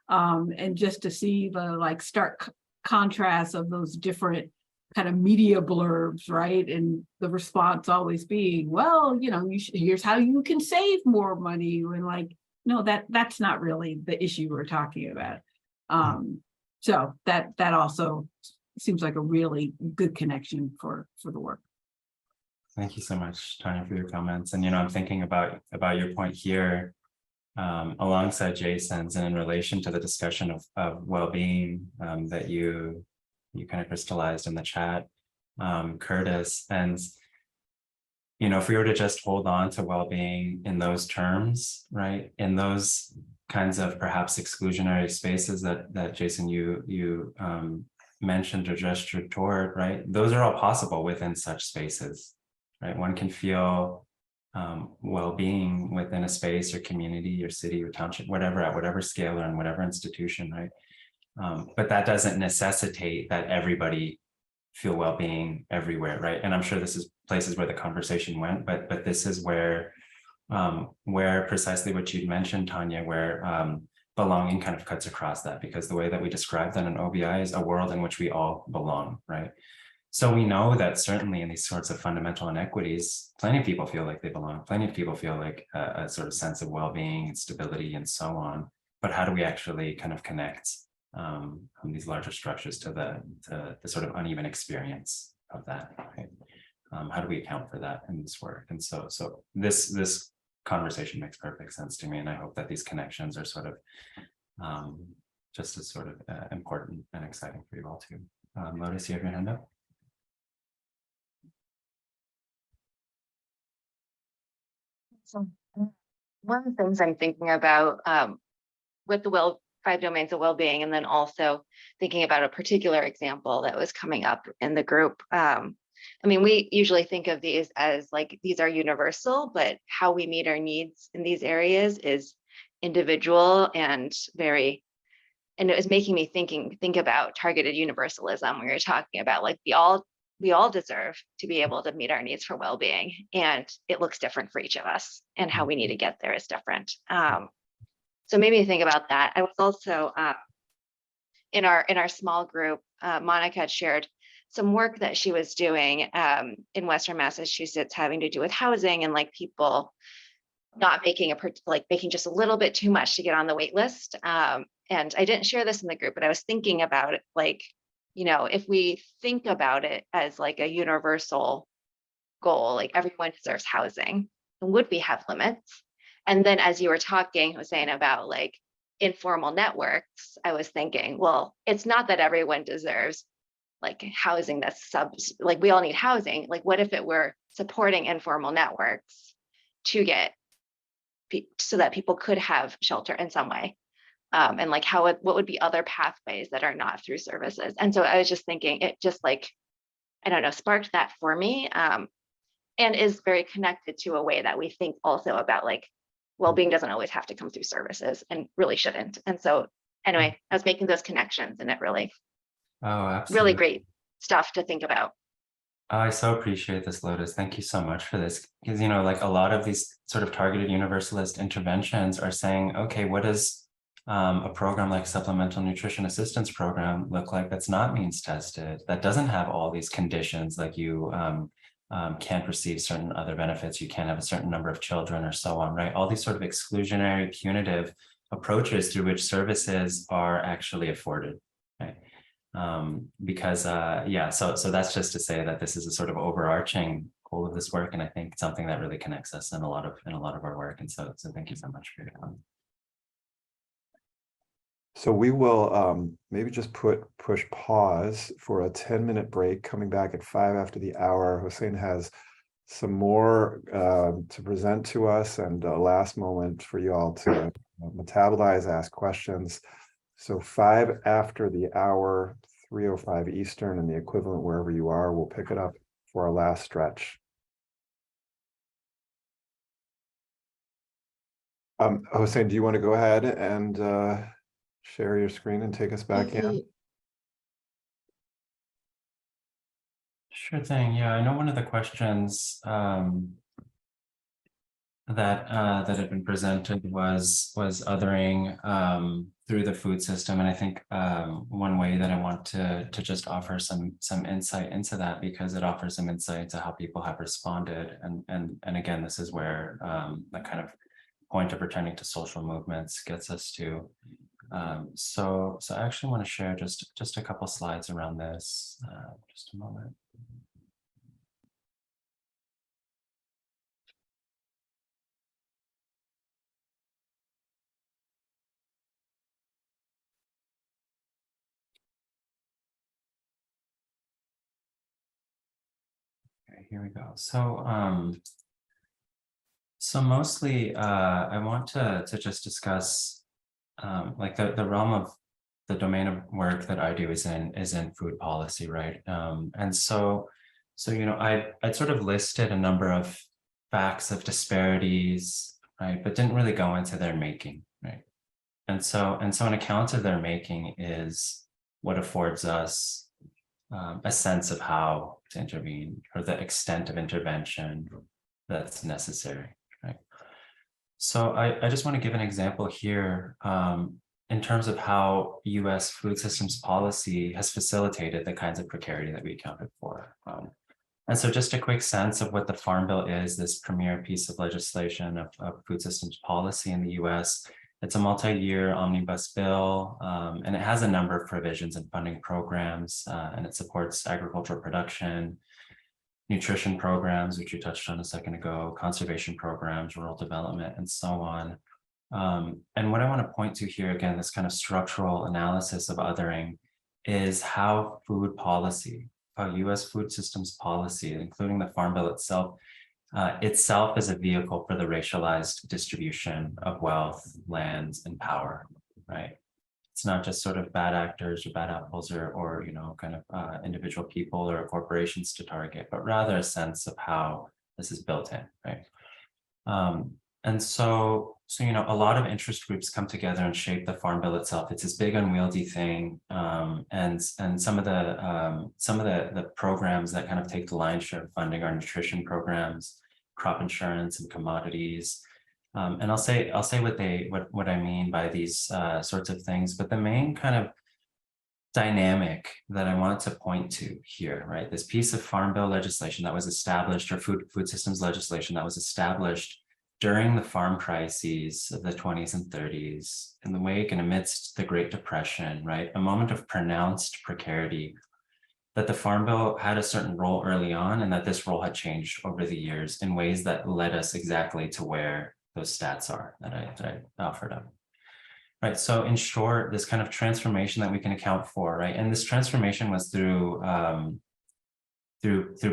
And just to see the like stark contrast of those different kind of media blurbs, right? And the response always being, well, you know, here's how you can save more money. And like, no, that's not really the issue we're talking about. So that also seems like a really good connection for the work. Thank you so much, Tanya, for your comments. And, you know, I'm thinking about your point here alongside Jason's, and in relation to the discussion of well-being that you kind of crystallized in the chat, Curtis. And, you know, if we were to just hold on to well-being in those terms, right, in those kinds of perhaps exclusionary spaces that Jason, you mentioned or gestured toward, right, those are all possible within such spaces, right? One can feel well-being within a space or community or city or township, whatever, at whatever scale or in whatever institution, right? But that doesn't necessitate that everybody feel well-being everywhere, right? And I'm sure this is places where the conversation went, but this is where precisely what you mentioned, Tanya, where belonging kind of cuts across that, because the way that we describe that in OBI is a world in which we all belong, right? So we know that certainly in these sorts of fundamental inequities, plenty of people feel like they belong, plenty of people feel like a sort of sense of well-being and stability and so on. But how do we actually kind of connect these larger structures to the sort of uneven experience of that, right? How do we account for that in this work? And so this conversation makes perfect sense to me, and I hope that these connections are sort of just as sort of important and exciting for you all too. Lotus, you have your hand up. So one of the things I'm thinking about with the 5 domains of well-being, and then also thinking about a particular example that was coming up in the group. I mean, we usually think of these as like, these are universal, but how we meet our needs in these areas is individual and very, and it was making me think about targeted universalism. We were talking about like we all deserve to be able to meet our needs for well-being, and it looks different for each of us, and how we need to get there is different. So maybe think about that. I was also in our small group, Monica had shared some work that she was doing in Western Massachusetts having to do with housing, and like people not making making just a little bit too much to get on the wait list. And I didn't share this in the group, but I was thinking about it, like, you know, if we think about it as like a universal goal, like everyone deserves housing, then would we have limits? And then as you were talking, I was saying about like informal networks, I was thinking, well, it's not that everyone deserves like housing that's like we all need housing. Like what if it were supporting informal networks to get so that people could have shelter in some way? And like what would be other pathways that are not through services? And so I was just thinking, it just like, I don't know, sparked that for me, and is very connected to a way that we think also about like well-being doesn't always have to come through services, and really shouldn't. And so anyway, I was making those connections, and it really, really great stuff to think about. I so appreciate this, Lotus. Thank you so much for this. Because, you know, like a lot of these sort of targeted universalist interventions are saying, okay, what does a program like Supplemental Nutrition Assistance Program look like that's not means tested, that doesn't have all these conditions, like you can't receive certain other benefits, you can't have a certain number of children or so on, right? All these sort of exclusionary, punitive approaches through which services are actually afforded, right? Because yeah, so that's just to say that this is a sort of overarching goal of this work, and I think something that really connects us in a lot of our work. And so thank you so much for your time. So we will maybe just push pause for a 10-minute break, coming back at 5 after the hour. Hossein has some more to present to us, and a last moment for you all to metabolize, ask questions. So 5 after the hour, 3:05 Eastern, and the equivalent wherever you are, we'll pick it up for our last stretch. Hossein, do you want to go ahead and share your screen and take us back in? Sure thing. Yeah, I know one of the questions that had been presented was othering through the food system, and I think one way that I want to just offer some insight into that, because it offers some insight into how people have responded, and again, this is where the kind of point of returning to social movements gets us to. So I actually want to share just a couple slides around this. Just a moment. Okay, here we go. So mostly I want to just discuss like the realm of the domain of work that I do is in food policy, right? And so you know, I sort of listed a number of facts of disparities, right, but didn't really go into their making, right? And so an account of their making is what affords us a sense of how to intervene, or the extent of intervention that's necessary, right? So I just want to give an example here in terms of how US food systems policy has facilitated the kinds of precarity that we accounted for. And so just a quick sense of what the Farm Bill is, this premier piece of legislation of food systems policy in the US. It's a multi-year omnibus bill, and it has a number of provisions and funding programs, and it supports agricultural production, nutrition programs, which you touched on a second ago, conservation programs, rural development, and so on. And what I want to point to here, again, this kind of structural analysis of othering, is how food policy, how US food systems policy, including the Farm Bill itself is a vehicle for the racialized distribution of wealth, lands, and power, right? It's not just sort of bad actors or bad apples or you know, kind of individual people or corporations to target, but rather a sense of how this is built in, right? And so you know, a lot of interest groups come together and shape the Farm Bill itself. It's this big unwieldy thing, and some of the programs that kind of take the lion's share of funding are nutrition programs, crop insurance, and commodities. And I'll say what I mean by these sorts of things, but the main kind of dynamic that I want to point to here, right? This piece of Farm Bill legislation that was established, or food systems legislation that was established during the farm crises of the 20s and 30s, in the wake and amidst the Great Depression, right? A moment of pronounced precarity, that the Farm Bill had a certain role early on, and that this role had changed over the years in ways that led us exactly to where those stats are that I offered up. Right, so in short, this kind of transformation that we can account for, right? And this transformation was through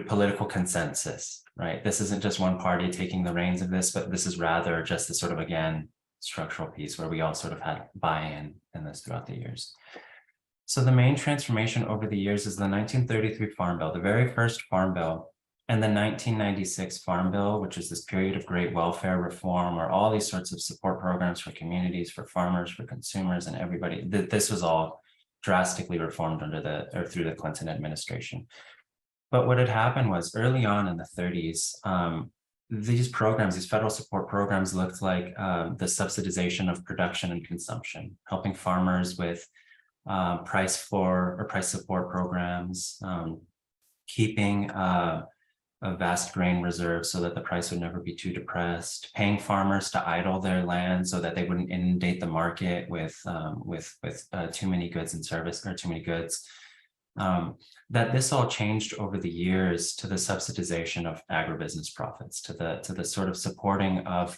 political consensus, right? This isn't just one party taking the reins of this, but this is rather just the sort of, again, structural piece where we all sort of had buy-in in this throughout the years. So the main transformation over the years is the 1933 Farm Bill, the very first Farm Bill, and the 1996 Farm Bill, which is this period of great welfare reform, where all these sorts of support programs for communities, for farmers, for consumers, and everybody, this was all drastically reformed through the Clinton administration. But what had happened was early on in the 30s, these programs, these federal support programs, looked like the subsidization of production and consumption, helping farmers with price floor or price support programs, keeping a vast grain reserve so that the price would never be too depressed, paying farmers to idle their land so that they wouldn't inundate the market with too many goods and service, or too many goods. that this all changed over the years to the subsidization of agribusiness profits, to the sort of supporting of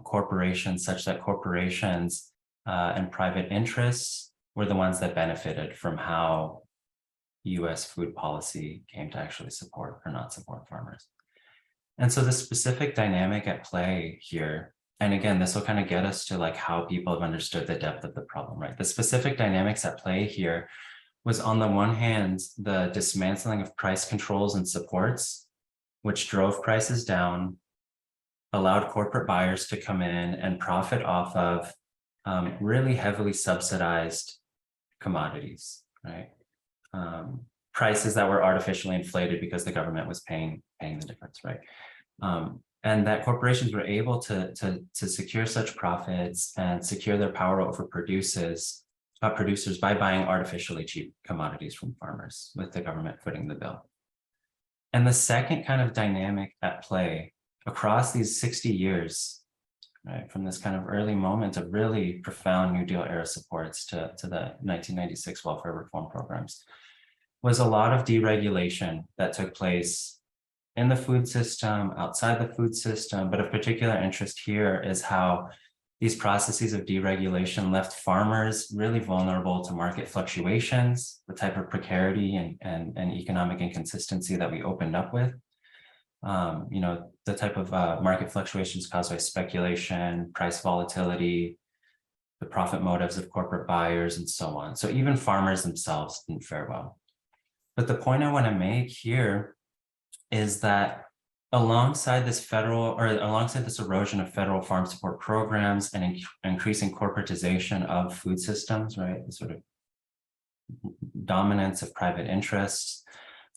corporations, such that corporations and private interests were the ones that benefited from how US food policy came to actually support or not support farmers. And so the specific dynamic at play here, and again, this will kind of get us to like how people have understood the depth of the problem, right? The specific dynamics at play here was, on the one hand, the dismantling of price controls and supports, which drove prices down, allowed corporate buyers to come in and profit off of really heavily subsidized commodities, right? Prices that were artificially inflated because the government was paying the difference, right? And that corporations were able to secure such profits and secure their power over producers by buying artificially cheap commodities from farmers, with the government footing the bill. And the second kind of dynamic at play across these 60 years, right, from this kind of early moment of really profound New Deal era supports to the 1996 welfare reform programs, was a lot of deregulation that took place in the food system, outside the food system. But of particular interest here is how these processes of deregulation left farmers really vulnerable to market fluctuations, the type of precarity and economic inconsistency that we opened up with. You know, the type of market fluctuations caused by speculation, price volatility, the profit motives of corporate buyers, and so on. So even farmers themselves didn't fare well. But the point I want to make here is that alongside this erosion of federal farm support programs and increasing corporatization of food systems, right, the sort of dominance of private interests,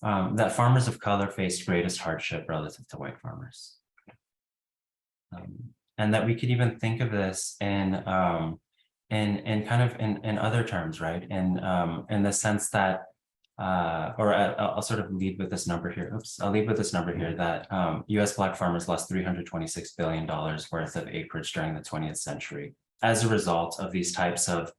that farmers of color faced greatest hardship relative to white farmers. And that we could even think of this in other terms, right? In the sense that, I'll sort of lead with this number here. I'll lead with this number here that US Black farmers lost $326 billion worth of acreage during the 20th century as a result of these types of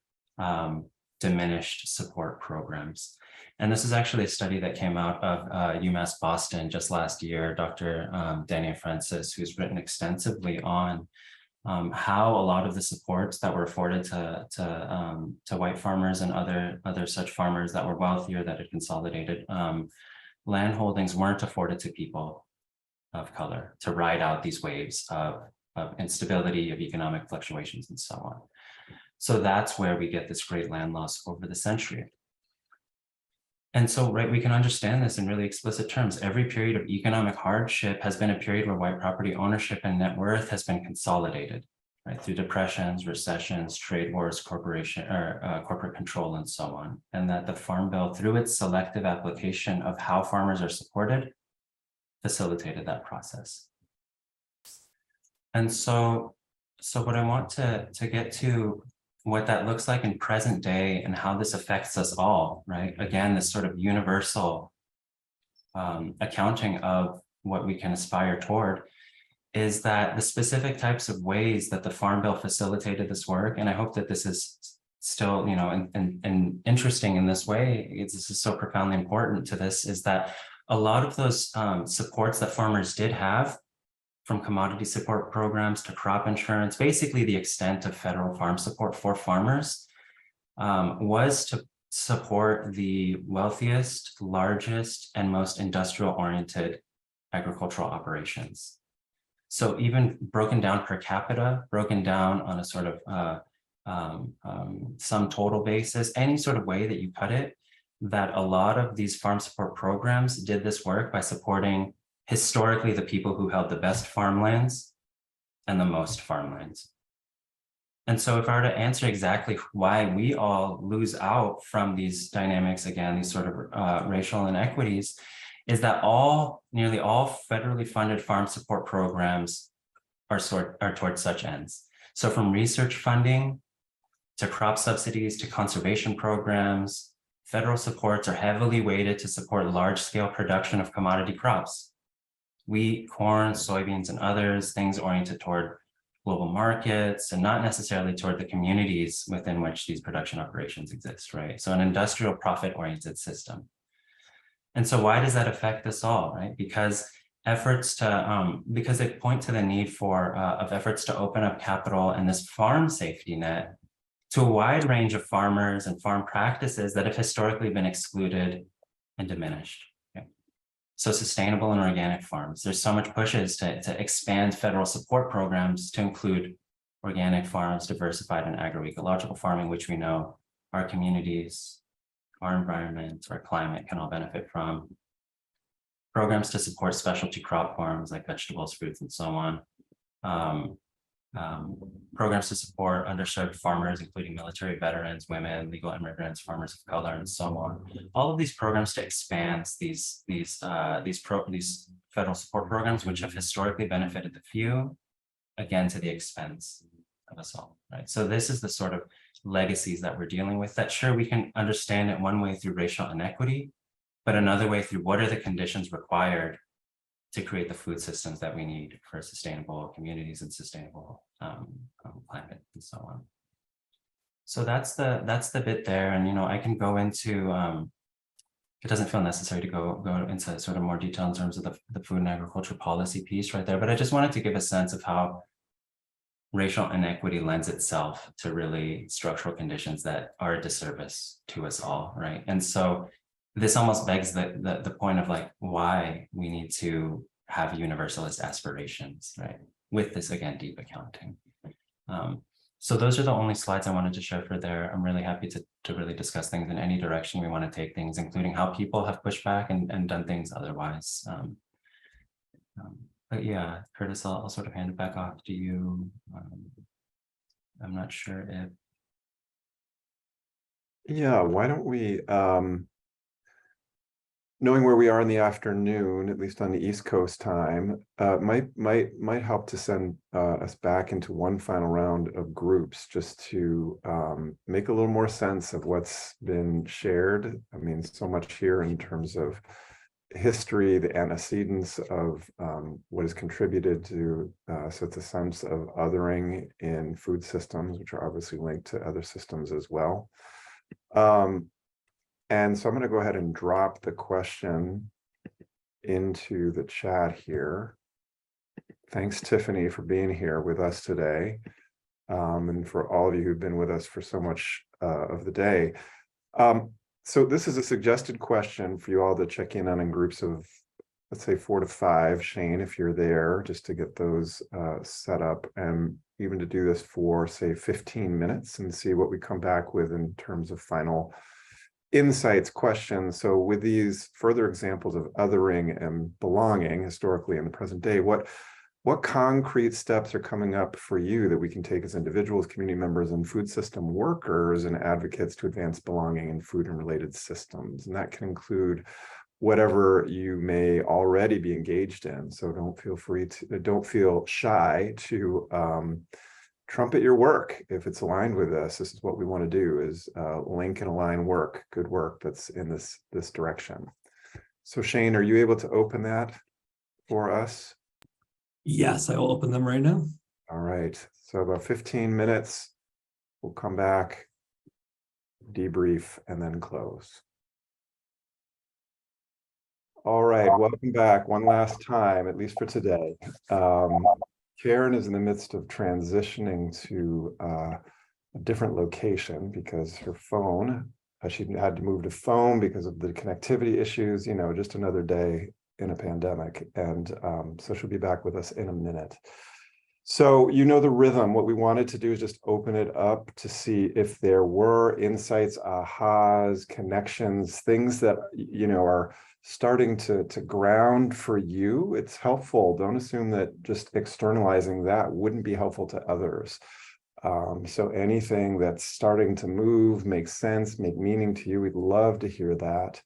diminished support programs. And this is actually a study that came out of UMass Boston just last year, Dr. Dania Francis, who's written extensively on how a lot of the supports that were afforded to white farmers and other such farmers that were wealthier, that had consolidated land holdings, weren't afforded to people of color to ride out these waves of instability, of economic fluctuations, and so on. So that's where we get this great land loss over the century. And so, right, we can understand this in really explicit terms. Every period of economic hardship has been a period where white property ownership and net worth has been consolidated, right, through depressions, recessions, trade wars, corporate control, and so on. And that the Farm Bill, through its selective application of how farmers are supported, facilitated that process. And so what I want to get to, what that looks like in present day and how this affects us all, right? Again, this sort of universal accounting of what we can aspire toward is that the specific types of ways that the Farm Bill facilitated this work, and I hope that this is still, you know, and interesting in this way, this is so profoundly important to this, is that a lot of those supports that farmers did have, from commodity support programs to crop insurance, basically the extent of federal farm support for farmers, was to support the wealthiest, largest, and most industrial-oriented agricultural operations. So even broken down per capita, broken down on a sort of sum total basis, any sort of way that you cut it, that a lot of these farm support programs did this work by supporting historically the people who held the best farmlands and the most farmlands. And so if I were to answer exactly why we all lose out from these dynamics, again, these sort of racial inequities, is that nearly all federally funded farm support programs are towards such ends. So from research funding to crop subsidies to conservation programs, federal supports are heavily weighted to support large-scale production of commodity crops. Wheat, corn, soybeans, and others, things oriented toward global markets and not necessarily toward the communities within which these production operations exist, right? So an industrial profit-oriented system. And so why does that affect us all, right? Because efforts to, because they point to the need for, of efforts to open up capital and this farm safety net to a wide range of farmers and farm practices that have historically been excluded and diminished. Okay? So sustainable and organic farms. There's so much pushes to expand federal support programs to include organic farms, diversified and agroecological farming, which we know our communities, our environment, our climate can all benefit from. Programs to support specialty crop farms like vegetables, fruits, and so on. Programs to support underserved farmers, including military veterans, women, legal immigrants, farmers of color, and so on. All of these programs to expand these federal support programs, which have historically benefited the few, again, to the expense of us all, right? So this is the sort of legacies that we're dealing with that sure we can understand it one way through racial inequity, but another way through what are the conditions required to create the food systems that we need for sustainable communities and sustainable climate and so on. So that's the bit there. And, you know, I can go into, it doesn't feel necessary to go into sort of more detail in terms of the food and agriculture policy piece right there, but I just wanted to give a sense of how racial inequity lends itself to really structural conditions that are a disservice to us all, right? And so this almost begs the point of like why we need to have universalist aspirations, right? With this, again, deep accounting. So those are the only slides I wanted to share for there. I'm really happy to really discuss things in any direction we want to take things, including how people have pushed back and done things otherwise. But yeah, Curtis, I'll sort of hand it back off to you. I'm not sure if. Yeah, why don't we, knowing where we are in the afternoon, at least on the East Coast time, might help to send us back into one final round of groups just to make a little more sense of what's been shared. I mean, so much here in terms of history, the antecedents of what has contributed to such a sense of othering in food systems, which are obviously linked to other systems as well. And so I'm going to go ahead and drop the question into the chat here. Thanks, Tiffany, for being here with us today. And for all of you who've been with us for so much of the day. So this is a suggested question for you all to check in on in groups of, let's say 4 to 5, Shane, if you're there, just to get those set up, and even to do this for, say, 15 minutes and see what we come back with in terms of final insights, questions. So with these further examples of othering and belonging historically in the present day, what concrete steps are coming up for you that we can take as individuals, community members, and food system workers and advocates to advance belonging in food and related systems? And that can include whatever you may already be engaged in. So don't feel shy to trumpet your work if it's aligned with this. This is what we want to do, is link and align work, good work that's in this direction. So Shane, are you able to open that for us? Yes, I will open them right now. All right, so about 15 minutes, we'll come back, debrief, and then close. All right, welcome back one last time, at least for today. Karen is in the midst of transitioning to a different location because her phone, she had to move to phone because of the connectivity issues, you know, just another day in a pandemic. And so she'll be back with us in a minute. So you know the rhythm. What we wanted to do is just open it up to see if there were insights, ahas, connections, things that, you know, are starting to ground for you. It's helpful. Don't assume that just externalizing that wouldn't be helpful to others. So anything that's starting to move, make sense, make meaning to you, we'd love to hear that,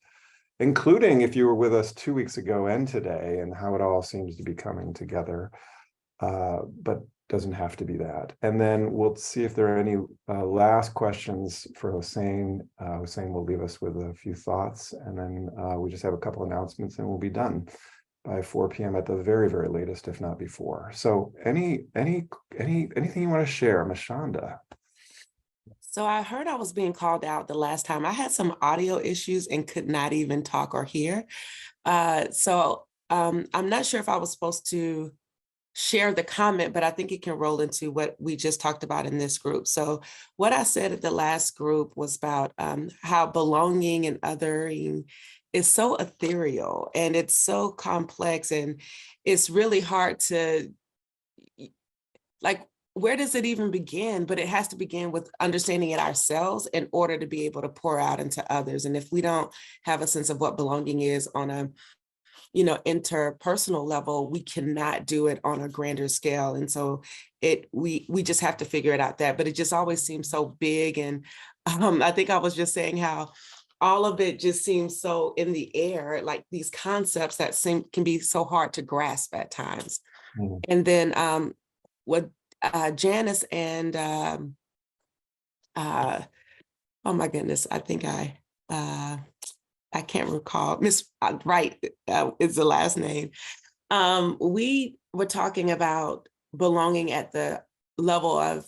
including if you were with us 2 weeks ago and today, and how it all seems to be coming together. But doesn't have to be that. And then we'll see if there are any last questions for Hossein. Hossein will leave us with a few thoughts, and then we just have a couple announcements and we'll be done. by 4 p.m. at the very, very latest, if not before. So anything you want to share, Mashonda? So I heard I was being called out the last time. I had some audio issues and could not even talk or hear. I'm not sure if I was supposed to share the comment, but I think it can roll into what we just talked about in this group. So what I said at the last group was about how belonging and othering is so ethereal and it's so complex, and it's really hard to, like, where does it even begin? But it has to begin with understanding it ourselves in order to be able to pour out into others. And if we don't have a sense of what belonging is on a interpersonal level, we cannot do it on a grander scale. And so we just have to figure it out but it just always seems so big. And I think I was just saying how all of it just seems so in the air, like these concepts that can be so hard to grasp at times. Mm-hmm. And then what Janice and oh my goodness, I think I can't recall, Miss Wright is the last name. We were talking about belonging at the level of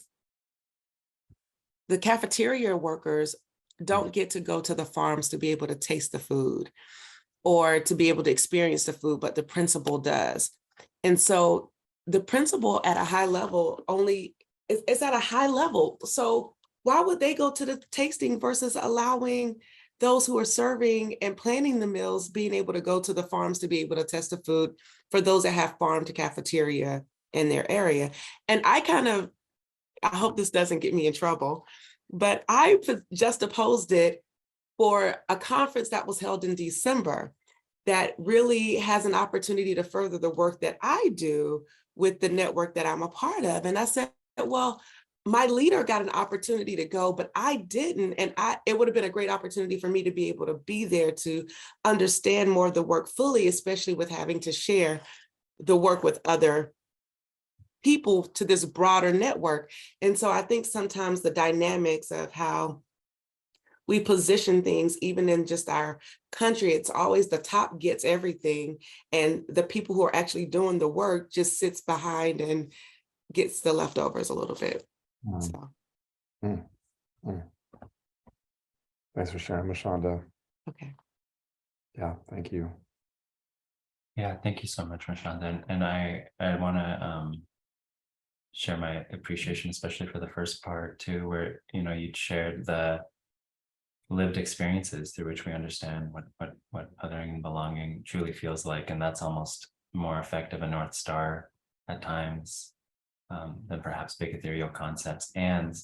the cafeteria workers don't get to go to the farms to be able to taste the food or to be able to experience the food, but the principal does. And so the principal at a high level only is at a high level. So why would they go to the tasting versus allowing those who are serving and planning the meals being able to go to the farms to be able to test the food for those that have farm to cafeteria in their area? And I hope this doesn't get me in trouble, but I just opposed it for a conference that was held in December that really has an opportunity to further the work that I do with the network that I'm a part of. And I said, well, my leader got an opportunity to go, but I didn't. And it would have been a great opportunity for me to be able to be there to understand more of the work fully, especially with having to share the work with other people to this broader network. And so I think sometimes the dynamics of how we position things, even in just our country, it's always the top gets everything. And the people who are actually doing the work just sits behind and gets the leftovers a little bit. So. Thanks for sharing, Mashonda. Okay. Yeah, thank you. Yeah, thank you so much, Mashonda. And I want to share my appreciation, especially for the first part too, where you'd shared the lived experiences through which we understand what othering and belonging truly feels like, and that's almost more effective a North Star at times than perhaps big ethereal concepts. And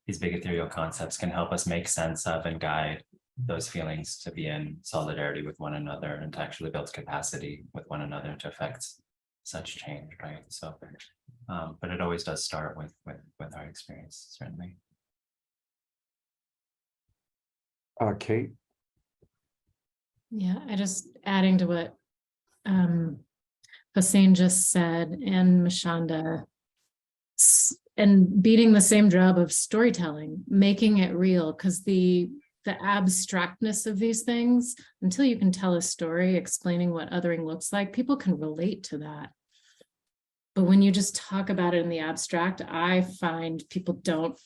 these big ethereal concepts can help us make sense of and guide those feelings to be in solidarity with one another and to actually build capacity with one another to affect such change, right? So, but it always does start with our experience, certainly. Kate? Yeah, I just adding to what Hossein just said and Mashonda, and beating the same drum of storytelling, making it real, because the abstractness of these things, until you can tell a story explaining what othering looks like, people can relate to that. But when you just talk about it in the abstract, I find people don't,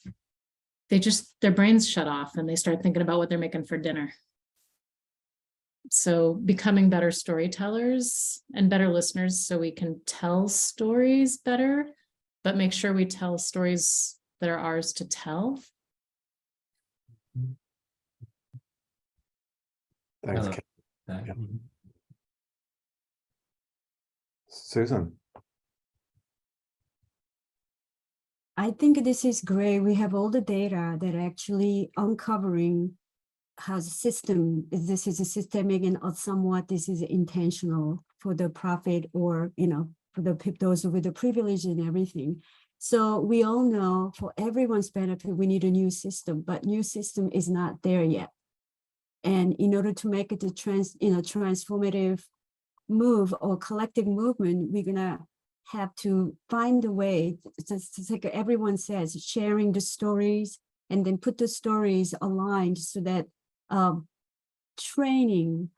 their brains shut off and they start thinking about what they're making for dinner. So becoming better storytellers and better listeners so we can tell stories better, but make sure we tell stories that are ours to tell. Thanks, Kate. Yeah. Susan? I think this is great. We have all the data that are uncovering how the system, this is a systemic and somewhat this is intentional for the profit or, for those with the privilege and everything. So we all know for everyone's benefit, we need a new system, but new system is not there yet. And in order to make it a transformative move or collective movement, we're gonna have to find a way, just like everyone says, sharing the stories and then put the stories aligned so that training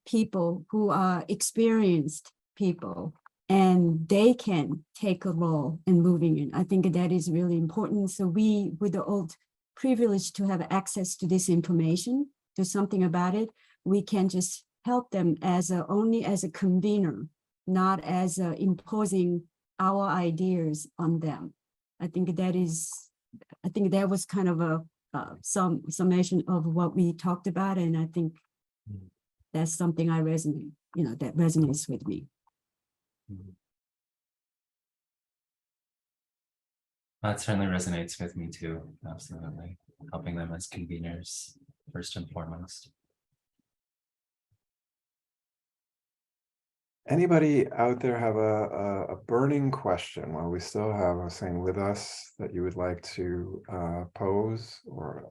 people who are experienced people, and they can take a role in moving it. I think that is really important. So we, with the old privilege to have access to this information, do something about it, we can just help them as only as a convener, not as imposing our ideas on them. I think that was kind of a some summation of what we talked about, and I think that's something that resonates with me. That certainly resonates with me too. Absolutely. Helping them as conveners, first and foremost. Anybody out there have a burning question while we still have Hossein with us that you would like to pose, or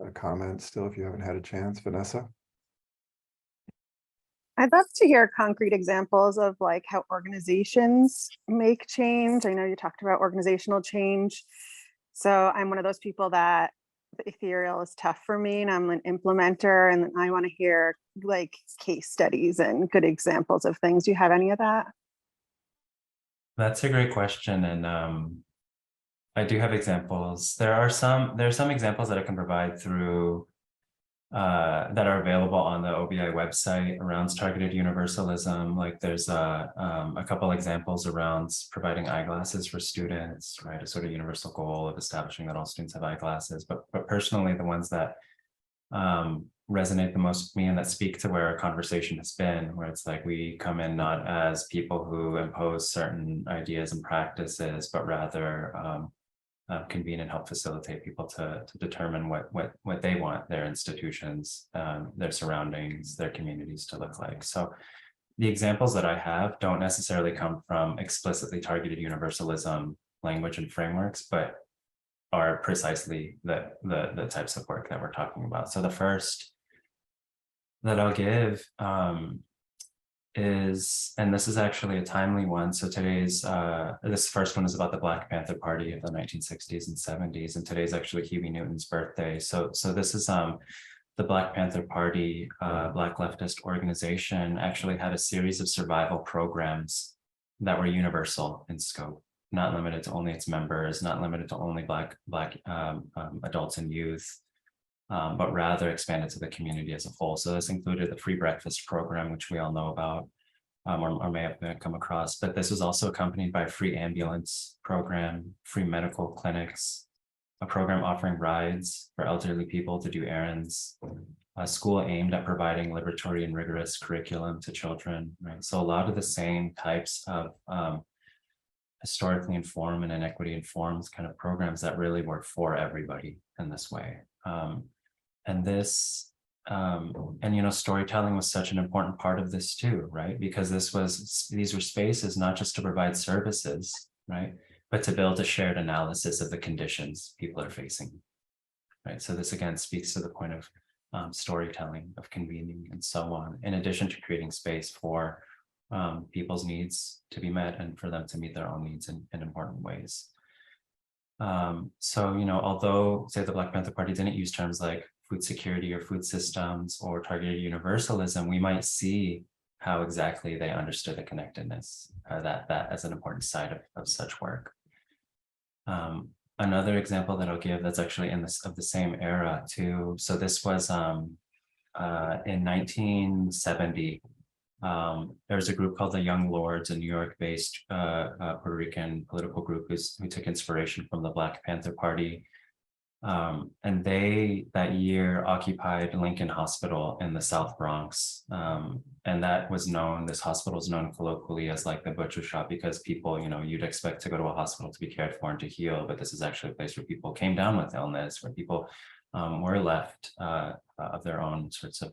a comment still if you haven't had a chance? Vanessa? I'd love to hear concrete examples of like how organizations make change. I know you talked about organizational change. So I'm one of those people that the ethereal is tough for me, and I'm an implementer, and I want to hear like case studies and good examples of things. Do you have any of that? That's a great question. And I do have examples. There are some examples that I can provide through that are available on the OBI website around targeted universalism. Like there's a couple examples around providing eyeglasses for students, right? A sort of universal goal of establishing that all students have eyeglasses. But personally, the ones that resonate the most with me and that speak to where our conversation has been, where it's like we come in not as people who impose certain ideas and practices, but rather convene and help facilitate people to determine what they want their institutions, their surroundings, their communities to look like. So the examples that I have don't necessarily come from explicitly targeted universalism language and frameworks, but are precisely the types of work that we're talking about. So the first that I'll give is, and this is actually a timely one. So today's, this first one is about the Black Panther Party of the 1960s and 70s, and today's actually Huey Newton's birthday. So this is the Black Panther Party, Black leftist organization, actually had a series of survival programs that were universal in scope, not limited to only its members, not limited to only Black adults and youth, but rather expanded to the community as a whole. So this included the free breakfast program, which we all know about, or may have come across, but this was also accompanied by a free ambulance program, free medical clinics, a program offering rides for elderly people to do errands, a school aimed at providing liberatory and rigorous curriculum to children, right? So a lot of the same types of historically informed and inequity informed kind of programs that really work for everybody in this way. And this, and storytelling was such an important part of this too, right? Because these were spaces not just to provide services, right? But to build a shared analysis of the conditions people are facing, right? So this again speaks to the point of storytelling, of convening and so on, in addition to creating space for people's needs to be met and for them to meet their own needs in important ways. So, although say the Black Panther Party didn't use terms like food security or food systems or targeted universalism, we might see how exactly they understood the connectedness, that as an important side of such work. Another example that I'll give that's actually of the same era too. So this was in 1970. There was a group called the Young Lords, a New York-based Puerto Rican political group who took inspiration from the Black Panther Party. And they, that year, occupied Lincoln Hospital in the South Bronx. And that was known, this hospital is known colloquially as like the butcher shop, because people, you'd expect to go to a hospital to be cared for and to heal, but this is actually a place where people came down with illness, where people were left of their own sorts of,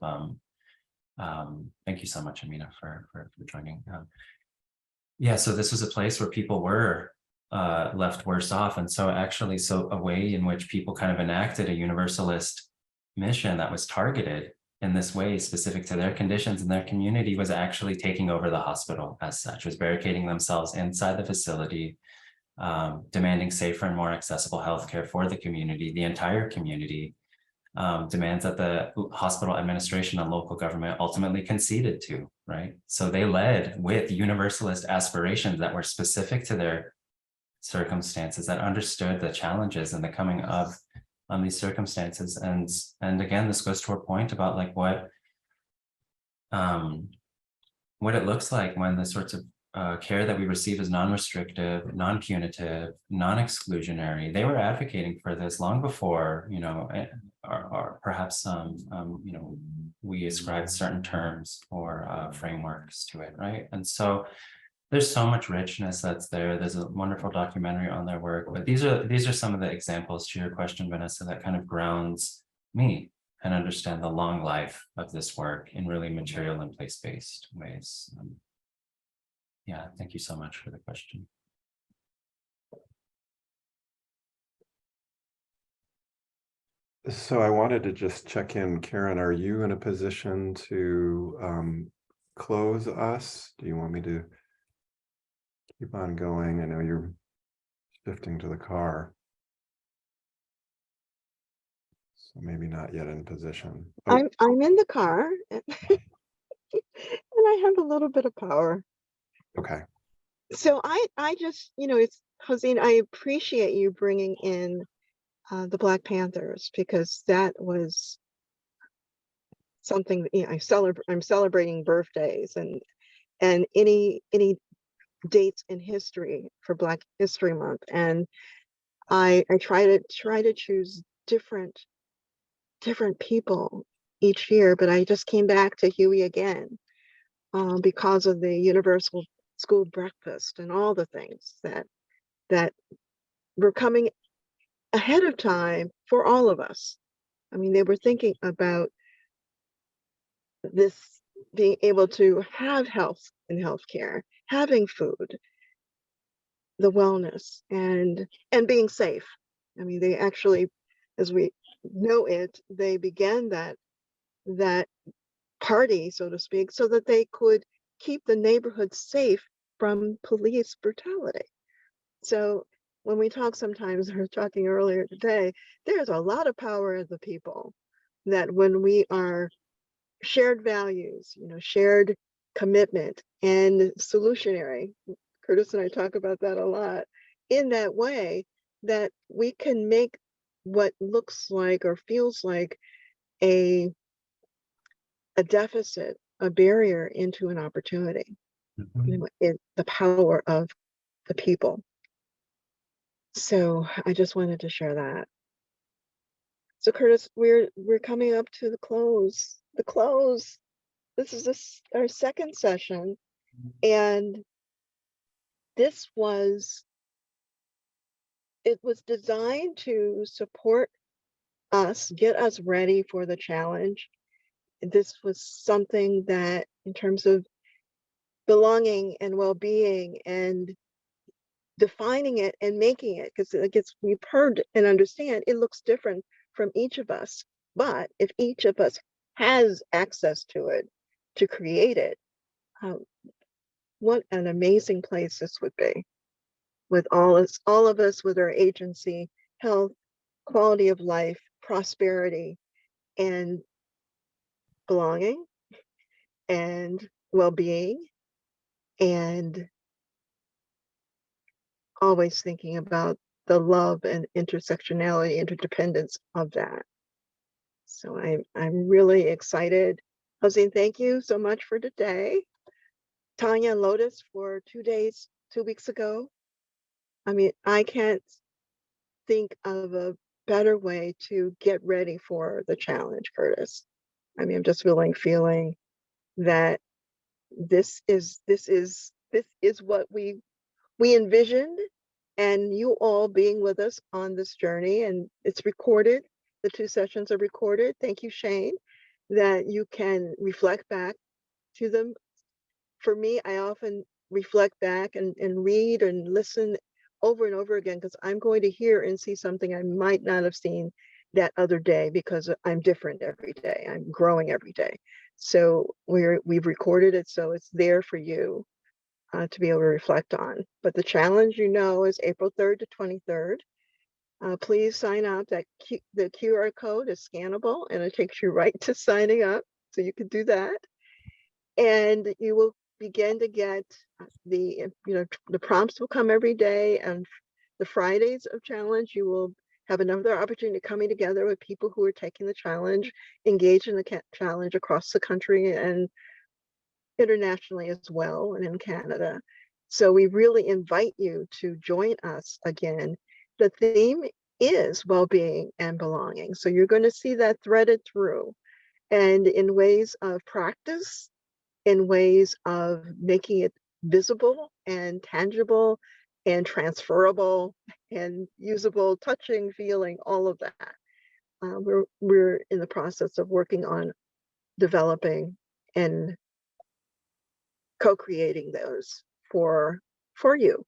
thank you so much, Amina, for joining. Yeah, so this was a place where people were left worse off. And so actually, a way in which people kind of enacted a universalist mission that was targeted in this way, specific to their conditions and their community, was actually taking over the hospital as such, was barricading themselves inside the facility, demanding safer and more accessible healthcare for the community, the entire community, demands that the hospital administration and local government ultimately conceded to, right? So they led with universalist aspirations that were specific to their circumstances, that understood the challenges and the coming of these circumstances. And again, this goes to our point about like what it looks like when the sorts of care that we receive is non-restrictive, non-punitive, non-exclusionary. They were advocating for this long before, you know, or perhaps you know, we ascribed certain terms or frameworks to it, right? And so there's so much richness that's there. There's a wonderful documentary on their work, but these are some of the examples to your question, Vanessa, that kind of grounds me and understand the long life of this work in really material and place-based ways. Yeah, thank you so much for the question. So I wanted to just check in, Karen, are you in a position to close us? Do you want me to keep on going? I know you're shifting to the car. So maybe not yet in position. Oh. I'm in the car and I have a little bit of power. Okay. So I just, you know, it's Josine, I appreciate you bringing in the Black Panthers, because that was something, you know, I'm celebrating birthdays and any dates in history for Black History Month, and I try to choose different people each year, but I just came back to Huey again because of the universal school breakfast and all the things that were coming ahead of time for all of us. I mean, they were thinking about this, being able to have health and healthcare, having food, the wellness, and being safe. I mean, they actually, as we know it, they began that party, so to speak, so that they could keep the neighborhood safe from police brutality. So when we talk sometimes, we were talking earlier today, there's a lot of power in the people, that when we are shared values, you know, shared commitment and solutionary, Curtis and I talk about that a lot, in that way, that we can make what looks like or feels like a deficit, a barrier, into an opportunity. You know, the power of the people. So I just wanted to share that. So Curtis, we're coming up to the close. This is our second session, and it was designed to support us, get us ready for the challenge. This was something that, in terms of belonging and well-being and defining it and making it, because we've heard and understand it looks different from each of us, but if each of us has access to it, to create it, what an amazing place this would be, with all of us with our agency, health, quality of life, prosperity, and belonging, and well-being, and always thinking about the love and intersectionality, interdependence of that. So I'm really excited. Josine, thank you so much for today. Tanya and Lotus for 2 weeks ago. I mean, I can't think of a better way to get ready for the challenge, Curtis. I mean, I'm just feeling that this is what we envisioned, and you all being with us on this journey, and it's recorded. The 2 sessions are recorded. Thank you, Shane, that you can reflect back to them. For me, I often reflect back and read and listen over and over again, because I'm going to hear and see something I might not have seen that other day, because I'm different every day. I'm growing every day. So we've recorded it, so it's there for you to be able to reflect on. But the challenge, you know, is April 3rd to 23rd. please sign up. The QR code is scannable and it takes you right to signing up. So you can do that. And you will begin to get the prompts will come every day, and the Fridays of challenge, you will have another opportunity coming together with people who are taking the challenge, engage in the challenge across the country and internationally as well, and in Canada. So we really invite you to join us again. The theme is well-being and belonging. So you're going to see that threaded through, and in ways of practice, in ways of making it visible and tangible and transferable and usable, touching, feeling, all of that. We're in the process of working on developing and co-creating those for you,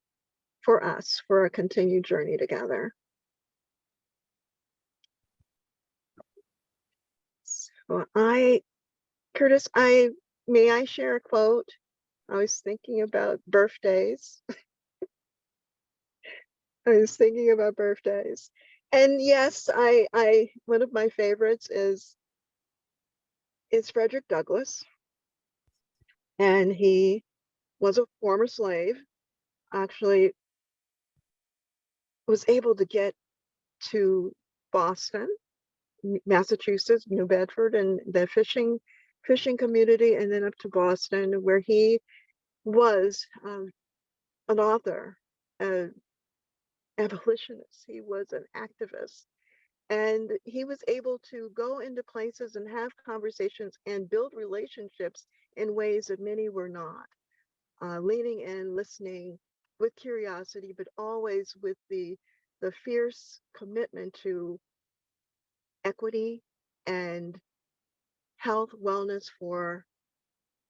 for us, for a continued journey together. So Curtis, may I share a quote? I was thinking about birthdays. And yes, one of my favorites is Frederick Douglass. And he was a former slave, actually was able to get to Boston, Massachusetts, New Bedford, and the fishing community, and then up to Boston, where he was an author, an abolitionist. He was an activist, and he was able to go into places and have conversations and build relationships in ways that many were not. Leaning in, listening with curiosity, but always with the fierce commitment to equity and health, wellness for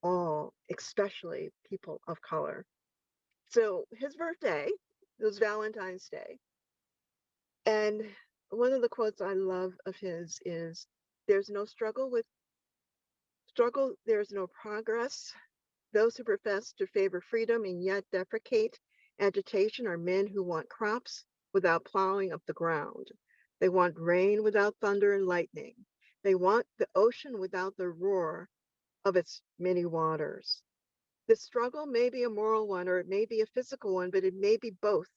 all, especially people of color. So his birthday was Valentine's Day. And one of the quotes I love of his is, "There's no struggle, there's no progress. Those who profess to favor freedom and yet deprecate agitation are men who want crops without plowing up the ground. They want rain without thunder and lightning. They want the ocean without the roar of its many waters." The struggle may be a moral one, or it may be a physical one, but it may be both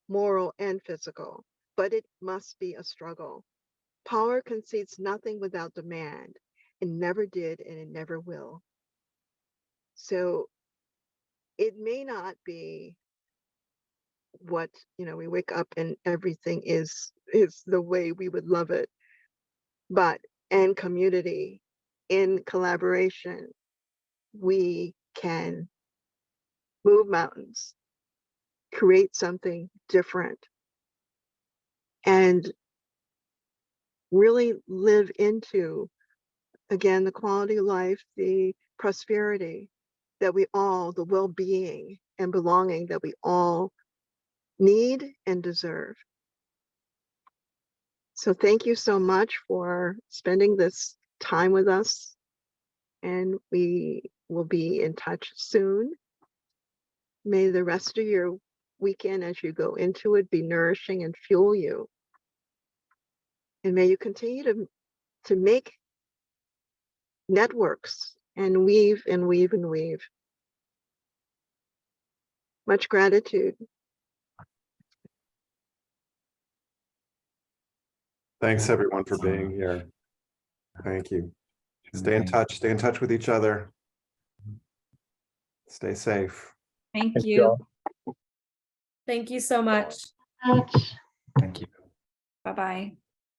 moral and physical, but it must be a struggle. Power concedes nothing without demand. It never did, and it never will. So it may not be what, we wake up and everything is the way we would love it, but in community, in collaboration, we can move mountains, create something different, and really live into, again, the quality of life, the prosperity that we all, the well-being and belonging that we all need and deserve. So thank you so much for spending this time with us, and we will be in touch soon. May the rest of your weekend, as you go into it, be nourishing and fuel you. And may you continue to make networks and weave and weave and weave. Much gratitude. Thanks everyone for being here. Thank you. Stay in touch with each other. Stay safe. Thank you. Thank you so much. Thank you. Bye-bye.